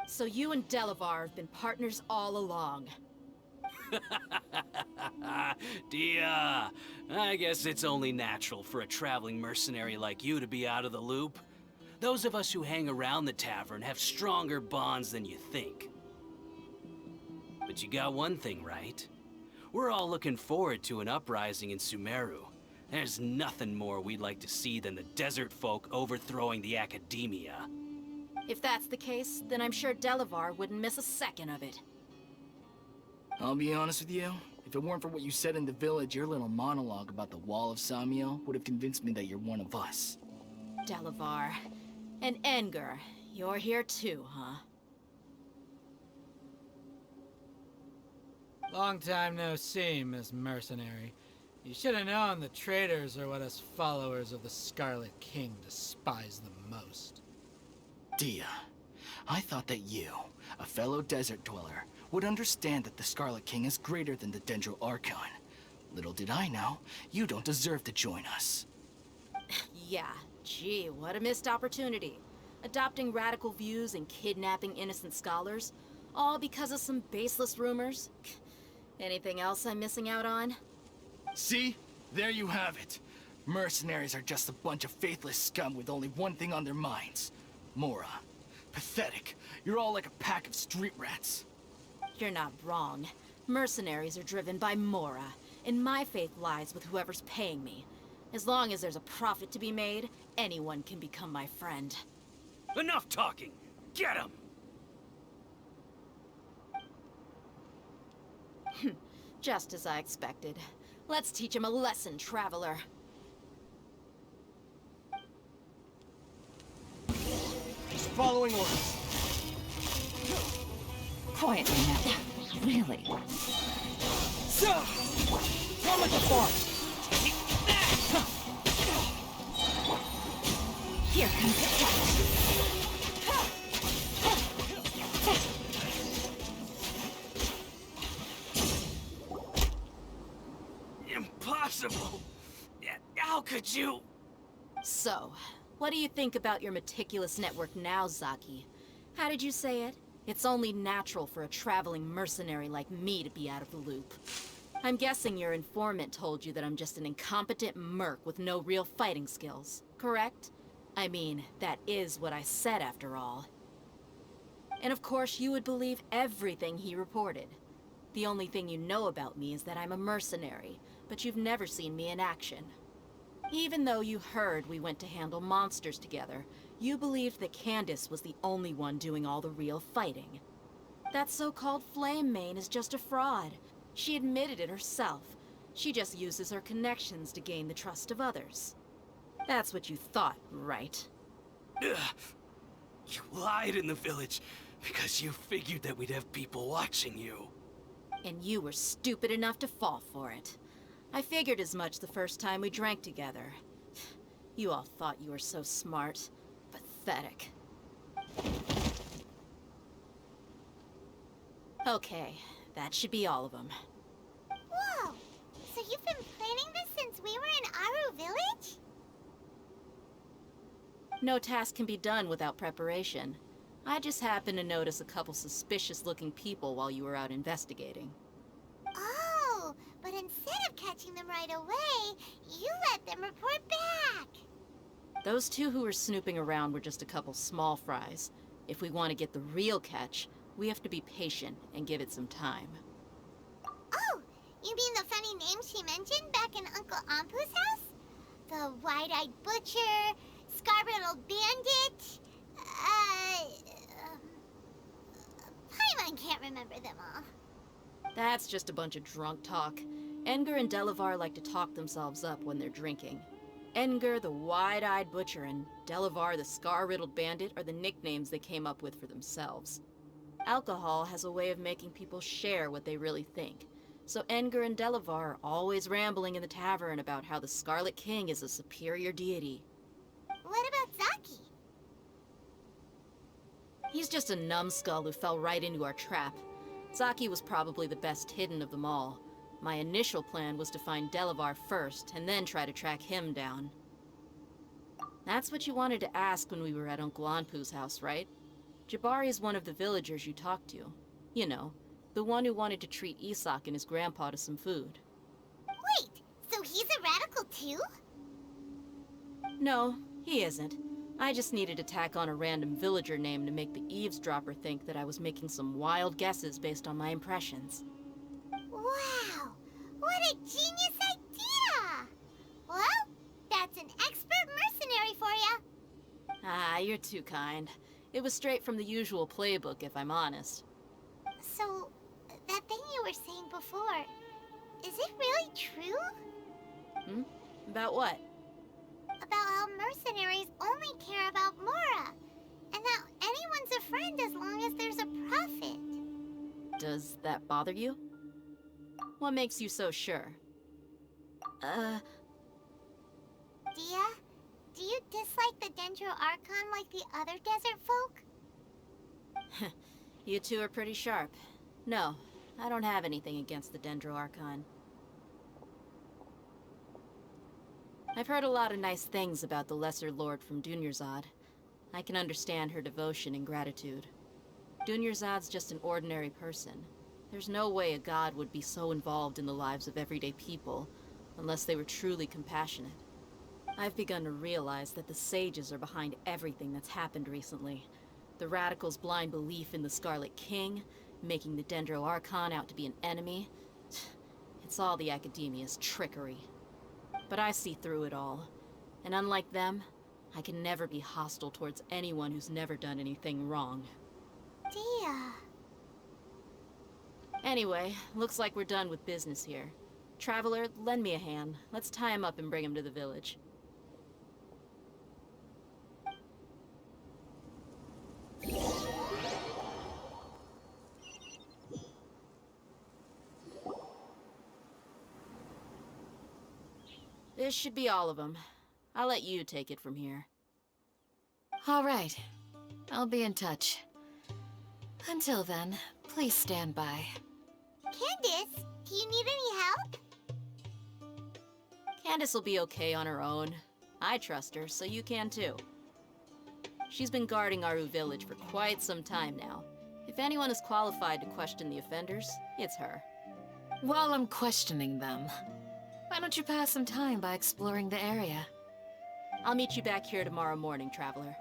So you and Delavar have been partners all along. Dia, I guess it's only natural for a traveling mercenary like you to be out of the loop. Those of us who hang around the tavern have stronger bonds than you think. But you got one thing right. We're all looking forward to an uprising in Sumero. There's nothing more we'd like to see than the desert folk overthrowing the Academia. If that's the case, then I'm sure Delavar wouldn't miss a second of it. I'll be honest with you. If it weren't for what you said in the village, your little monologue about the Wall of Samiel would have convinced me that you're one of us. Delavar. And Engur. You're here too, huh? Long time no see, Miss Mercenary. You should have known the traitors are what us followers of the Scarlet King despise the most. Dia, I thought that you, a fellow desert dweller, would understand that the Scarlet King is greater than the dendro-archon. Little did I know, you don't deserve to join us. Yeah, gee, what a missed opportunity. Adopting radical views and kidnapping innocent scholars, all because of some baseless rumors. Anything else I'm missing out on? See? There you have it. Mercenaries are just a bunch of faithless scum with only one thing on their minds. Mora. Pathetic. You're all like a pack of street rats. You're not wrong. Mercenaries are driven by Mora. and my faith lies with whoever's paying me. As long as there's a profit to be made, anyone can become my friend. Enough talking! Get him! Just as I expected. Let's teach him a lesson, traveler. Just following orders. Quietly now. Really? So, come with the force! Here comes the catch. Impossible! How could you? So, what do you think about your meticulous network now, Zaki? How did you say it? It's only natural for a traveling mercenary like me to be out of the loop. I'm guessing your informant told you that I'm just an incompetent merc with no real fighting skills, correct? I mean, that is what I said after all. And of course, you would believe everything he reported. The only thing you know about me is that I'm a mercenary, but you've never seen me in action. Even though you heard we went to handle monsters together, you believed that Candace was the only one doing all the real fighting. That so-called Flame Mane is just a fraud. She admitted it herself. She just uses her connections to gain the trust of others. That's what you thought, right? Ugh. You lied in the village because you figured that we'd have people watching you. And you were stupid enough to fall for it. I figured as much the first time we drank together. You all thought you were so smart. Pathetic. Okay, that should be all of them. Whoa! So you've been planning this since we were in Aru Village? No task can be done without preparation. I just happened to notice a couple suspicious-looking people while you were out investigating. Oh, but instead of catching them right away, you let them report back. Those two who were snooping around were just a couple small fries. If we want to get the real catch, we have to be patient and give it some time. Oh, you mean the funny name she mentioned back in Uncle Ampu's house? The wide-eyed butcher, scar-riddled bandit, Paimon can't remember them all. That's just a bunch of drunk talk. Edgar and Delavar like to talk themselves up when they're drinking. Edgar, the wide-eyed butcher, and Delavar, the scar-riddled bandit, are the nicknames they came up with for themselves. Alcohol has a way of making people share what they really think. So Edgar and Delavar are always rambling in the tavern about how the Scarlet King is a superior deity. What about Zaki? He's just a numbskull who fell right into our trap. Zaki was probably the best hidden of them all. My initial plan was to find Delavar first, and then try to track him down. That's what you wanted to ask when we were at Uncle Anpu's house, right? Jabari is one of the villagers you talked to. You know, the one who wanted to treat Isak and his grandpa to some food. Wait, so he's a radical too? No, he isn't. I just needed to tack on a random villager name to make the eavesdropper think that I was making some wild guesses based on my impressions. Wow, what a genius idea! Well, that's an expert mercenary for ya. Ah, you're too kind. It was straight from the usual playbook, if I'm honest. So, that thing you were saying before, is it really true? Hmm? About what? About how mercenaries only care about Mora, and that anyone's a friend as long as there's a profit. Does that bother you? What makes you so sure? Dia, do you dislike the dendro-archon like the other desert folk? You two are pretty sharp. No, I don't have anything against the dendro-archon. I've heard a lot of nice things about the Lesser Lord from Dunyarzad. I can understand her devotion and gratitude. Dunyarzad's just an ordinary person. There's no way a god would be so involved in the lives of everyday people, unless they were truly compassionate. I've begun to realize that the sages are behind everything that's happened recently. The radicals' blind belief in the Scarlet King, making the Dendro-Archon out to be an enemy. It's all the Academia's trickery. But I see through it all. And unlike them, I can never be hostile towards anyone who's never done anything wrong. Dia. Anyway, looks like we're done with business here. Traveler, lend me a hand. Let's tie him up and bring him to the village. This should be all of them. I'll let you take it from here. All right. I'll be in touch. Until then, please stand by. Candace, do you need any help? Candace will be okay on her own. I trust her, so you can too. She's been guarding Aru village for quite some time now. If anyone is qualified to question the offenders, it's her. While I'm questioning them, why don't you pass some time by exploring the area? I'll meet you back here tomorrow morning, Traveler.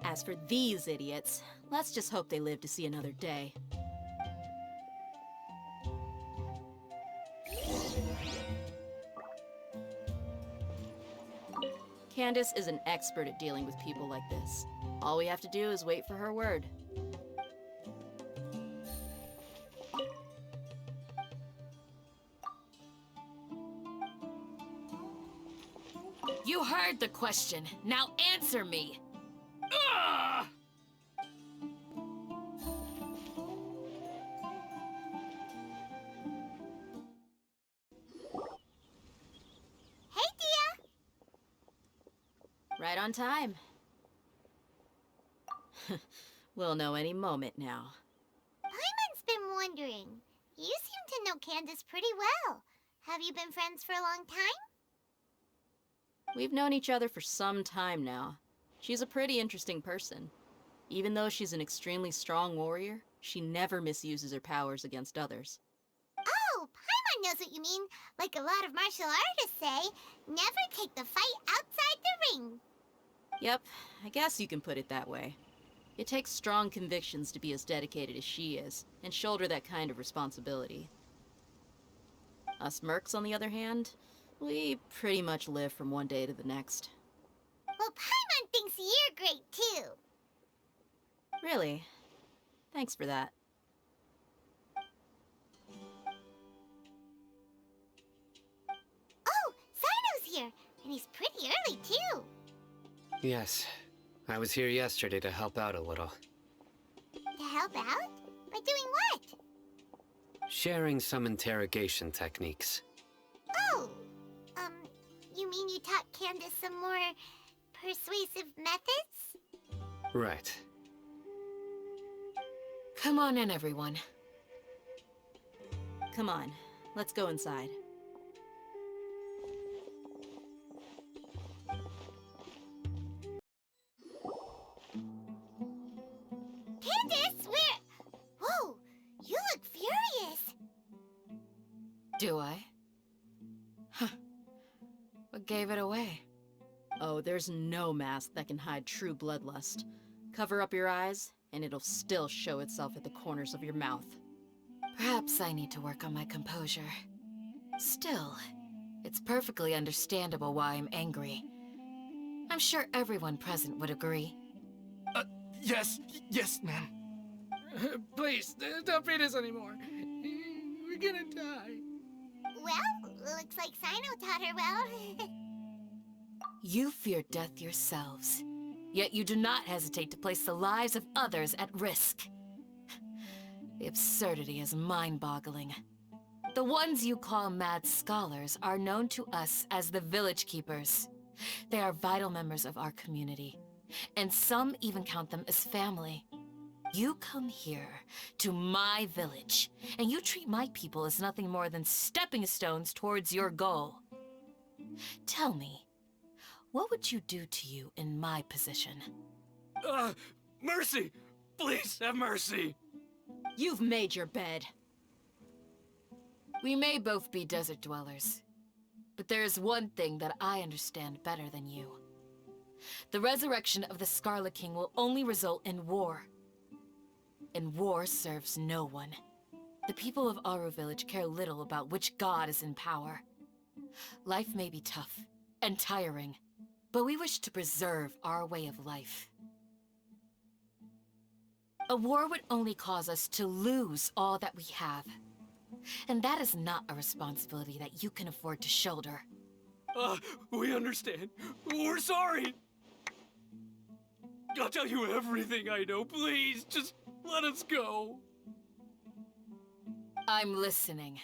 As for these idiots, let's just hope they live to see another day. Candace is an expert at dealing with people like this. All we have to do is wait for her word. You heard the question. Now answer me. Ah! Hey, Dia! Right on time. We'll know any moment now. Paimon's been wondering. You seem to know Candace pretty well. Have you been friends for a long time? We've known each other for some time now. She's a pretty interesting person. Even though she's an extremely strong warrior, she never misuses her powers against others. Oh, Paimon knows what you mean. Like a lot of martial artists say, never take the fight outside the ring. Yep, I guess you can put it that way. It takes strong convictions to be as dedicated as she is, and shoulder that kind of responsibility. Us mercs, on the other hand, we pretty much live from one day to the next. Well, Paimon thinks you're great, too. Really? Thanks for that. Oh, Cyno's here, and he's pretty early, too. Yes. I was here yesterday to help out a little. To help out? By doing what? Sharing some interrogation techniques. Oh, you mean you taught Candace some more persuasive methods? Right. Come on in, everyone. Come on, let's go inside. Candace, where? Whoa, you look furious. Do I? Huh. What gave it away? Oh, there's no mask that can hide true bloodlust. Cover up your eyes, and it'll still show itself at the corners of your mouth. Perhaps I need to work on my composure. Still, it's perfectly understandable why I'm angry. I'm sure everyone present would agree. Yes, ma'am. Please, don't beat us anymore. We're gonna die. Well, looks like Cyno taught her well. You fear death yourselves, yet you do not hesitate to place the lives of others at risk. The absurdity is mind-boggling. The ones you call mad scholars are known to us as the Village Keepers. They are vital members of our community, and some even count them as family. You come here, to my village, and you treat my people as nothing more than stepping stones towards your goal. Tell me, what would you do to you in my position? Mercy! Please have mercy! You've made your bed. We may both be desert dwellers, but there is one thing that I understand better than you. The resurrection of the Scarlet King will only result in war. And war serves no one. The people of Aru Village care little about which god is in power. Life may be tough and tiring, but we wish to preserve our way of life. A war would only cause us to lose all that we have. And that is not a responsibility that you can afford to shoulder. We understand. We're sorry. I'll tell you everything I know. Please, just let us go. I'm listening.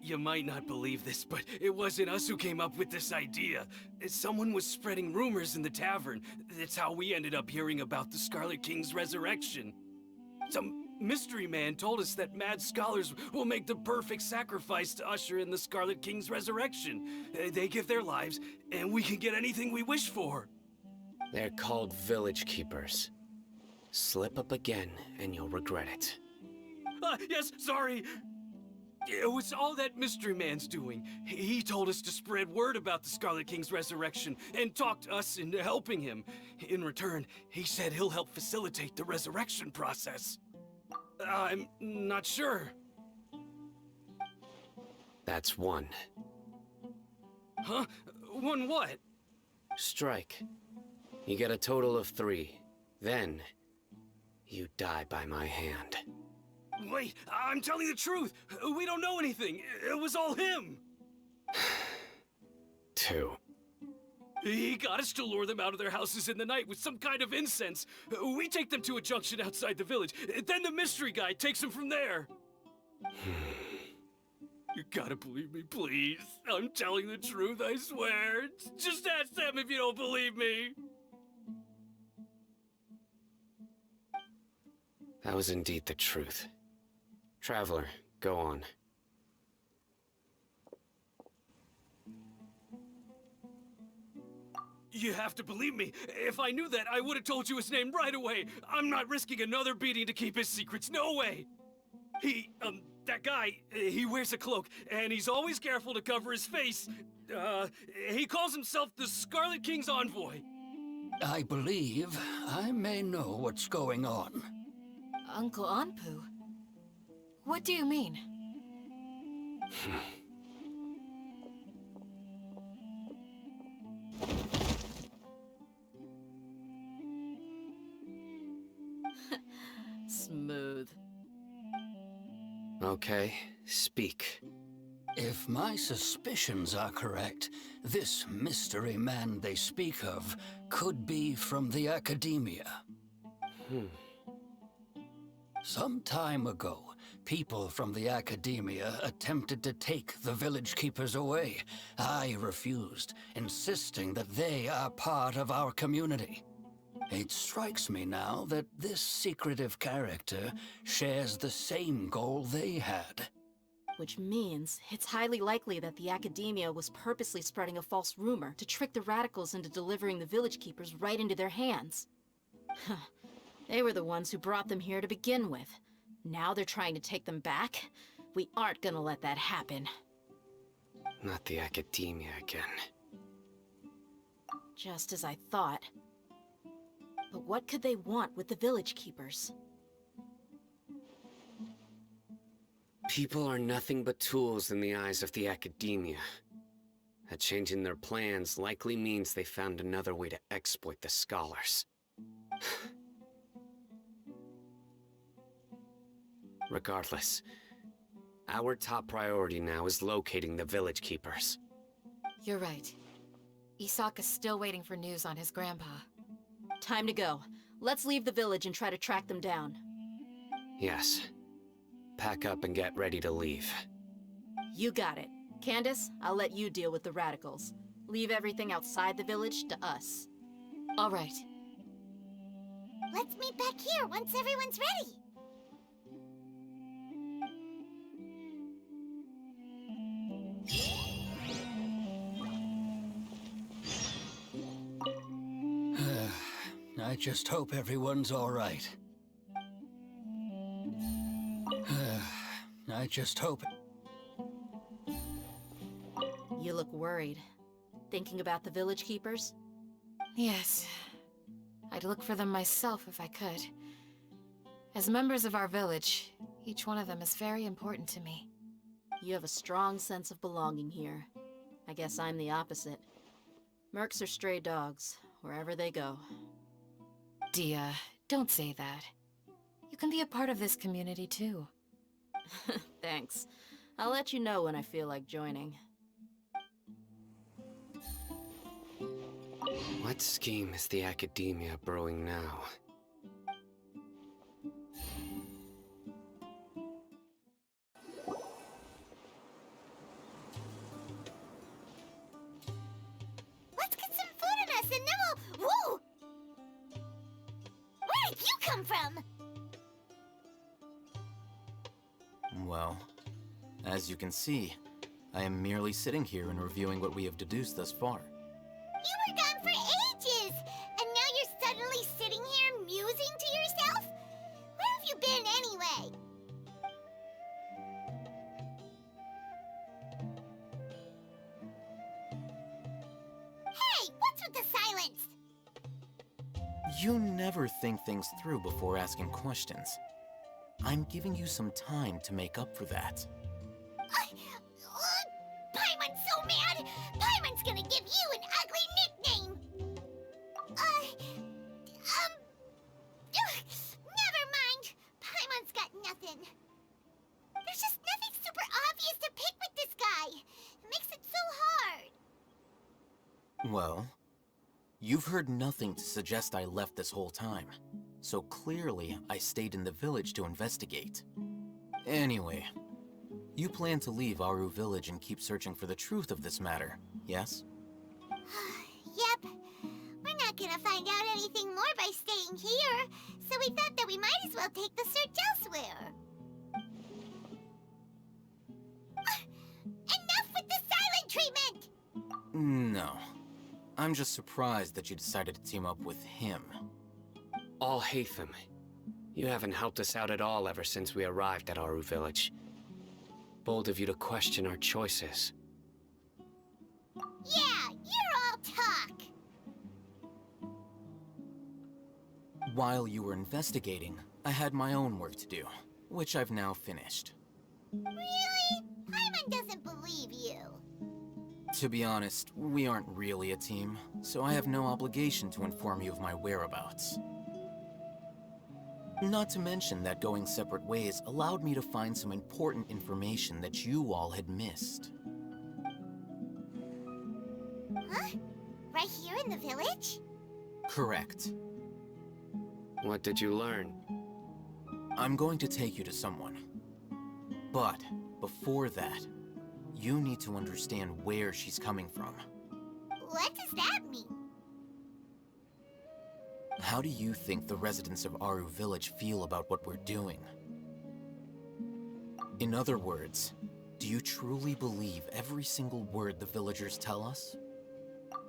You might not believe this, but it wasn't us who came up with this idea. Someone was spreading rumors in the tavern. That's how we ended up hearing about the Scarlet King's resurrection. Some mystery man told us that mad scholars will make the perfect sacrifice to usher in the Scarlet King's resurrection. They give their lives, and we can get anything we wish for. They're called village keepers. Slip up again, and you'll regret it. Yes, sorry. It was all that mystery man's doing. He told us to spread word about the Scarlet King's resurrection and talked us into helping him. In return, he said he'll help facilitate the resurrection process. I'm not sure. That's one. Huh? One what? Strike. You get a total of 3. Then, you die by my hand. Wait, I'm telling the truth. We don't know anything. It was all him. 2. He got us to lure them out of their houses in the night with some kind of incense. We take them to a junction outside the village. Then the mystery guy takes them from there. You gotta believe me, please. I'm telling the truth, I swear. Just ask them if you don't believe me. That was indeed the truth. Traveler, go on. You have to believe me. If I knew that, I would have told you his name right away. I'm not risking another beating to keep his secrets. No way. That guy, he wears a cloak, and he's always careful to cover his face. He calls himself the Scarlet King's envoy. I believe I may know what's going on. Uncle Anpu? What do you mean? Smooth. Okay, speak. If my suspicions are correct, this mystery man they speak of could be from the Academia. Some time ago, people from the Academia attempted to take the village keepers away. I refused, insisting that they are part of our community. It strikes me now that this secretive character shares the same goal they had. Which means it's highly likely that the Academia was purposely spreading a false rumor to trick the radicals into delivering the village keepers right into their hands. They were the ones who brought them here to begin with. Now they're trying to take them back? We aren't gonna let that happen. Not the Academia again. Just as I thought. But what could they want with the village keepers? People are nothing but tools in the eyes of the Academia. A change in their plans likely means they found another way to exploit the scholars. Regardless, our top priority now is locating the village keepers. You're right. Isak is still waiting for news on his grandpa. Time to go. Let's leave the village and try to track them down. Yes. Pack up and get ready to leave. You got it. Candace, I'll let you deal with the radicals. Leave everything outside the village to us. All right. Let's meet back here once everyone's ready. I just hope everyone's all right. I just hope... You look worried. Thinking about the village keepers? Yes. I'd look for them myself if I could. As members of our village, Each one of them is very important to me. You have a strong sense of belonging here. I guess I'm the opposite. Mercs are stray dogs, wherever they go. Dia, don't say that. You can be a part of this community too. Thanks. I'll let you know when I feel like joining. What scheme is the Academia brewing now? Let's get some food in us and then we'll... Whoa! Where did you come from? Well, as you can see, I am merely sitting here and reviewing what we have deduced thus far. You were gone for ages! And now you're suddenly sitting here musing to yourself? Where have you been anyway? Hey, what's with the silence? You never think things through before asking questions. I'm giving you some time to make up for that. Paimon's so mad! Paimon's gonna give you an ugly nickname! Never mind! Paimon's got nothing. There's just nothing super obvious to pick with this guy. It makes it so hard. Well, you've heard nothing to suggest I left this whole time. So clearly, I stayed in the village to investigate. Anyway, you plan to leave Aru village and keep searching for the truth of this matter, yes? Yep. We're not gonna find out anything more by staying here, so we thought that we might as well take the search elsewhere. Enough with the silent treatment! No. I'm just surprised that you decided to team up with him. All Hatham. You haven't helped us out at all ever since we arrived at Aru village. Bold of you to question our choices. Yeah, you're all talk! While you were investigating, I had my own work to do, which I've now finished. Really? Paimon doesn't believe you. To be honest, we aren't really a team, so I have no obligation to inform you of my whereabouts. Not to mention that going separate ways allowed me to find some important information that you all had missed. Huh? Right here in the village? Correct. What did you learn? I'm going to take you to someone. But before that, you need to understand where she's coming from. What does that mean? How do you think the residents of Aru village feel about what we're doing? In other words, do you truly believe every single word the villagers tell us?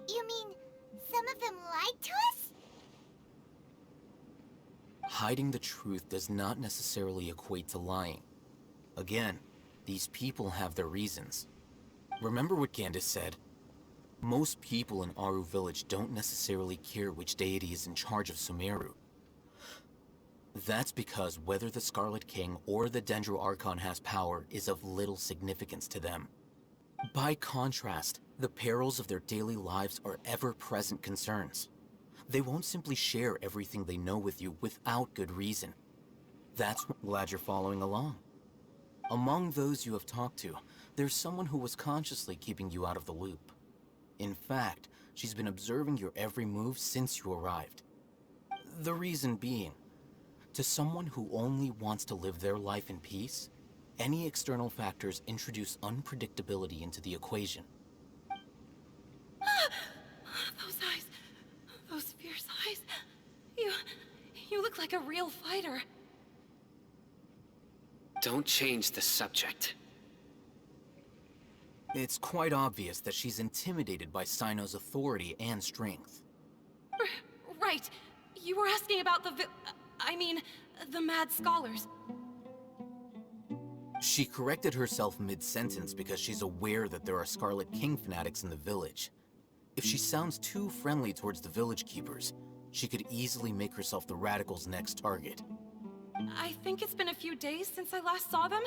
You mean, some of them lied to us? Hiding the truth does not necessarily equate to lying. Again, these people have their reasons. Remember what Gandalf said? Most people in Aru village don't necessarily care which deity is in charge of Sumero. That's because whether the Scarlet King or the dendro-archon has power is of little significance to them. By contrast, the perils of their daily lives are ever-present concerns. They won't simply share everything they know with you without good reason. That's why I'm glad you're following along. Among those you have talked to, there's someone who was consciously keeping you out of the loop. In fact, she's been observing your every move since you arrived. The reason being, to someone who only wants to live their life in peace, any external factors introduce unpredictability into the equation. Those eyes. Those fierce eyes. You look like a real fighter. Don't change the subject. It's quite obvious that she's intimidated by Cyno's authority and strength. Right. You were asking about the mad scholars. She corrected herself mid-sentence because she's aware that there are Scarlet King fanatics in the village. If she sounds too friendly towards the village keepers, she could easily make herself the Radicals' next target. I think it's been a few days since I last saw them.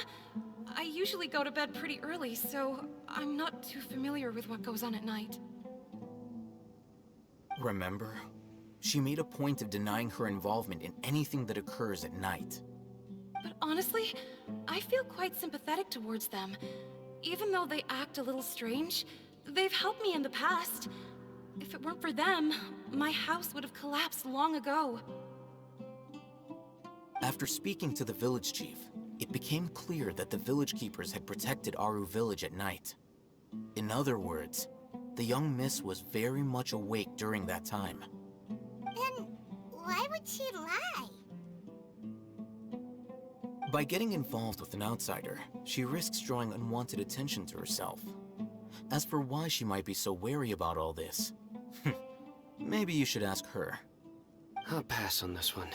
I usually go to bed pretty early, so I'm not too familiar with what goes on at night. Remember? She made a point of denying her involvement in anything that occurs at night. But honestly, I feel quite sympathetic towards them. Even though they act a little strange, they've helped me in the past. If it weren't for them, my house would have collapsed long ago. After speaking to the village chief, it became clear that the village keepers had protected Aru village at night. In other words, the young miss was very much awake during that time. Then why would she lie? By getting involved with an outsider, she risks drawing unwanted attention to herself. As for why she might be so wary about all this, maybe you should ask her. I'll pass on this one.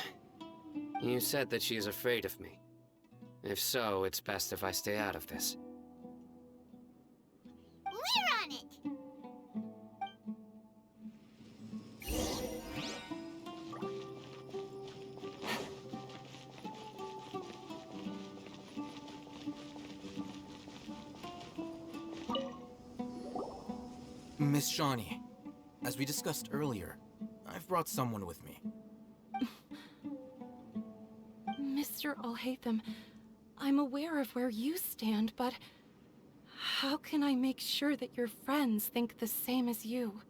You said that she is afraid of me. If so, it's best if I stay out of this. We're on it! Miss Shawnee, as we discussed earlier, I've brought someone with me. Mr. Alhaitham, I'm aware of where you stand, but how can I make sure that your friends think the same as you?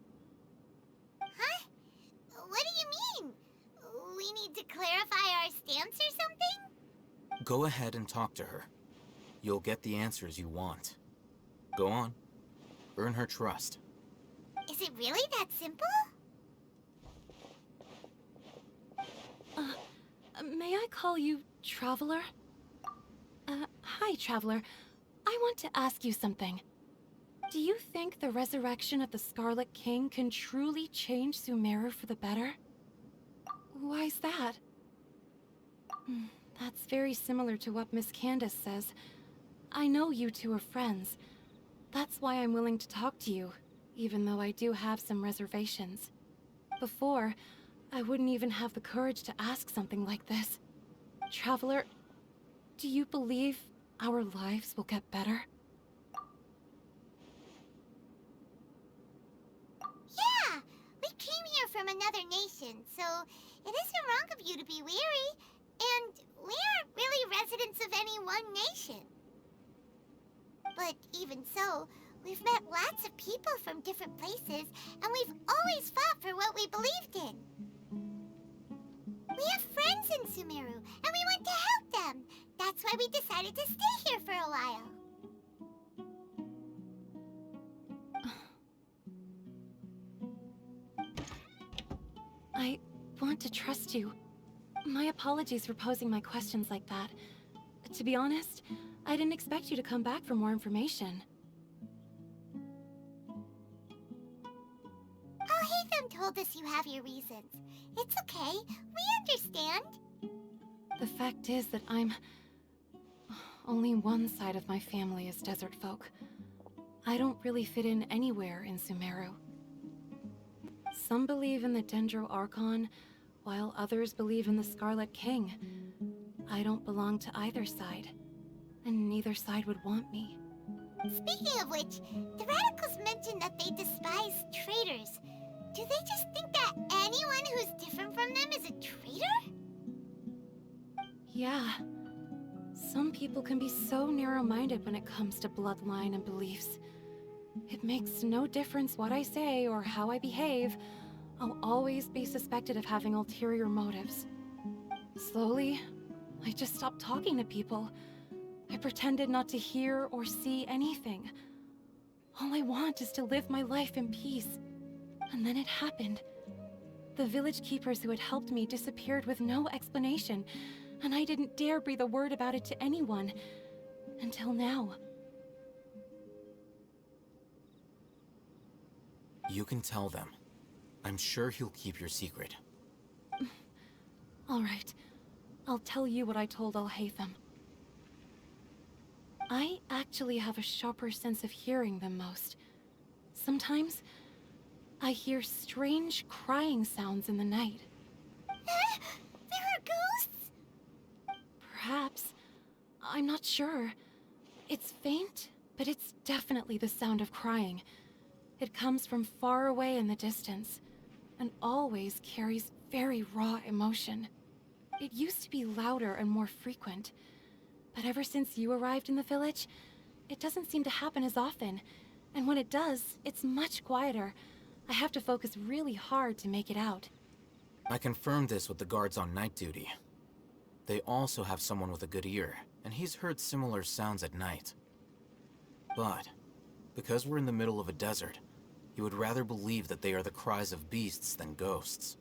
Huh? What do you mean? We need to clarify our stance or something? Go ahead and talk to her. You'll get the answers you want. Go on. Earn her trust. Is it really that simple? May I call you Traveler? Hi, Traveler. I want to ask you something. Do you think the resurrection of the Scarlet King can truly change Sumeru for the better? Why's that? That's very similar to what Miss Candace says. I know you two are friends. That's why I'm willing to talk to you, even though I do have some reservations. Before, I wouldn't even have the courage to ask something like this. Traveler, do you believe our lives will get better? Yeah! We came here from another nation, so it isn't wrong of you to be weary. And we aren't really residents of any one nation. But even so, we've met lots of people from different places, and we've always fought for what we believed in. We have friends in Sumeru, and we want to help them. That's why we decided to stay here for a while. I want to trust you. My apologies for posing my questions like that. To be honest, I didn't expect you to come back for more information. Alhaitham told us you have your reasons. It's okay. We understand. The fact is that only one side of my family is desert folk. I don't really fit in anywhere in Sumeru. Some believe in the dendro-archon, while others believe in the Scarlet King. I don't belong to either side, and neither side would want me. Speaking of which, the radicals mentioned that they despise traitors. Do they just think that anyone who's different from them is a traitor? Yeah. Some people can be so narrow-minded when it comes to bloodline and beliefs. It makes no difference what I say or how I behave. I'll always be suspected of having ulterior motives. Slowly, I just stopped talking to people. I pretended not to hear or see anything. All I want is to live my life in peace. And then it happened. The village keepers who had helped me disappeared with no explanation, and I didn't dare breathe a word about it to anyone. Until now. You can tell them. I'm sure he'll keep your secret. All right. I'll tell you what I told Alhaitham. I actually have a sharper sense of hearing than most. Sometimes, I hear strange crying sounds in the night. There are ghosts? Perhaps. I'm not sure. It's faint, but it's definitely the sound of crying. It comes from far away in the distance, and always carries very raw emotion. It used to be louder and more frequent, but ever since you arrived in the village, it doesn't seem to happen as often, and when it does, it's much quieter. I have to focus really hard to make it out. I confirmed this with the guards on night duty. They also have someone with a good ear, and he's heard similar sounds at night. But, because we're in the middle of a desert, you would rather believe that they are the cries of beasts than ghosts.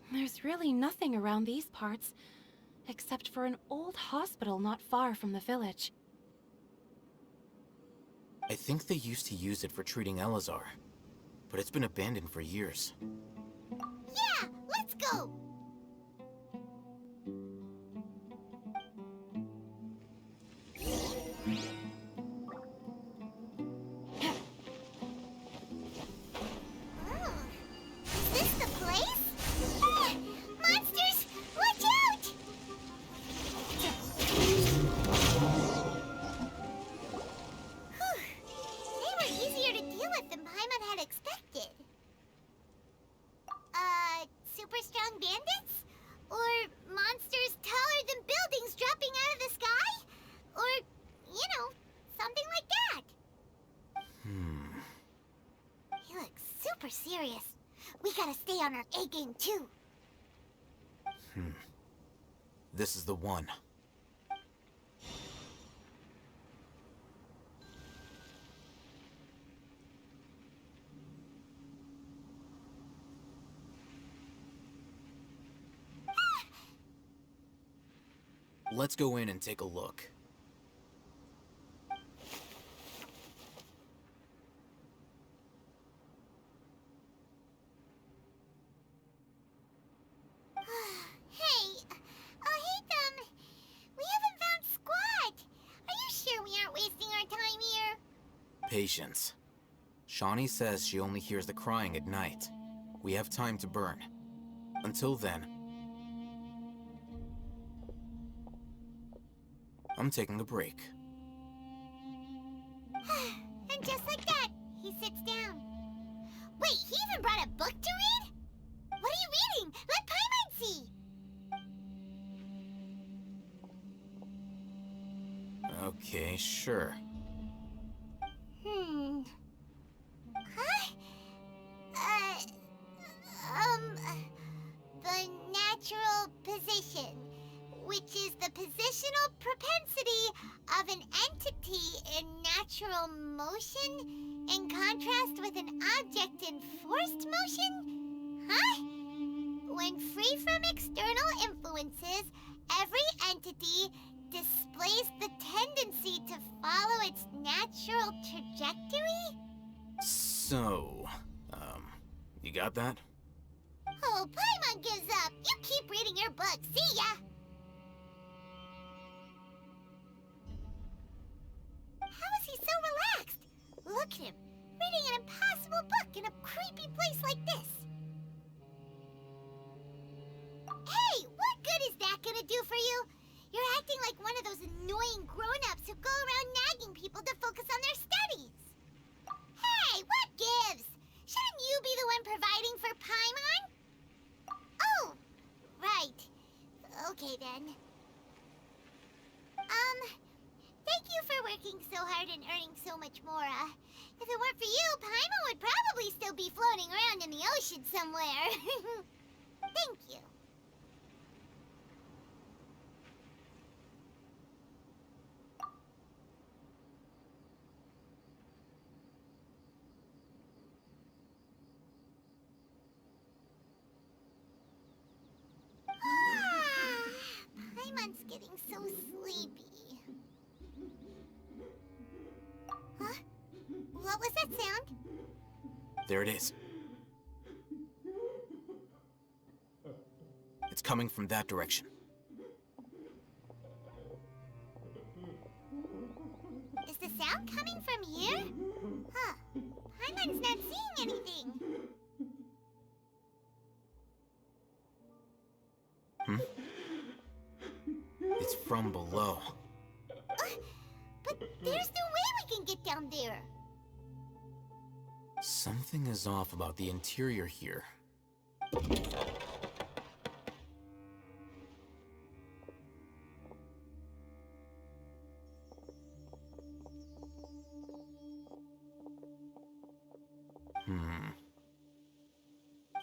There's really nothing around these parts, except for an old hospital not far from the village. I think they used to use it for treating Elazar, but it's been abandoned for years. Yeah, let's go! Is this the place? Ah, monsters! Watch out! Whew. They were easier to deal with than Paimon had expected. Super strong bandits? Or monsters taller than buildings dropping out of the sky? Or, you know, something like that. He looks super serious. We gotta stay on our A game too. This is the one. Let's go in and take a look. Hey, Hatham, we haven't found squat. Are you sure we aren't wasting our time here? Patience. Shawnee says she only hears the crying at night. We have time to burn. Until then, I'm taking a break. And just like that, he sits down. Wait, he even brought a book to read? What are you reading? Let Paimon see! Okay, sure. Huh? The natural position, which is the positional propensity of an entity in natural motion in contrast with an object in forced motion? Huh? When free from external influences, every entity displays the tendency to follow its natural trajectory? So, you got that? Oh, Paimon gives up. You keep reading your book. See ya! How is he so relaxed? Look at him, reading an impossible book in a creepy place like this. Hey, what good is that gonna do for you? You're acting like one of those annoying grown-ups who go around nagging people to focus on their studies. Hey, what gives? Shouldn't you be the one providing for Paimon? Oh, right. Okay then. Thank you for working so hard and earning so much more. If it weren't for you, Paimon would probably still be floating around in the ocean somewhere. Thank you. Paimon's getting so sleepy. Huh? What was that sound? There it is. It's coming from that direction. Is the sound coming from here? Huh. Paimon's not seeing anything. from below. But there's no way we can get down there. Something is off about the interior here.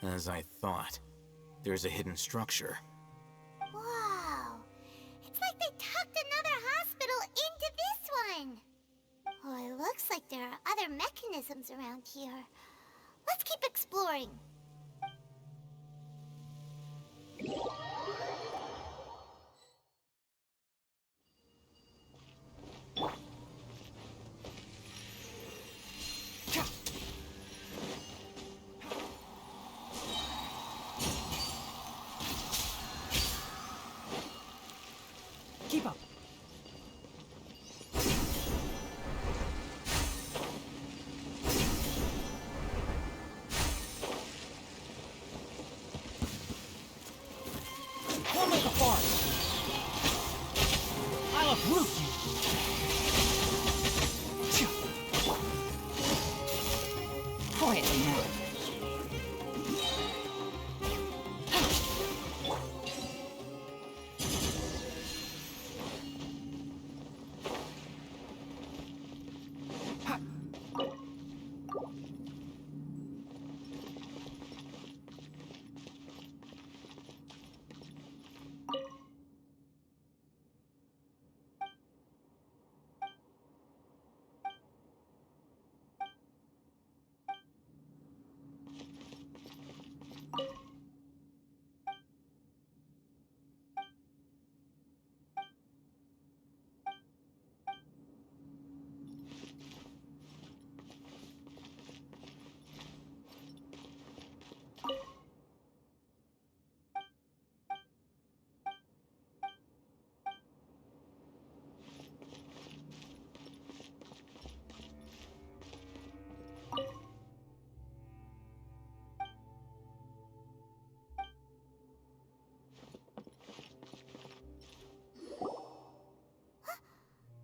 As I thought, there's a hidden structure. Wow. It's like they tucked another hospital into this one. Oh, it looks like there are other mechanisms around here. Let's keep exploring. Keep up. Form like a forest. I'll uproot you. Quietly now.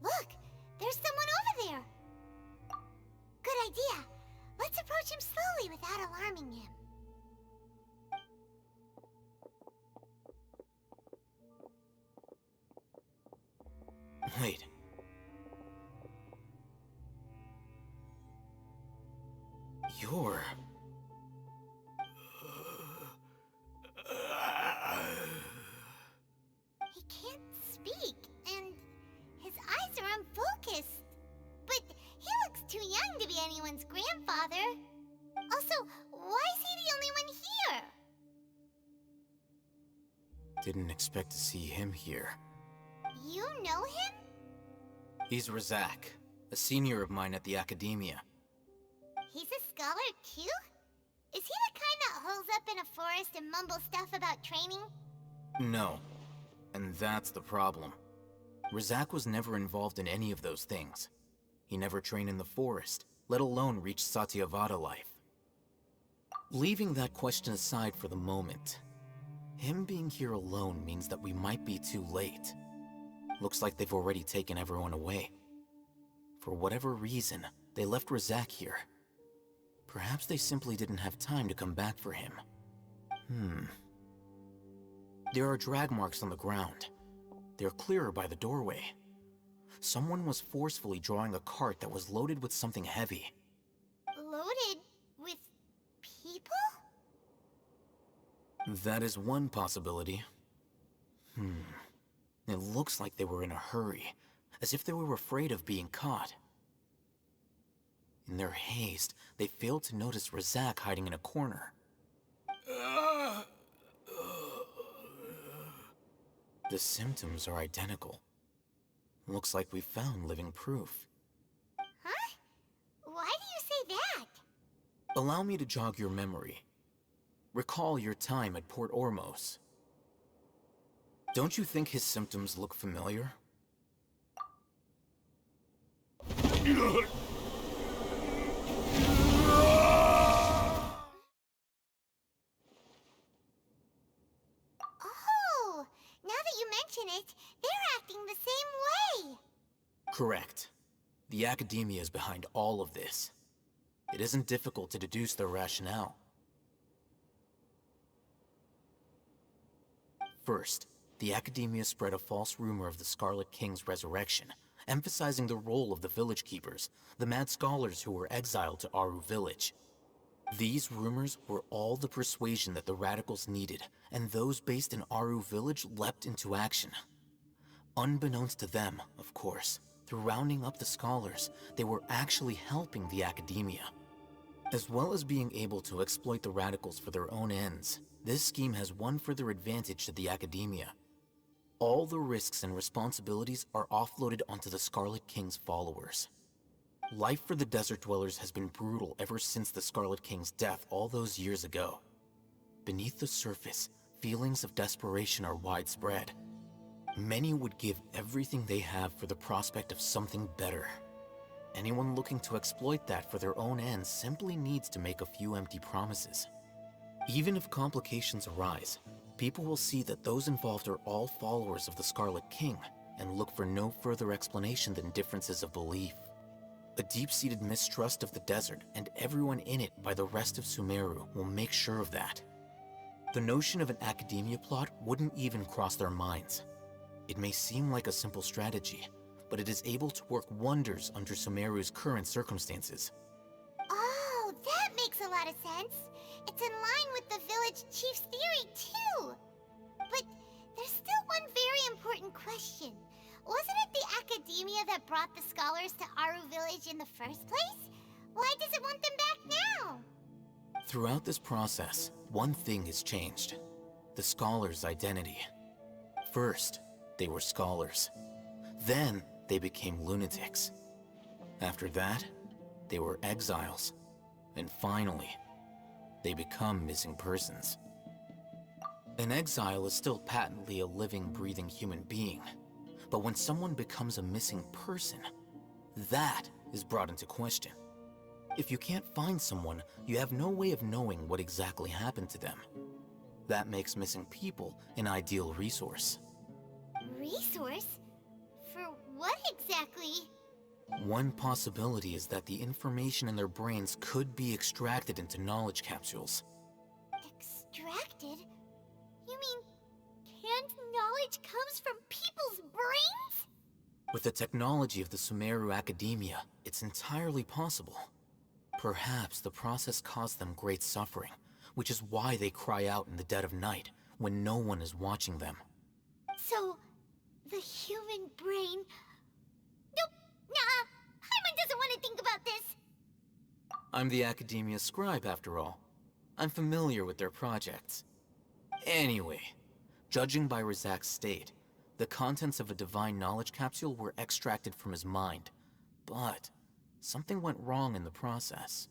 Look, there's someone over there. Good idea. Let's approach him slowly without alarming him. Wait. You're... He can't speak, and his eyes are unfocused. But he looks too young to be anyone's grandfather. Also, why is he the only one here? Didn't expect to see him here. You know him? He's Razak, a senior of mine at the Academia. He's a scholar too? Is he the kind that holes up in a forest and mumbles stuff about training? No. And that's the problem. Razak was never involved in any of those things. He never trained in the forest, let alone reach Satyavada life. Leaving that question aside for the moment, him being here alone means that we might be too late. Looks like they've already taken everyone away. For whatever reason, they left Razak here. Perhaps they simply didn't have time to come back for him. There are drag marks on the ground. They're clearer by the doorway. Someone was forcefully drawing a cart that was loaded with something heavy. Loaded with people? That is one possibility. It looks like they were in a hurry, as if they were afraid of being caught. In their haste, they failed to notice Razak hiding in a corner. The symptoms are identical. Looks like we found living proof. Huh? Why do you say that? Allow me to jog your memory. Recall your time at Port Ormos. Don't you think his symptoms look familiar? Oh, now that you you mention it, they're acting the same way. Correct. The academia is behind all of this. It isn't difficult to deduce their rationale. First, the academia spread a false rumor of the Scarlet King's resurrection, emphasizing the role of the village keepers, the mad scholars who were exiled to Aru village. These rumors were all the persuasion that the radicals needed, and those based in Aru village leapt into action. Unbeknownst to them, of course, through rounding up the scholars, they were actually helping the academia. As well as being able to exploit the radicals for their own ends, this scheme has one further advantage to the academia. All the risks and responsibilities are offloaded onto the Scarlet King's followers. Life for the desert dwellers has been brutal ever since the Scarlet King's death all those years ago. Beneath the surface, feelings of desperation are widespread. Many would give everything they have for the prospect of something better. Anyone looking to exploit that for their own ends simply needs to make a few empty promises. Even if complications arise, people will see that those involved are all followers of the Scarlet King and look for no further explanation than differences of belief. A deep-seated mistrust of the desert and everyone in it by the rest of Sumeru will make sure of that. The notion of an academia plot wouldn't even cross their minds. It may seem like a simple strategy, but it is able to work wonders under Sumeru's current circumstances. Oh, that makes a lot of sense. It's in line with the village chief's theory, too. But there's still one very important question. Wasn't it the academia that brought the scholars to Aru village in the first place? Why does it want them back now? Throughout this process, one thing has changed: the scholars' identity. First, they were scholars. Then, they became lunatics. After that, they were exiles. And finally, they become missing persons. An exile is still patently a living, breathing human being. But when someone becomes a missing person, that is brought into question. If you can't find someone, you have no way of knowing what exactly happened to them. That makes missing people an ideal resource. Resource? For what exactly? One possibility is that the information in their brains could be extracted into knowledge capsules. Extracted? You mean canned knowledge comes from people's brains? With the technology of the Sumeru Academia, it's entirely possible. Perhaps the process caused them great suffering, which is why they cry out in the dead of night when no one is watching them. So, the human brain... Nope, nah, Paimon doesn't want to think about this. I'm the Academia scribe, after all. I'm familiar with their projects. Anyway, judging by Razak's state, the contents of a divine knowledge capsule were extracted from his mind, but something went wrong in the process.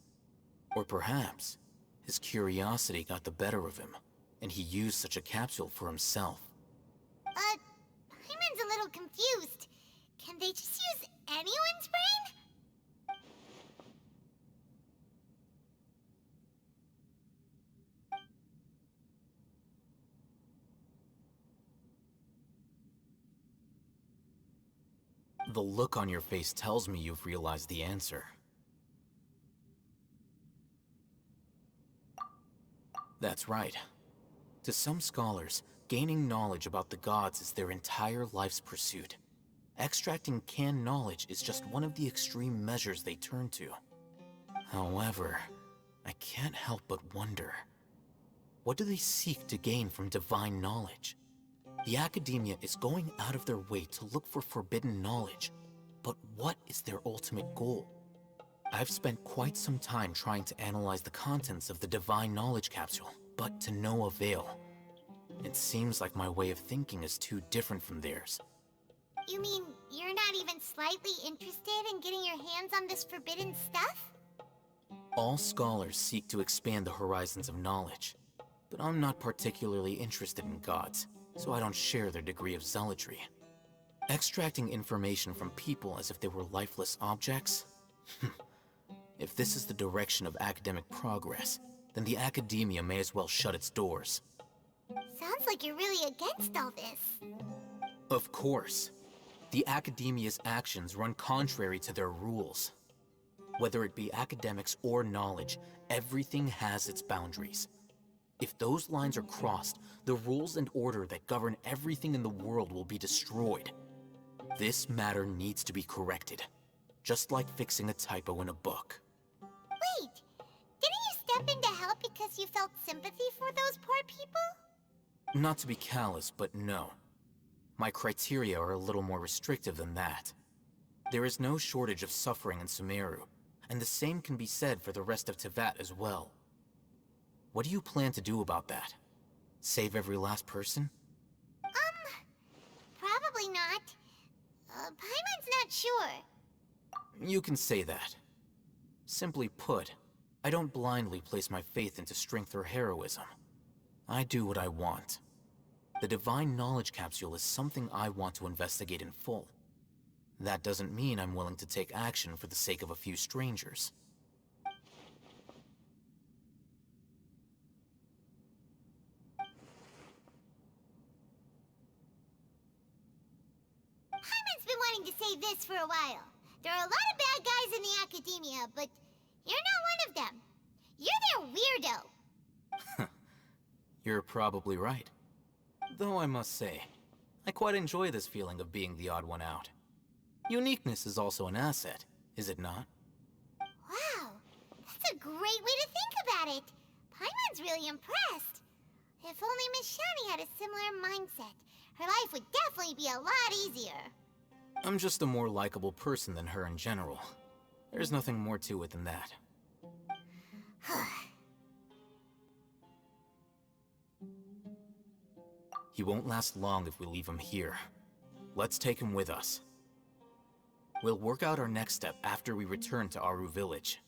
Or perhaps, his curiosity got the better of him, and he used such a capsule for himself. Paimon's a little confused. Can they just use anyone's brain? The look on your face tells me you've realized the answer. That's right. To some scholars, gaining knowledge about the gods is their entire life's pursuit. Extracting canned knowledge is just one of the extreme measures they turn to. However, I can't help but wonder, what do they seek to gain from divine knowledge? The Academia is going out of their way to look for forbidden knowledge, but what is their ultimate goal? I've spent quite some time trying to analyze the contents of the divine knowledge capsule, but to no avail. It seems like my way of thinking is too different from theirs. You mean you're not even slightly interested in getting your hands on this forbidden stuff? All scholars seek to expand the horizons of knowledge, but I'm not particularly interested in gods, so I don't share their degree of zealotry. Extracting information from people as if they were lifeless objects? If this is the direction of academic progress, then the Academia may as well shut its doors. Sounds like you're really against all this. Of course. The Academia's actions run contrary to their rules. Whether it be academics or knowledge, everything has its boundaries. If those lines are crossed, the rules and order that govern everything in the world will be destroyed. This matter needs to be corrected, just like fixing a typo in a book. Wait, didn't you step in to help because you felt sympathy for those poor people? Not to be callous, but no. My criteria are a little more restrictive than that. There is no shortage of suffering in Sumero, and the same can be said for the rest of Teyvat as well. What do you plan to do about that? Save every last person? Probably not. Paimon's not sure. You can say that. Simply put, I don't blindly place my faith into strength or heroism. I do what I want. The Divine Knowledge Capsule is something I want to investigate in full. That doesn't mean I'm willing to take action for the sake of a few strangers. Paimon's been wanting to say this for a while. There are a lot of bad guys in the Academia, but you're not one of them. You're their weirdo. You're probably right. Though I must say, I quite enjoy this feeling of being the odd one out. Uniqueness is also an asset, is it not? Wow, that's a great way to think about it. Paimon's really impressed. If only Miss Shani had a similar mindset, her life would definitely be a lot easier. I'm just a more likable person than her in general. There's nothing more to it than that. He won't last long if we leave him here. Let's take him with us. We'll work out our next step after we return to Aru village.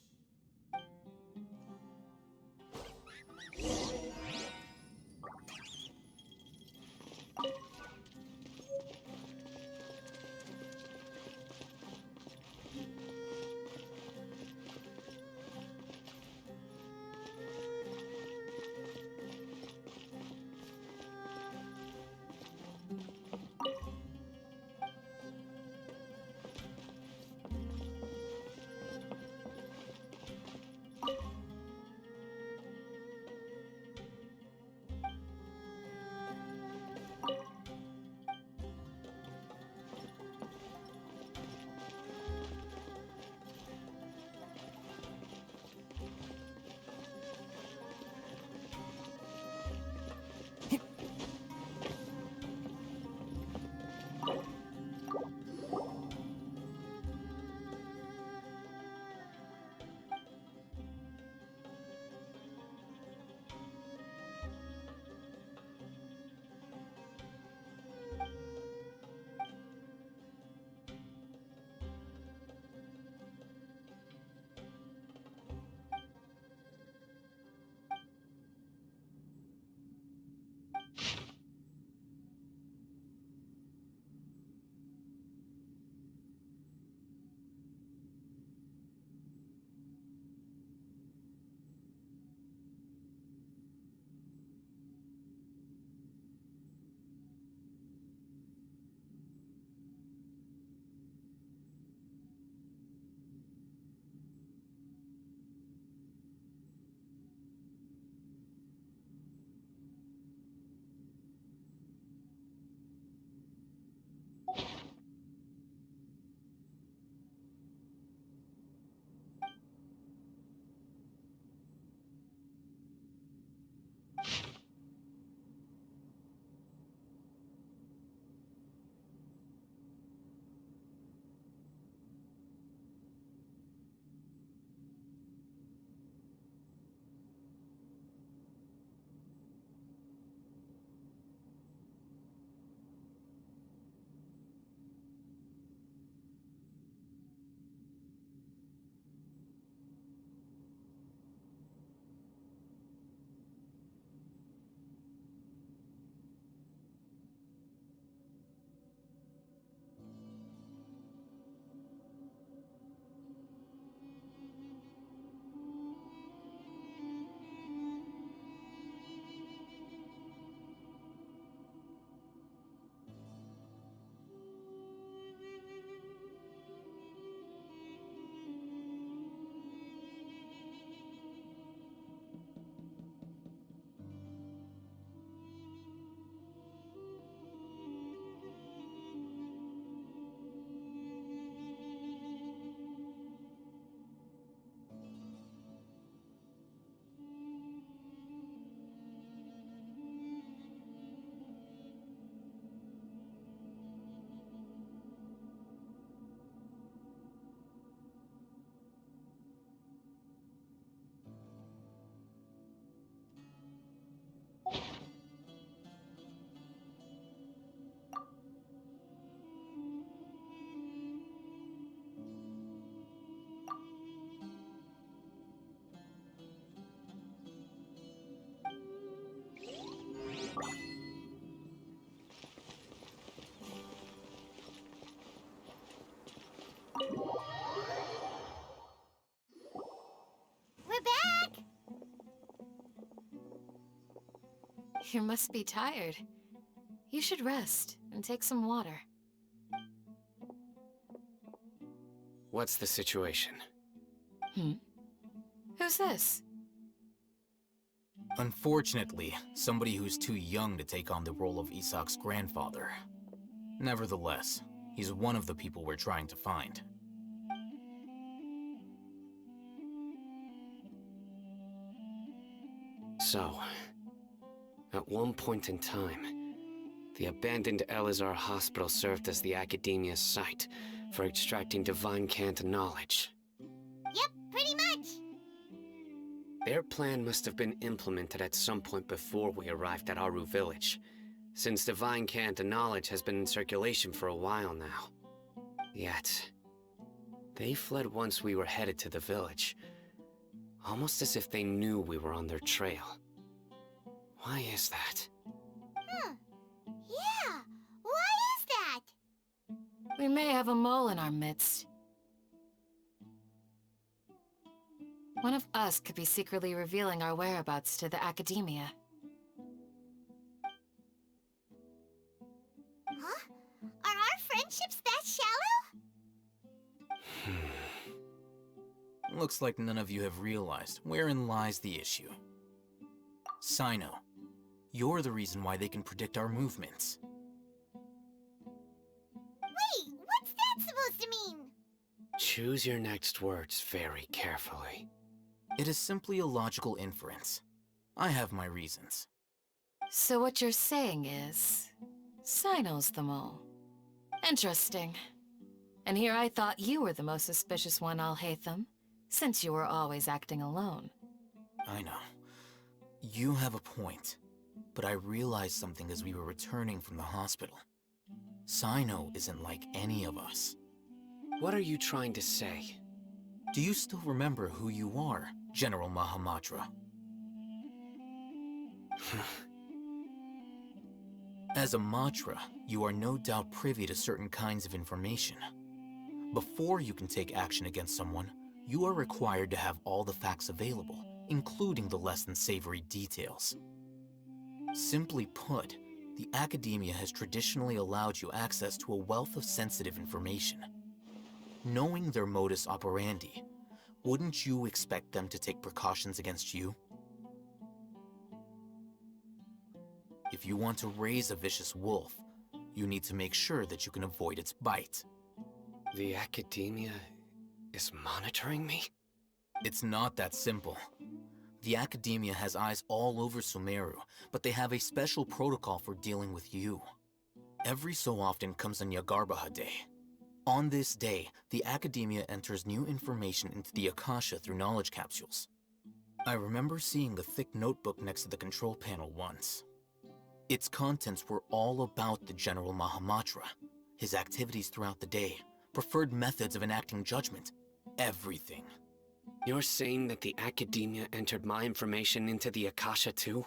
You must be tired. You should rest and take some water. What's the situation? Who's this? Unfortunately, somebody who's too young to take on the role of Isak's grandfather. Nevertheless, he's one of the people we're trying to find. So, at one point in time, the abandoned Elazar Hospital served as the Academia's site for extracting divine cant knowledge. Yep, pretty much. Their plan must have been implemented at some point before we arrived at Aru Village, since divine cant knowledge has been in circulation for a while now. Yet, they fled once we were headed to the village, almost as if they knew we were on their trail. Why is that? Yeah, why is that? We may have a mole in our midst. One of us could be secretly revealing our whereabouts to the Academia. Huh? Are our friendships that shallow? Looks like none of you have realized wherein lies the issue. Cyno, you're the reason why they can predict our movements. Wait, what's that supposed to mean? Choose your next words very carefully. It is simply a logical inference. I have my reasons. So what you're saying is, Cyno's the mole. Interesting. And here I thought you were the most suspicious one, Alhaitham, since you were always acting alone. I know. You have a point, but I realized something as we were returning from the hospital. Cyno isn't like any of us. What are you trying to say? Do you still remember who you are, General Mahamatra? As a Matra, you are no doubt privy to certain kinds of information. Before you can take action against someone, you are required to have all the facts available, including the less than savory details. Simply put, the Academia has traditionally allowed you access to a wealth of sensitive information. Knowing their modus operandi, wouldn't you expect them to take precautions against you? If you want to raise a vicious wolf, you need to make sure that you can avoid its bite. The Academia is monitoring me? It's not that simple. The Academia has eyes all over Sumeru, but they have a special protocol for dealing with you. Every so often comes a Nyagarbaha Day. On this day, the Academia enters new information into the Akasha through knowledge capsules. I remember seeing the thick notebook next to the control panel once. Its contents were all about the General Mahamatra, his activities throughout the day, preferred methods of enacting judgment, everything. You're saying that the Academia entered my information into the Akasha too?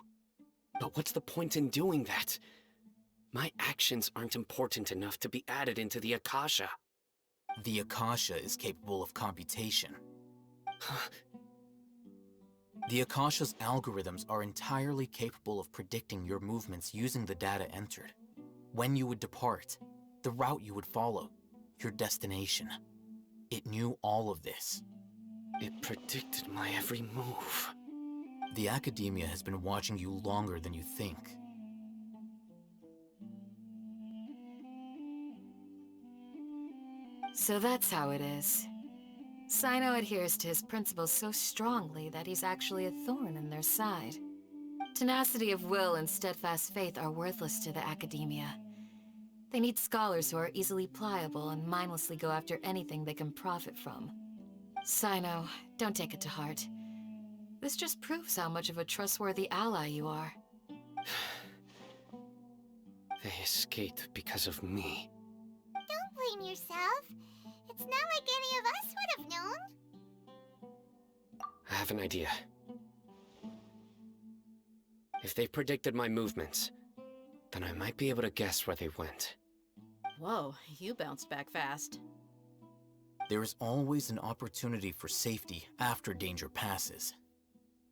But what's the point in doing that? My actions aren't important enough to be added into the Akasha. The Akasha is capable of computation. The Akasha's algorithms are entirely capable of predicting your movements using the data entered. When you would depart, the route you would follow, your destination. It knew all of this. It predicted my every move. The Academia has been watching you longer than you think. So that's how it is. Cyno adheres to his principles so strongly that he's actually a thorn in their side. Tenacity of will and steadfast faith are worthless to the Academia. They need scholars who are easily pliable and mindlessly go after anything they can profit from. Cyno, don't take it to heart. This just proves how much of a trustworthy ally you are. They escaped because of me. Don't blame yourself. It's not like any of us would have known. I have an idea. If they predicted my movements, then I might be able to guess where they went. Whoa, you bounced back fast. There is always an opportunity for safety after danger passes.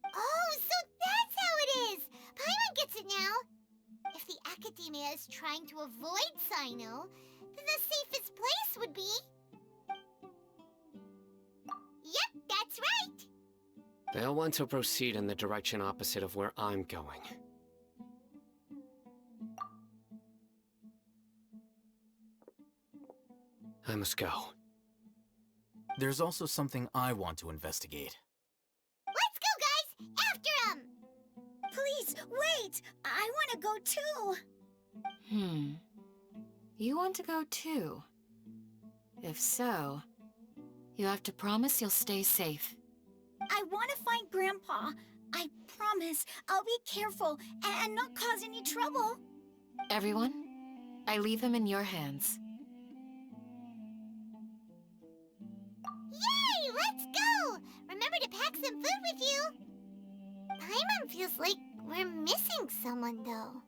Oh, so that's how it is! Paimon gets it now! Academia is trying to avoid Cyno, then the safest place would be... Yep, that's right! They'll want to proceed in the direction opposite of where I'm going. I must go. There's also something I want to investigate. Let's go, guys! After him! Please, wait! I want to go too! You want to go too? If so, you have to promise you'll stay safe. I want to find Grandpa. I promise I'll be careful and not cause any trouble. Everyone, I leave him in your hands. Yay! Let's go! Remember to pack some food with you! Paimon feels like we're missing someone, though.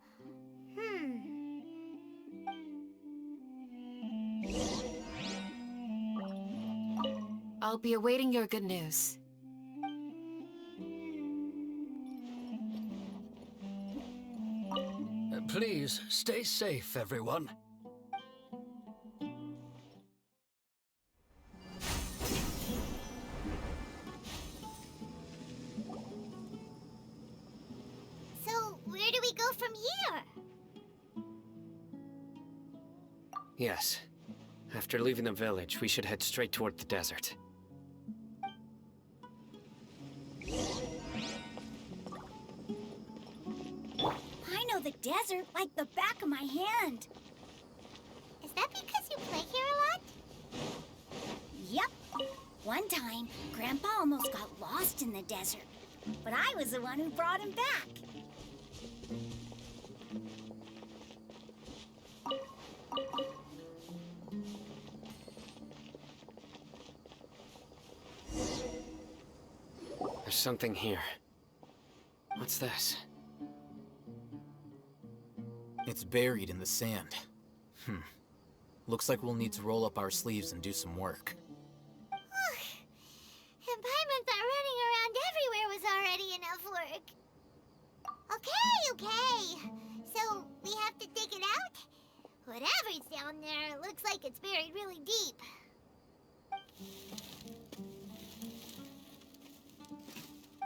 I'll be awaiting your good news. Please, stay safe, everyone. So, where do we go from here? Yes. After leaving the village, we should head straight toward the desert. I know the desert like the back of my hand. Is that because you play here a lot? Yep. One time, Grandpa almost got lost in the desert, but I was the one who brought him back. There's something here. What's this? It's buried in the sand. Looks like we'll need to roll up our sleeves and do some work. And Paimon thought running around everywhere was already enough work. Okay. So, we have to dig it out? Whatever's down there, it looks like it's buried really deep.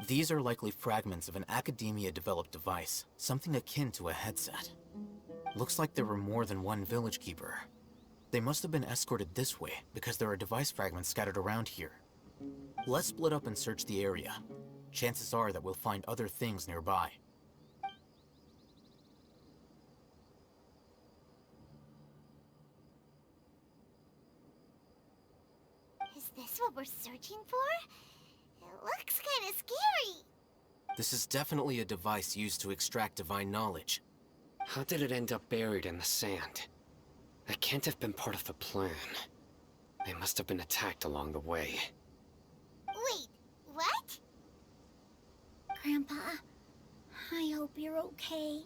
These are likely fragments of an Academia-developed device, something akin to a headset. Looks like there were more than one village keeper. They must have been escorted this way, because there are device fragments scattered around here. Let's split up and search the area. Chances are that we'll find other things nearby. Is this what we're searching for? It looks kind of scary. This is definitely a device used to extract divine knowledge. How did it end up buried in the sand? That can't have been part of the plan. They must have been attacked along the way. Wait, what? Grandpa, I hope you're okay.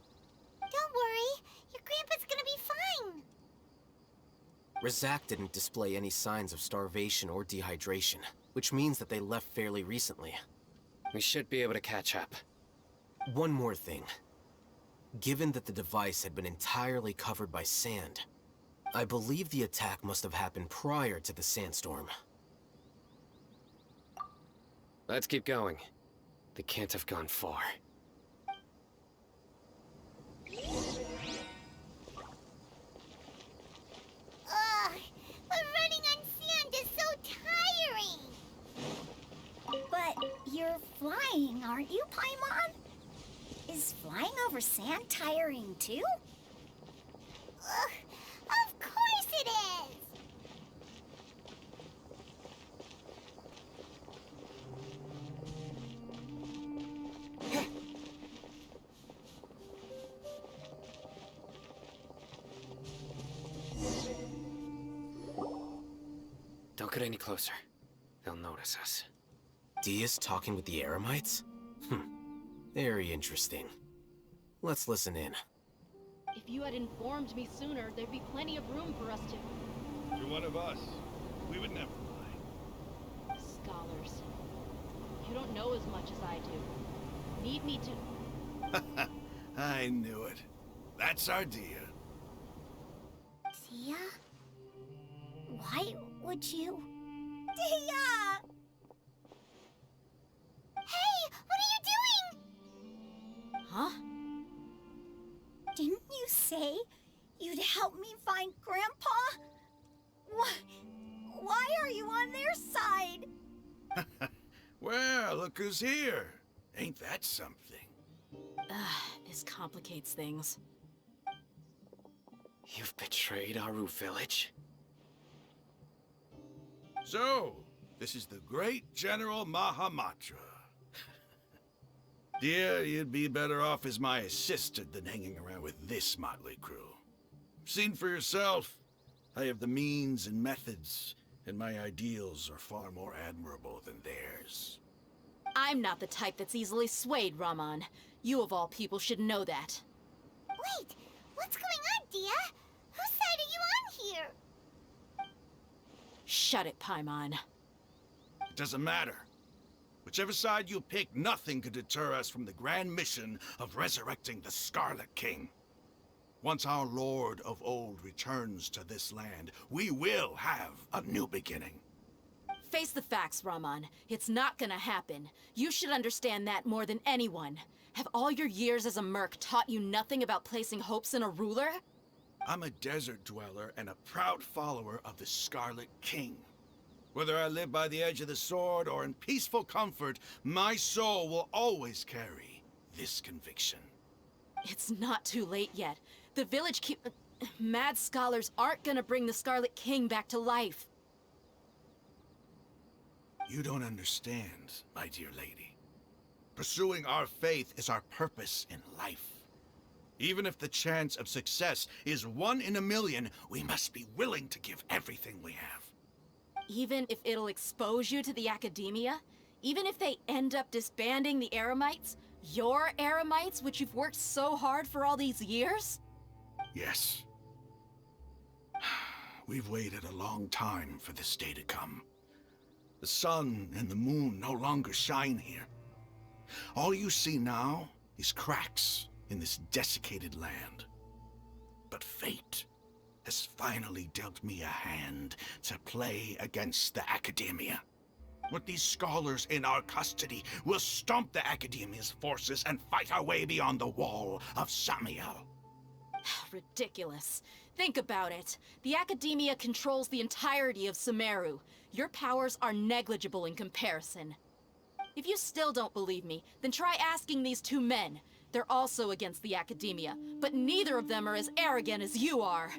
Don't worry, your grandpa's gonna be fine. Razak didn't display any signs of starvation or dehydration, which means that they left fairly recently. We should be able to catch up. One more thing. Given that the device had been entirely covered by sand, I believe the attack must have happened prior to the sandstorm. Let's keep going. They can't have gone far. Ugh, but running on sand is so tiring. But you're flying, aren't you, Paimon? Is flying over sand tiring too? Ugh, of course it is. Don't get any closer. They'll notice us. Dia's talking with the Eremites? Very interesting. Let's listen in. If you had informed me sooner, there'd be plenty of room for us to... You're one of us. We would never lie. Scholars. You don't know as much as I do. Need me to... I knew it. That's our Dia. Dia? Why would you... Dia! Hey, what are you doing? Huh? Didn't you say you'd help me find Grandpa? Why are you on their side? Well, look who's here. Ain't that something? This complicates things. You've betrayed Aru village? So, this is the great General Mahamatra. Dear, you'd be better off as my assistant than hanging around with this motley crew. Seen for yourself, I have the means and methods, and my ideals are far more admirable than theirs. I'm not the type that's easily swayed, Raman. You of all people should know that. Wait, what's going on, Dia? Whose side are you on here? Shut it, Paimon. It doesn't matter. Whichever side you pick, nothing could deter us from the grand mission of resurrecting the Scarlet King. Once our Lord of Old returns to this land, we will have a new beginning. Face the facts, Raman. It's not gonna happen. You should understand that more than anyone. Have all your years as a merc taught you nothing about placing hopes in a ruler? I'm a desert dweller and a proud follower of the Scarlet King. Whether I live by the edge of the sword or in peaceful comfort, my soul will always carry this conviction. It's not too late yet. The village mad scholars aren't gonna bring the Scarlet King back to life. You don't understand, my dear lady. Pursuing our faith is our purpose in life. Even if the chance of success is 1 in a million, we must be willing to give everything we have. Even if it'll expose you to the academia? Even if they end up disbanding the Eremites? Your Eremites, which you've worked so hard for all these years? Yes. We've waited a long time for this day to come. The sun and the moon no longer shine here. All you see now is cracks in this desiccated land. But fate has finally dealt me a hand to play against the Academia. With these scholars in our custody, we'll stomp the Academia's forces and fight our way beyond the wall of Samiel. Ridiculous. Think about it. The Academia controls the entirety of Sumero. Your powers are negligible in comparison. If you still don't believe me, then try asking these 2 men. They're also against the Academia, but neither of them are as arrogant as you are.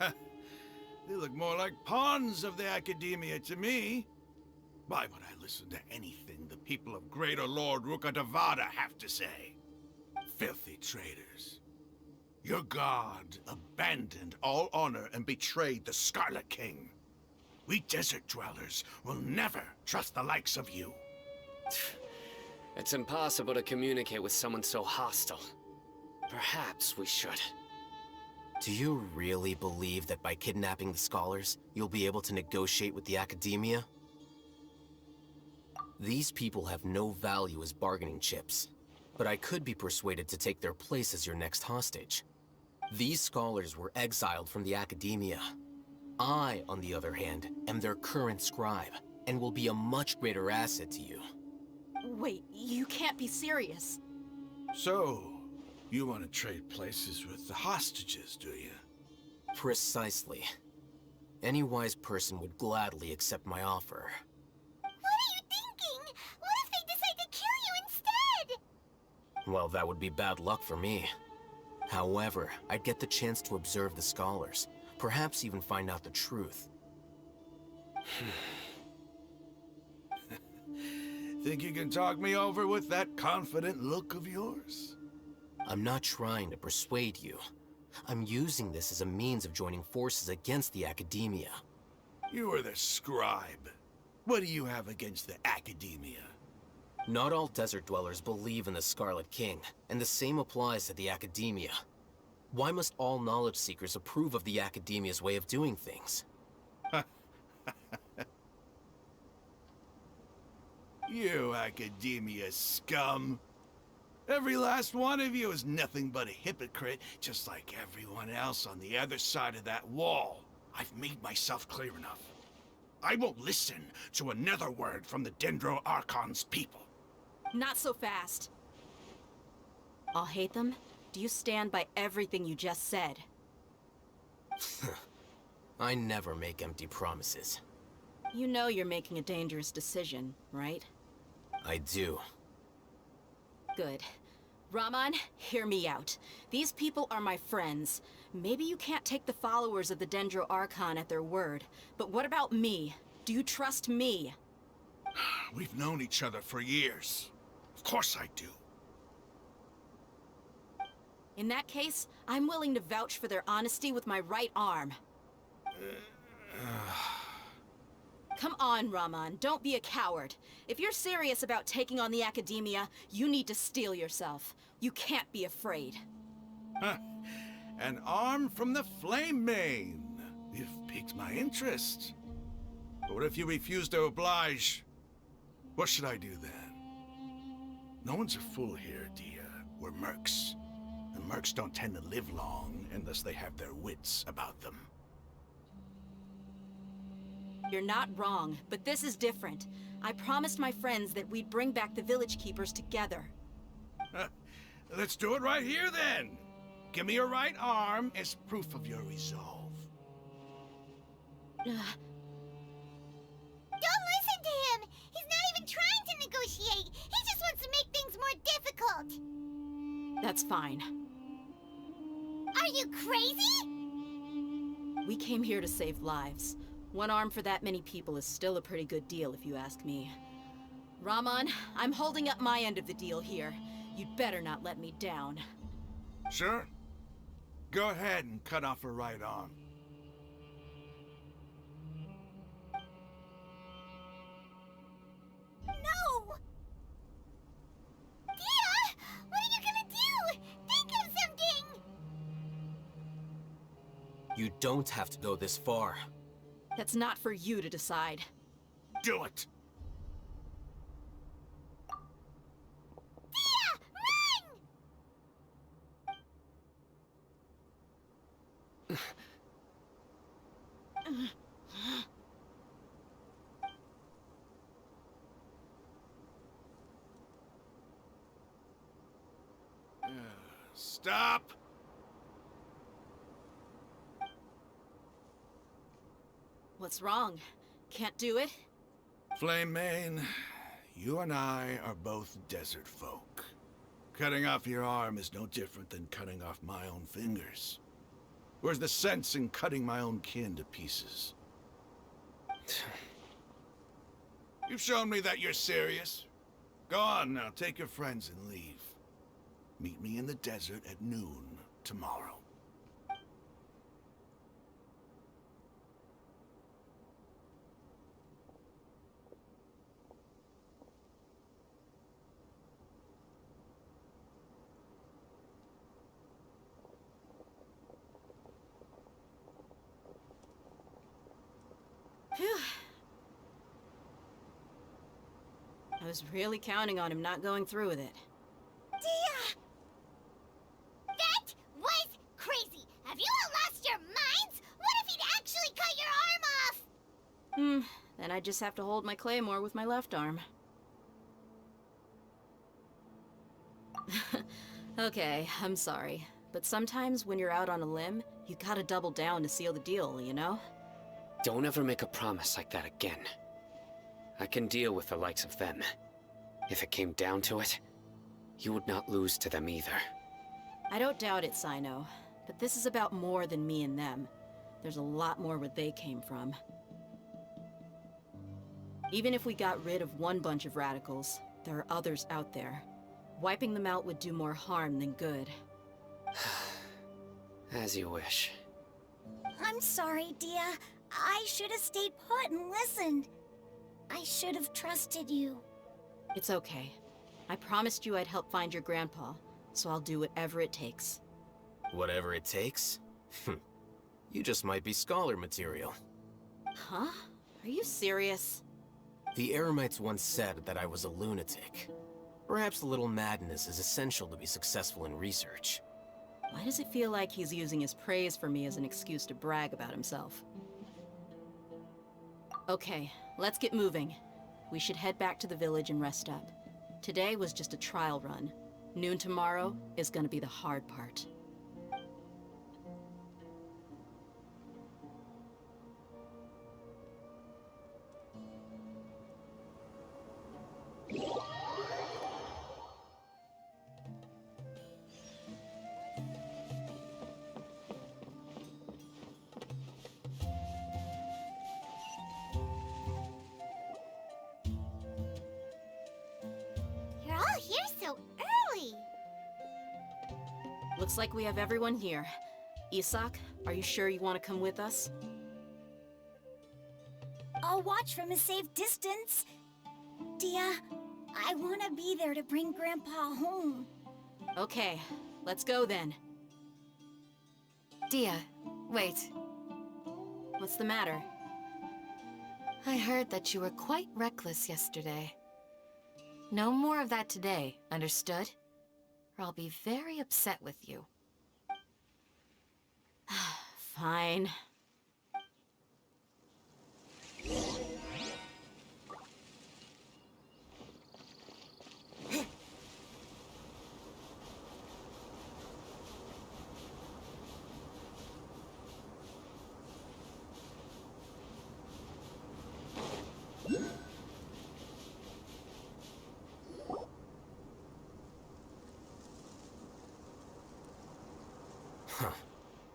They look more like pawns of the Academia to me. Why would I listen to anything the people of Greater Lord Rukkhadevata have to say? Filthy traitors. Your god abandoned all honor and betrayed the Scarlet King. We desert dwellers will never trust the likes of you. It's impossible to communicate with someone so hostile. Perhaps we should. Do you really believe that by kidnapping the scholars, you'll be able to negotiate with the Academia? These people have no value as bargaining chips, but I could be persuaded to take their place as your next hostage. These scholars were exiled from the Academia. I, on the other hand, am their current scribe, and will be a much greater asset to you. Wait, you can't be serious. So, you want to trade places with the hostages, do you? Precisely. Any wise person would gladly accept my offer. What are you thinking? What if they decide to kill you instead? Well, that would be bad luck for me. However, I'd get the chance to observe the scholars, perhaps even find out the truth. Think you can talk me over with that confident look of yours? I'm not trying to persuade you. I'm using this as a means of joining forces against the Academia. You are the scribe. What do you have against the Academia? Not all desert dwellers believe in the Scarlet King, and the same applies to the Academia. Why must all knowledge seekers approve of the Academia's way of doing things? You Academia scum! Every last one of you is nothing but a hypocrite, just like everyone else on the other side of that wall. I've made myself clear enough. I won't listen to another word from the dendro-archon's people. Not so fast. I'll hate them. Do you stand by everything you just said? I never make empty promises. You know you're making a dangerous decision, right? I do. Good. Rahman, hear me out. These people are my friends. Maybe you can't take the followers of the Dendro-Archon at their word, but what about me? Do you trust me? We've known each other for years. Of course I do. In that case, I'm willing to vouch for their honesty with my right arm. Come on, Rahman, don't be a coward. If you're serious about taking on the Academia, you need to steel yourself. You can't be afraid. An arm from the Flame Mane. You've piqued my interest. But what if you refuse to oblige? What should I do then? No one's a fool here, Dia. We're mercs. And mercs don't tend to live long unless they have their wits about them. You're not wrong, but this is different. I promised my friends that we'd bring back the village keepers together. Let's do it right here then. Give me your right arm as proof of your resolve. Don't listen to him! He's not even trying to negotiate! He just wants to make things more difficult! That's fine. Are you crazy? We came here to save lives. One arm for that many people is still a pretty good deal, if you ask me. Rahman, I'm holding up my end of the deal here. You'd better not let me down. Sure. Go ahead and cut off her right arm. No! Dia! What are you gonna do? Think of something! You don't have to go this far. That's not for you to decide. Do it! Dia! Run! Stop! What's wrong? Can't do it? Flame Mane, you and I are both desert folk. Cutting off your arm is no different than cutting off my own fingers. Where's the sense in cutting my own kin to pieces? You've shown me that you're serious. Go on now, take your friends and leave. Meet me in the desert at noon tomorrow. Phew. I was really counting on him not going through with it. Dia! That was crazy! Have you all lost your minds? What if he'd actually cut your arm off? Then I just have to hold my claymore with my left arm. Okay, I'm sorry. But sometimes when you're out on a limb, you gotta double down to seal the deal, you know? Don't ever make a promise like that again. I can deal with the likes of them. If it came down to it, you would not lose to them either. I don't doubt it, Sayno. But this is about more than me and them. There's a lot more where they came from. Even if we got rid of one bunch of radicals, there are others out there. Wiping them out would do more harm than good. As you wish. I'm sorry, Dia. I should have stayed put and listened. I should have trusted you. It's okay. I promised you I'd help find your grandpa, so I'll do whatever it takes. Whatever it takes? You just might be scholar material. Huh? Are you serious? The Eremites once said that I was a lunatic. Perhaps a little madness is essential to be successful in research. Why does it feel like he's using his praise for me as an excuse to brag about himself? Okay, let's get moving. We should head back to the village and rest up. Today was just a trial run. Noon tomorrow is gonna be the hard part. You're all here so early. Looks like we have everyone here. Isak, are you sure you want to come with us? I'll watch from a safe distance. Dia, I want to be there to bring Grandpa home. Okay, let's go then. Dia, wait. What's the matter? I heard that you were quite reckless yesterday. No more of that today, understood? Or I'll be very upset with you. Fine.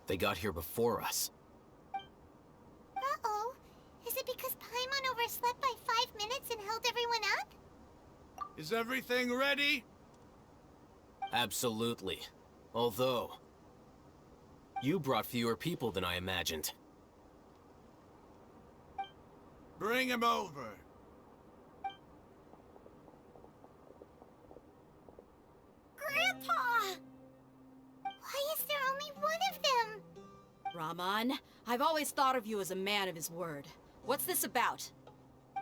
They got here before us. Uh-oh. Is it because Paimon overslept by 5 minutes and held everyone up? Is everything ready? Absolutely. Although, you brought fewer people than I imagined. Bring him over. Grandpa! Why is there only one of them? Rahman, I've always thought of you as a man of his word. What's this about?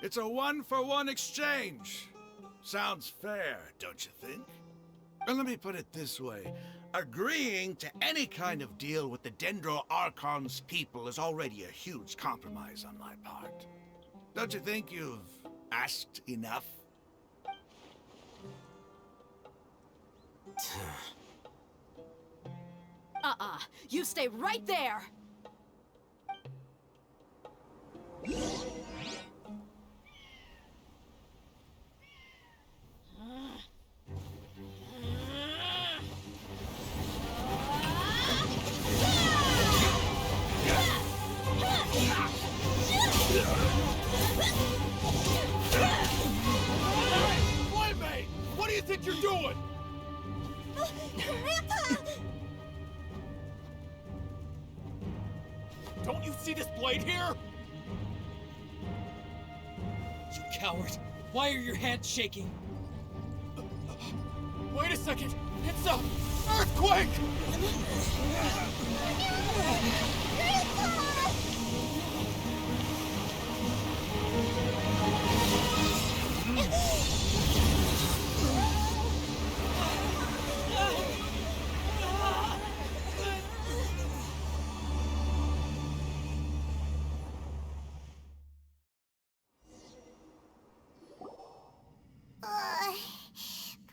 It's a one-for-one exchange. Sounds fair, don't you think? And let me put it this way. Agreeing to any kind of deal with the dendro-archon's people is already a huge compromise on my part. Don't you think you've asked enough? You stay right there! Playmate! What do you think you're doing? Grandpa! Don't you see this blade here? You coward! Why are your hands shaking? Wait a second! It's a earthquake!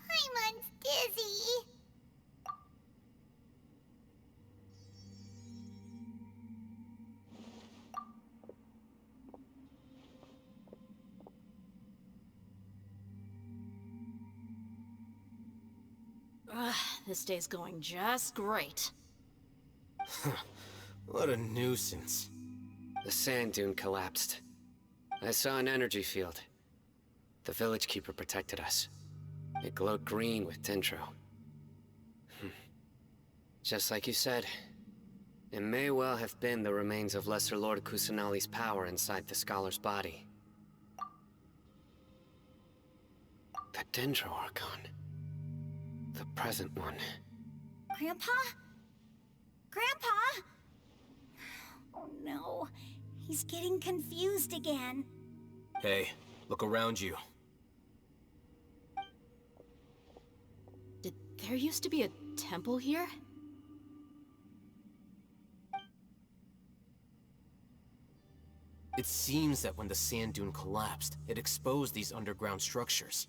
Paimon's dizzy. This day's going just great. What a nuisance. The sand dune collapsed. I saw an energy field. The village keeper protected us. It glowed green with dendro. Just like you said, it may well have been the remains of Lesser Lord Kusanali's power inside the scholar's body. The dendro-archon. The present one. Grandpa? Grandpa? Oh no, he's getting confused again. Hey, look around you. There used to be a temple here? It seems that when the sand dune collapsed, it exposed these underground structures.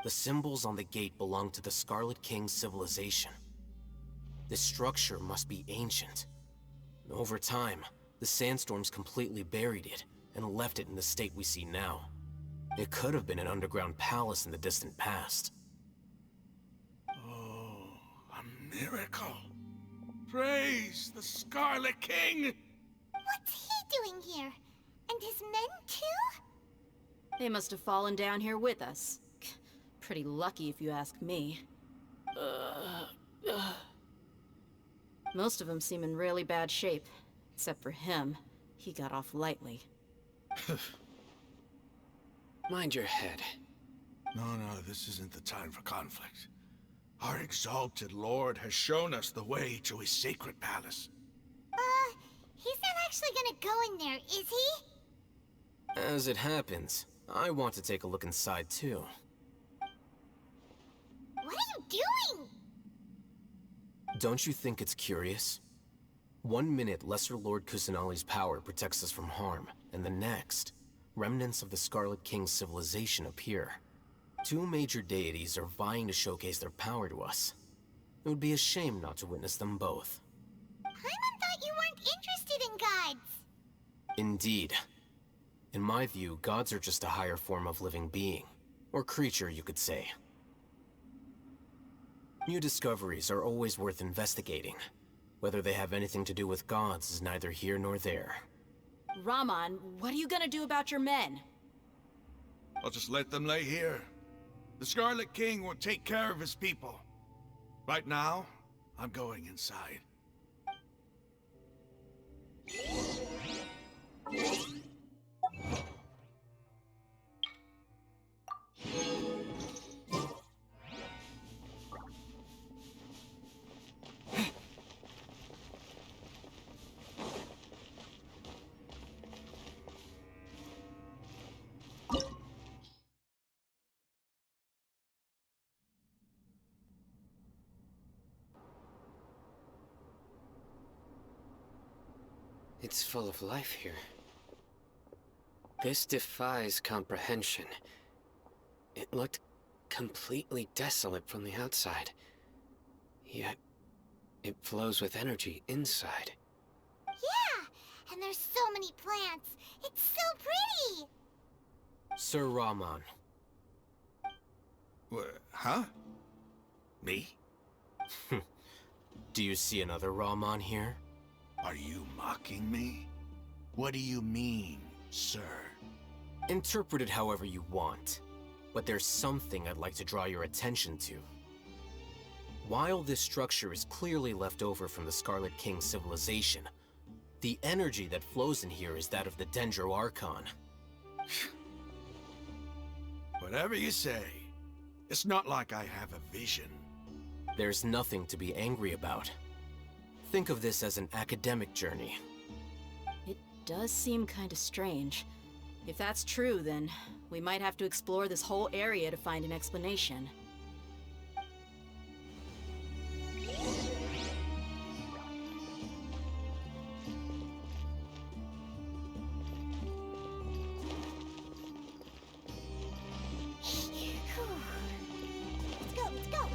The symbols on the gate belong to the Scarlet King's civilization. This structure must be ancient. Over time, the sandstorms completely buried it and left it in the state we see now. It could have been an underground palace in the distant past. Oh, a miracle. Praise the Scarlet King! What's he doing here? And his men too? They must have fallen down here with us. Pretty lucky if you ask me. Most of them seem in really bad shape. Except for him. He got off lightly. Mind your head. No, this isn't the time for conflict. Our exalted lord has shown us the way to his sacred palace. He's not actually gonna go in there, is he? As it happens, I want to take a look inside too. What are you doing? Don't you think it's curious? 1 minute, Lesser Lord Kusanali's power protects us from harm, and the next, remnants of the Scarlet King's civilization appear. 2 major deities are vying to showcase their power to us. It would be a shame not to witness them both. Paimon thought you weren't interested in gods. Indeed. In my view, gods are just a higher form of living being. Or creature, you could say. New discoveries are always worth investigating. Whether they have anything to do with gods is neither here nor there. Rahman, what are you gonna do about your men? I'll just let them lay here. The Scarlet King will take care of his people. Right now, I'm going inside. It's full of life here. This defies comprehension. It looked completely desolate from the outside. Yet, it flows with energy inside. Yeah, and there's so many plants. It's so pretty. Sir Rahman. Huh? Me? Do you see another Rahman here? Are you mocking me? What do you mean, sir? Interpret it however you want, but there's something I'd like to draw your attention to. While this structure is clearly left over from the Scarlet King's civilization, the energy that flows in here is that of the dendro-archon. Whatever you say. It's not like I have a vision. There's nothing to be angry about. Think of this as an academic journey. It does seem kinda strange. If that's true, then we might have to explore this whole area to find an explanation. Let's go.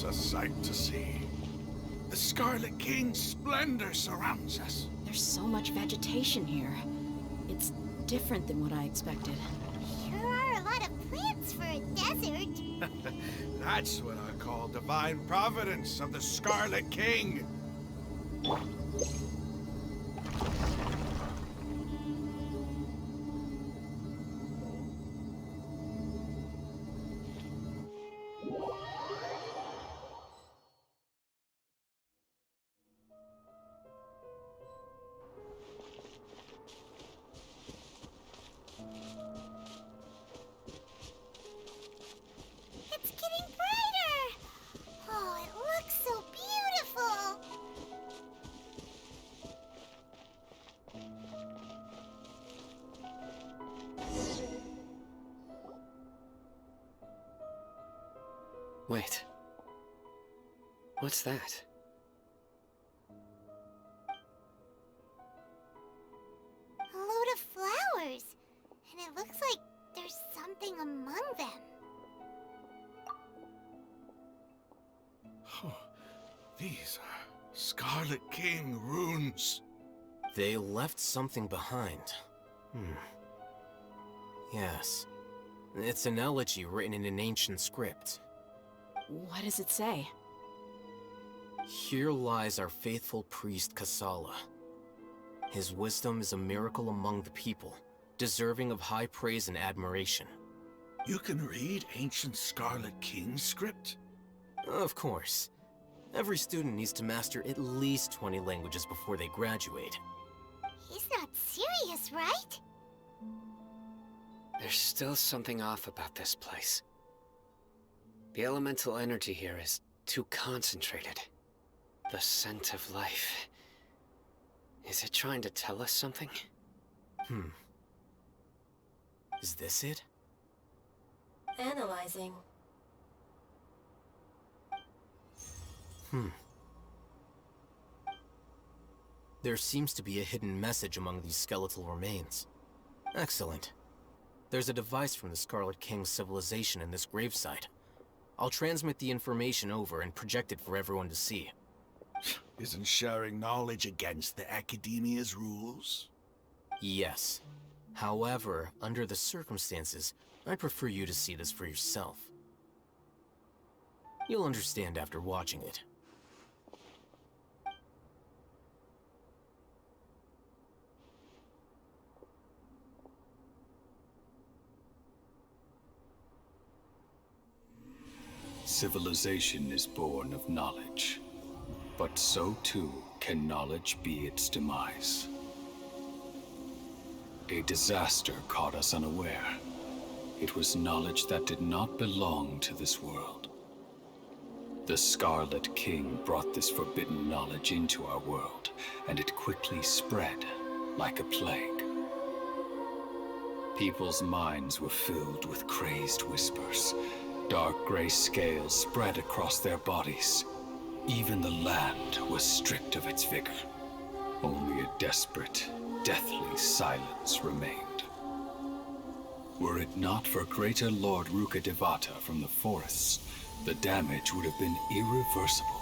is a sight to see. The Scarlet King's splendor surrounds us. There's so much vegetation here. It's different than what I expected. Sure are a lot of plants for a desert. That's what I call divine providence of the Scarlet King. It's getting brighter. Oh, it looks so beautiful. Wait. What's that? A load of flowers. And it looks like there's something among them. These are Scarlet King runes. They left something behind. Yes. It's an elegy written in an ancient script. What does it say? Here lies our faithful priest Kasala. His wisdom is a miracle among the people, deserving of high praise and admiration. You can read ancient Scarlet King script? Of course. Every student needs to master at least 20 languages before they graduate. He's not serious, right? There's still something off about this place. The elemental energy here is too concentrated. The scent of life. Is it trying to tell us something? Is this it? Analyzing. There seems to be a hidden message among these skeletal remains. Excellent. There's a device from the Scarlet King's civilization in this gravesite. I'll transmit the information over and project it for everyone to see. Isn't sharing knowledge against the Academia's rules? Yes. However, under the circumstances, I'd prefer you to see this for yourself. You'll understand after watching it. Civilization is born of knowledge, but so too can knowledge be its demise. A disaster caught us unaware. It was knowledge that did not belong to this world. The Scarlet King brought this forbidden knowledge into our world, and it quickly spread like a plague. People's minds were filled with crazed whispers. Dark gray scales spread across their bodies. Even the land was stripped of its vigor. Only a desperate, deathly silence remained. Were it not for greater Lord Rukkhadevata from the forests, the damage would have been irreversible.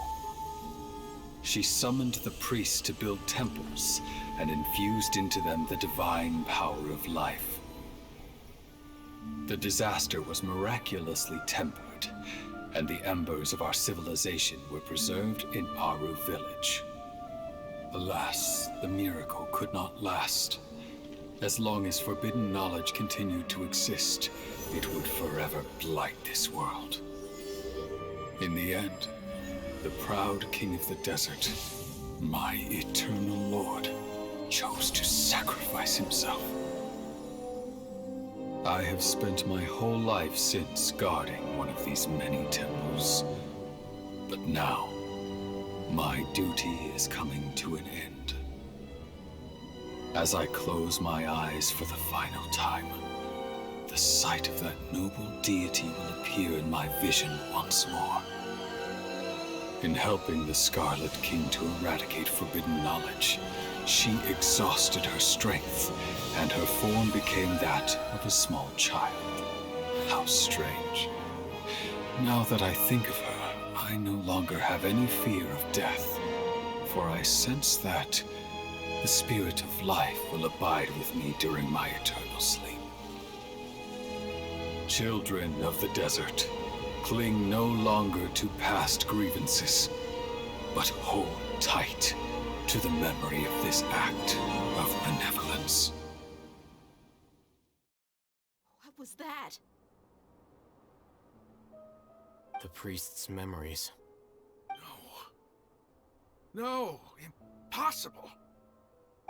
She summoned the priests to build temples and infused into them the divine power of life. The disaster was miraculously tempered, and the embers of our civilization were preserved in Aru village. Alas, the miracle could not last. As long as forbidden knowledge continued to exist, it would forever blight this world. In the end, the proud king of the desert, my eternal lord, chose to sacrifice himself. I have spent my whole life since guarding one of these many temples. But now, my duty is coming to an end. As I close my eyes for the final time, the sight of that noble deity will appear in my vision once more. In helping the Scarlet King to eradicate forbidden knowledge, she exhausted her strength, and her form became that of a small child. How strange. Now that I think of her, I no longer have any fear of death, for I sense that the spirit of life will abide with me during my eternal sleep. Children of the desert, cling no longer to past grievances, but hold tight to the memory of this act of benevolence. What was that? The priest's memories. No, impossible.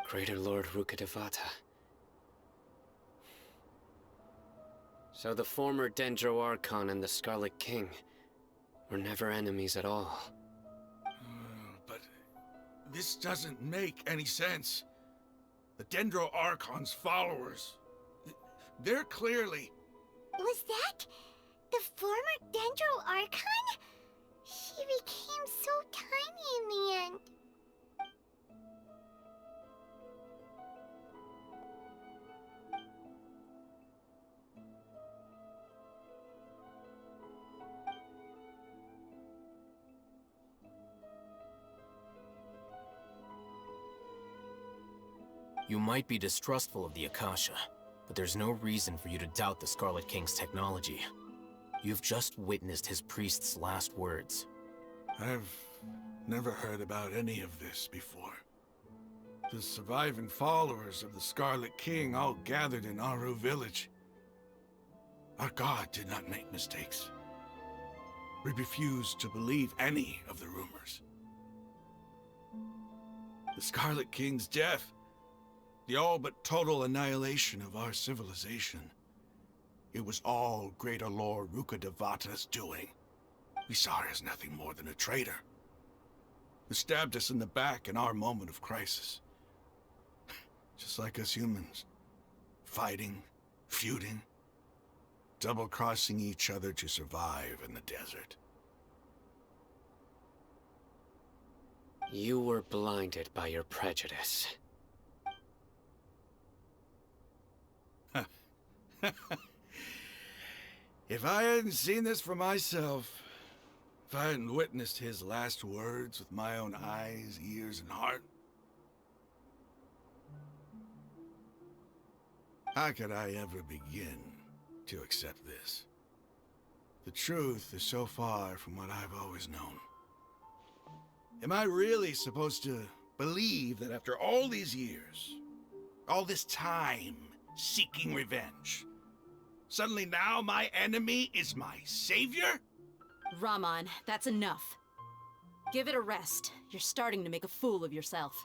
Greater Lord Rukkhadevata. So the former Dendro-Archon and the Scarlet King were never enemies at all. But this doesn't make any sense. The Dendro-Archon's followers, they're clearly... Was that the former Dendro-Archon? He became so tiny in the end. You might be distrustful of the Akasha, but there's no reason for you to doubt the Scarlet King's technology. You've just witnessed his priest's last words. I've never heard about any of this before. The surviving followers of the Scarlet King all gathered in Aru village. Our god did not make mistakes. We refused to believe any of the rumors. The Scarlet King's death, the all but total annihilation of our civilization, it was all Greater Lord Rukkhadevata's doing. We saw her as nothing more than a traitor, who stabbed us in the back in our moment of crisis. Just like us humans. Fighting, feuding, double-crossing each other to survive in the desert. You were blinded by your prejudice. If I hadn't seen this for myself, if I hadn't witnessed his last words with my own eyes, ears, and heart, how could I ever begin to accept this? The truth is so far from what I've always known. Am I really supposed to believe that after all these years, all this time seeking revenge, suddenly now my enemy is my savior? Raman, that's enough. Give it a rest. You're starting to make a fool of yourself.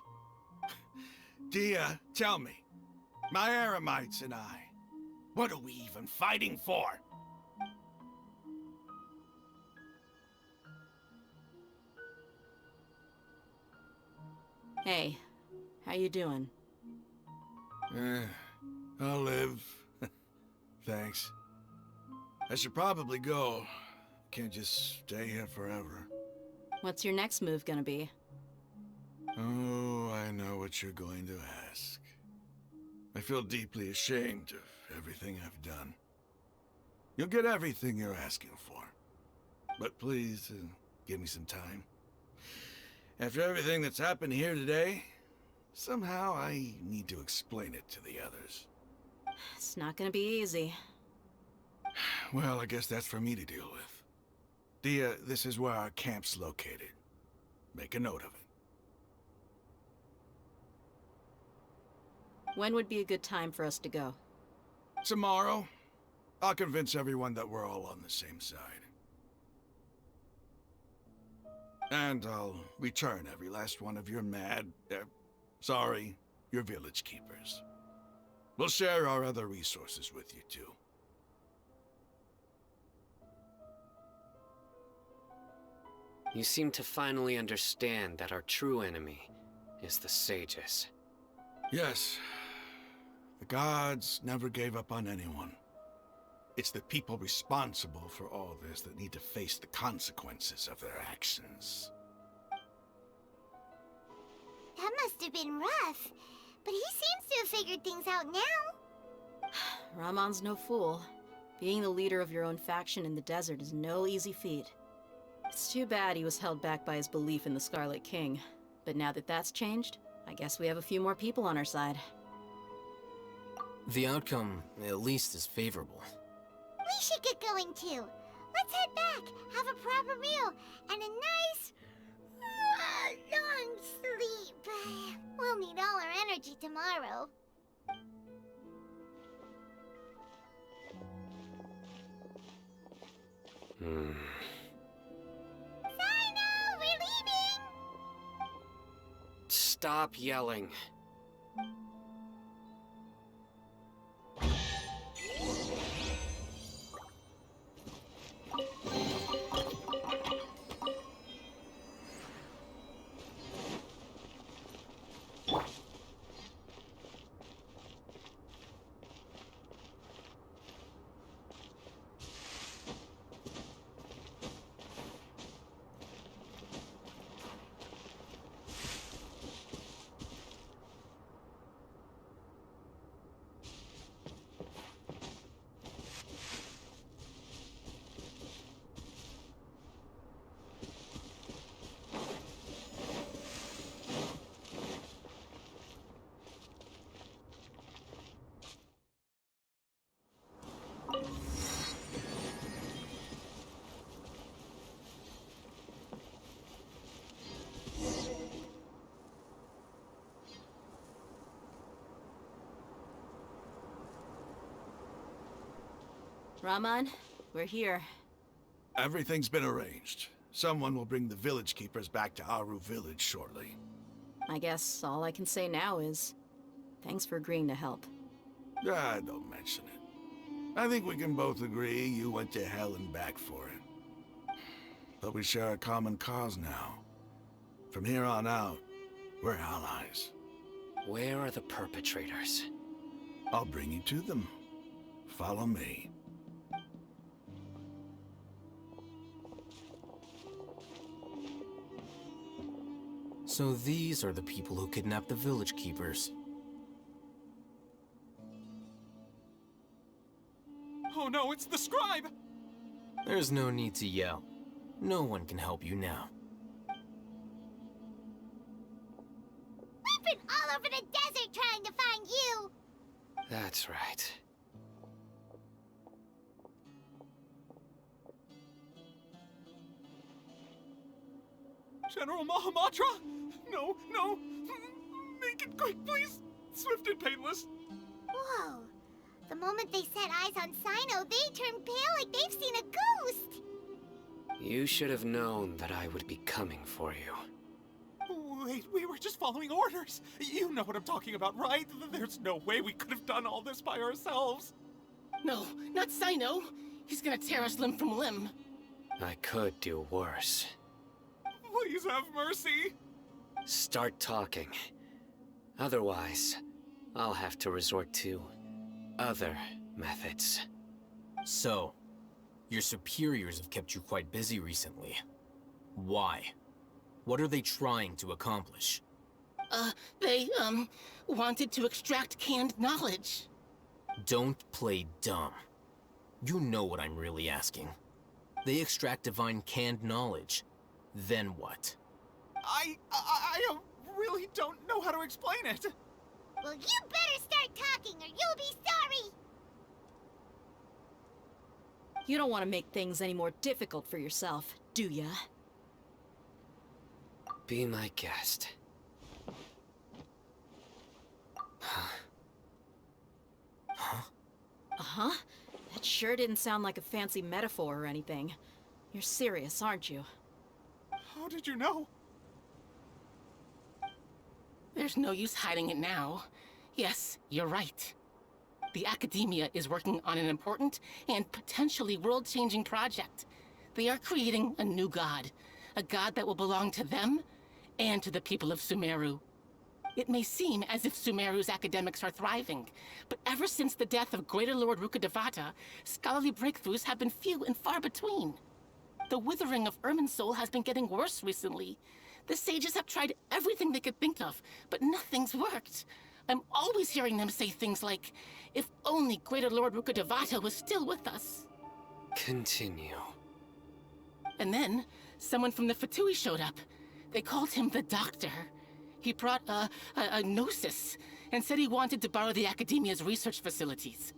Dia, tell me, my Eremites and I, what are we even fighting for? Hey, how you doing? I'll live. Thanks. I should probably go. Can't just stay here forever. What's your next move gonna be? Oh, I know what you're going to ask. I feel deeply ashamed of everything I've done. You'll get everything you're asking for. But please, give me some time. After everything that's happened here today, somehow I need to explain it to the others. It's not gonna be easy. Well, I guess that's for me to deal with. Dia, this is where our camp's located. Make a note of it. When would be a good time for us to go? Tomorrow. I'll convince everyone that we're all on the same side. And I'll return every last one of your your village keepers. We'll share our other resources with you, too. You seem to finally understand that our true enemy is the sages. Yes. The gods never gave up on anyone. It's the people responsible for all this that need to face the consequences of their actions. That must have been rough, but he seems to have figured things out now. Raman's no fool. Being the leader of your own faction in the desert is no easy feat. It's too bad he was held back by his belief in the Scarlet King. But now that that's changed, I guess we have a few more people on our side. The outcome, at least, is favorable. We should get going too. Let's head back, have a proper meal, and a nice, long sleep. We'll need all our energy tomorrow. Sayno, we're leaving! Stop yelling. Rahman, we're here. Everything's been arranged. Someone will bring the village keepers back to Aru village shortly. I guess all I can say now is, thanks for agreeing to help. Ah, don't mention it. I think we can both agree you went to hell and back for it. But we share a common cause now. From here on out, we're allies. Where are the perpetrators? I'll bring you to them. Follow me. So these are the people who kidnapped the village keepers. Oh no, it's the scribe! There's no need to yell. No one can help you now. We've been all over the desert trying to find you! That's right. General Mahamatra? No, no! Make it quick, please! Swift and painless! Whoa. The moment they set eyes on Cyno, they turned pale like they've seen a ghost! You should have known that I would be coming for you. Wait, we were just following orders! You know what I'm talking about, right? There's no way we could have done all this by ourselves! No, not Cyno! He's gonna tear us limb from limb. I could do worse. Please have mercy! Start talking. Otherwise, I'll have to resort to other methods. So, your superiors have kept you quite busy recently. Why? What are they trying to accomplish? They wanted to extract canned knowledge. Don't play dumb. You know what I'm really asking. They extract divine canned knowledge. Then what? I really don't know how to explain it. Well, you better start talking or you'll be sorry! You don't want to make things any more difficult for yourself, do ya? Be my guest. Uh-huh? That sure didn't sound like a fancy metaphor or anything. You're serious, aren't you? How did you know? There's no use hiding it now. Yes, you're right. The Academia is working on an important and potentially world-changing project. They are creating a new god. A god that will belong to them and to the people of Sumero. It may seem as if Sumeru's academics are thriving, but ever since the death of Greater Lord Rukkhadevata, scholarly breakthroughs have been few and far between. The withering of Irminsul has been getting worse recently. The sages have tried everything they could think of, but nothing's worked. I'm always hearing them say things like, if only Greater Lord Rukkhadevata was still with us. Continue. And then, someone from the Fatui showed up. They called him the Doctor. He brought a gnosis and said he wanted to borrow the Academia's research facilities.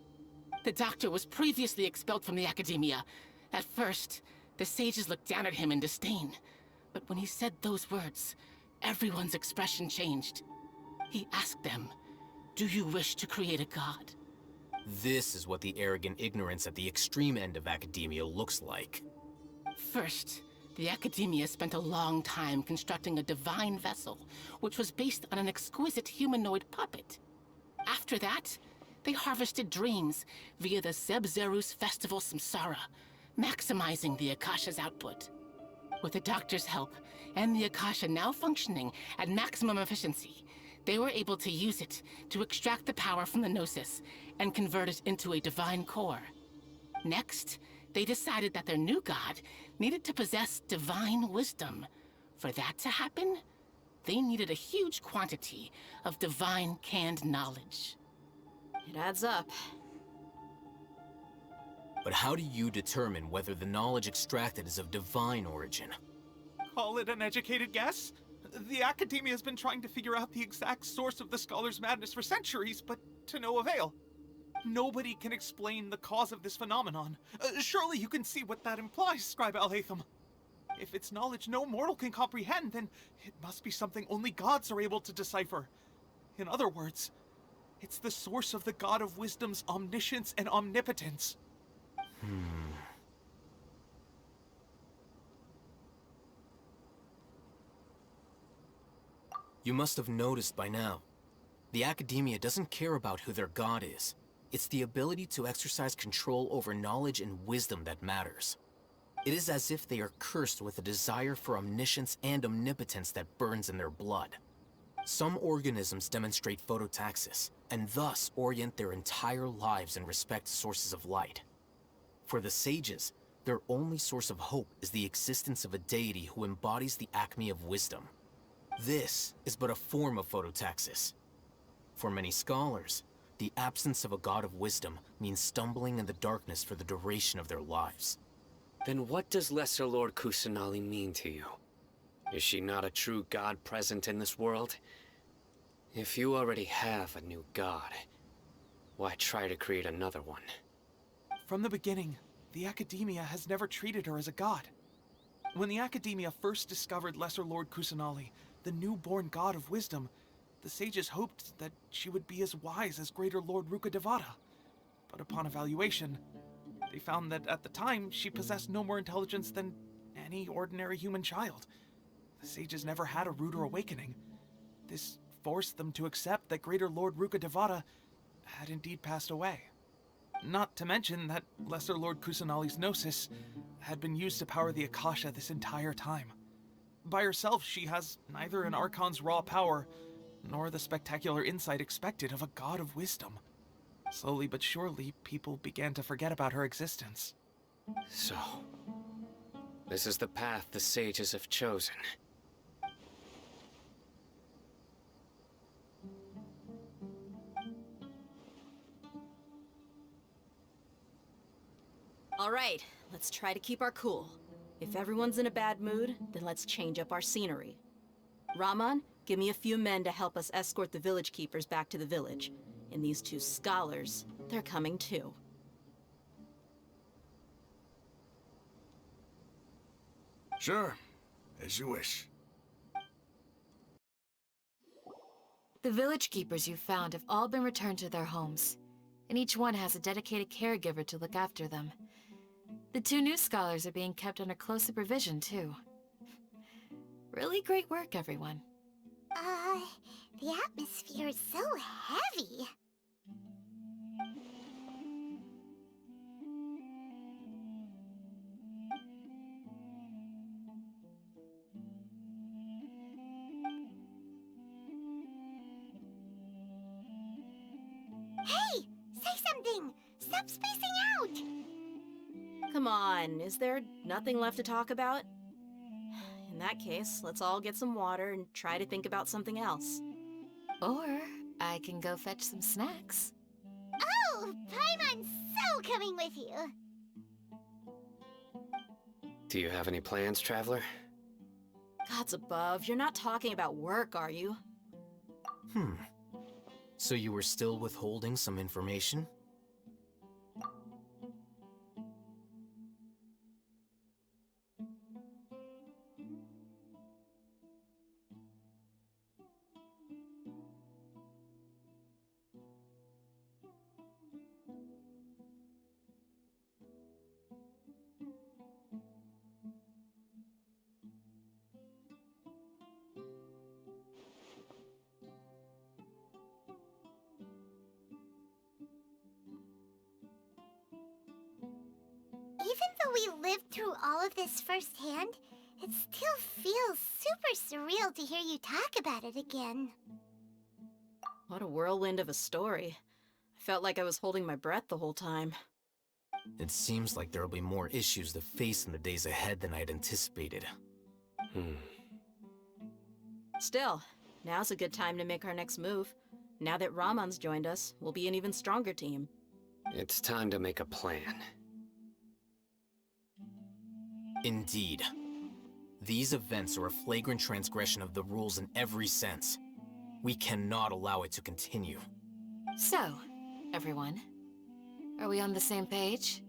The Doctor was previously expelled from the Academia. At first, the sages looked down at him in disdain. But when he said those words, everyone's expression changed. He asked them, "Do you wish to create a god?" This is what the arrogant ignorance at the extreme end of academia looks like. First, the Academia spent a long time constructing a divine vessel, which was based on an exquisite humanoid puppet. After that, they harvested dreams via the Zeb-Zerus Festival Samsara, maximizing the Akasha's output. With the Doctor's help, and the Akasha now functioning at maximum efficiency, they were able to use it to extract the power from the Gnosis and convert it into a divine core. Next, they decided that their new god needed to possess divine wisdom. For that to happen, they needed a huge quantity of divine canned knowledge. It adds up. But how do you determine whether the knowledge extracted is of divine origin? Call it an educated guess? The Academia has been trying to figure out the exact source of the scholar's madness for centuries, but to no avail. Nobody can explain the cause of this phenomenon. Surely you can see what that implies, Scribe Al-Haytham. If it's knowledge no mortal can comprehend, then it must be something only gods are able to decipher. In other words, it's the source of the God of Wisdom's omniscience and omnipotence. You must have noticed by now. The Academia doesn't care about who their god is. It's the ability to exercise control over knowledge and wisdom that matters. It is as if they are cursed with a desire for omniscience and omnipotence that burns in their blood. Some organisms demonstrate phototaxis, and thus orient their entire lives in respect to sources of light. For the sages, their only source of hope is the existence of a deity who embodies the acme of wisdom. This is but a form of phototaxis. For many scholars, the absence of a god of wisdom means stumbling in the darkness for the duration of their lives. Then what does Lesser Lord Kusanali mean to you? Is she not a true god present in this world? If you already have a new god, why try to create another one? From the beginning, the Academia has never treated her as a god. When the Academia first discovered Lesser Lord Kusanali, the newborn god of wisdom, the sages hoped that she would be as wise as Greater Lord Rukkhadevata. But upon evaluation, they found that at the time she possessed no more intelligence than any ordinary human child. The sages never had a ruder awakening. This forced them to accept that Greater Lord Rukkhadevata had indeed passed away. Not to mention that Lesser Lord Kusanali's Gnosis had been used to power the Akasha this entire time. By herself, she has neither an Archon's raw power, nor the spectacular insight expected of a god of wisdom. Slowly but surely, people began to forget about her existence. So, this is the path the sages have chosen. All right, let's try to keep our cool. If everyone's in a bad mood, then let's change up our scenery. Rahman, give me a few men to help us escort the village keepers back to the village. And these two scholars, they're coming too. Sure, as you wish. The village keepers you found have all been returned to their homes, and each one has a dedicated caregiver to look after them. The two new scholars are being kept under close supervision, too. Really great work, everyone. The atmosphere is so heavy. Hey! Say something! Stop spacing out! Come on, is there nothing left to talk about? In that case, let's all get some water and try to think about something else. Or I can go fetch some snacks. Oh, Paimon's so coming with you! Do you have any plans, Traveler? Gods above, you're not talking about work, are you? So you were still withholding some information? Even though we lived through all of this firsthand, it still feels super surreal to hear you talk about it again. What a whirlwind of a story. I felt like I was holding my breath the whole time. It seems like there'll be more issues to face in the days ahead than I had anticipated. Still, now's a good time to make our next move. Now that Ramon's joined us, we'll be an even stronger team. It's time to make a plan. Indeed. These events are a flagrant transgression of the rules in every sense. We cannot allow it to continue. So, everyone, are we on the same page?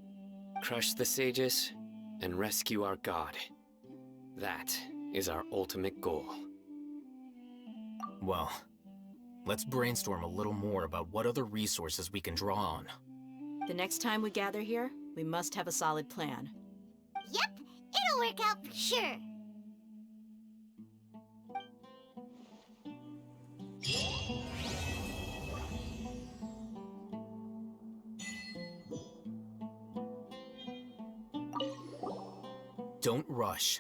Crush the sages and rescue our god. That is our ultimate goal. Well, let's brainstorm a little more about what other resources we can draw on. The next time we gather here, we must have a solid plan. Yep, it'll work out for sure. Don't rush.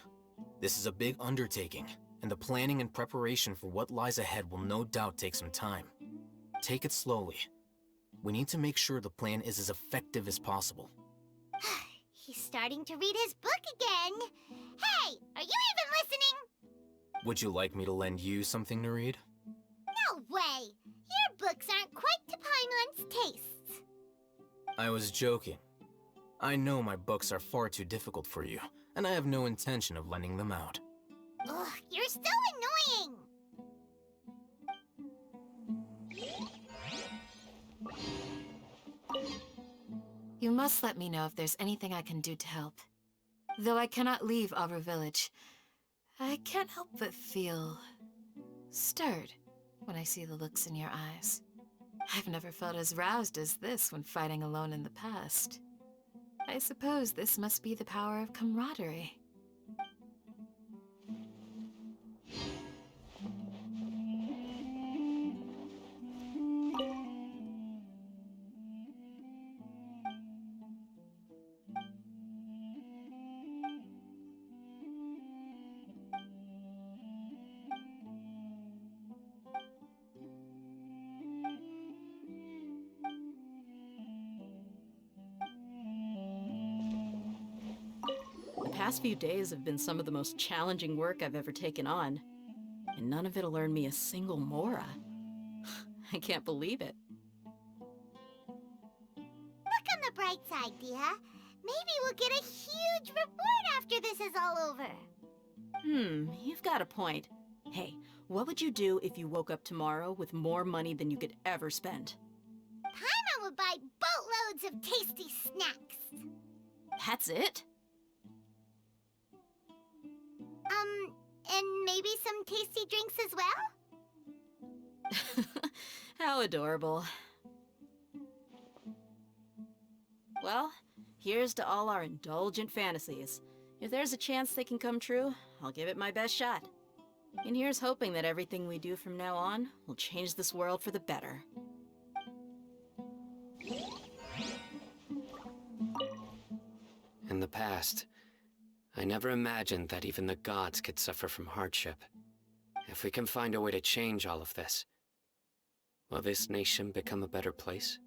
This is a big undertaking, and the planning and preparation for what lies ahead will no doubt take some time. Take it slowly. We need to make sure the plan is as effective as possible. He's starting to read his book again. Hey, are you even listening? Would you like me to lend you something to read? No way. Your books aren't quite to Paimon's tastes. I was joking. I know my books are far too difficult for you, and I have no intention of lending them out. Ugh, you're so annoying. You must let me know if there's anything I can do to help. Though I cannot leave Arbor Village, I can't help but feel stirred when I see the looks in your eyes. I've never felt as roused as this when fighting alone in the past. I suppose this must be the power of camaraderie. The past few days have been some of the most challenging work I've ever taken on. And none of it'll earn me a single mora. I can't believe it. Look on the bright side, Dia. Maybe we'll get a huge reward after this is all over. You've got a point. Hey, what would you do if you woke up tomorrow with more money than you could ever spend? Paimon would buy boatloads of tasty snacks. That's it? And maybe some tasty drinks as well? How adorable. Well, here's to all our indulgent fantasies. If there's a chance they can come true, I'll give it my best shot. And here's hoping that everything we do from now on will change this world for the better. In the past, I never imagined that even the gods could suffer from hardship. If we can find a way to change all of this, will this nation become a better place?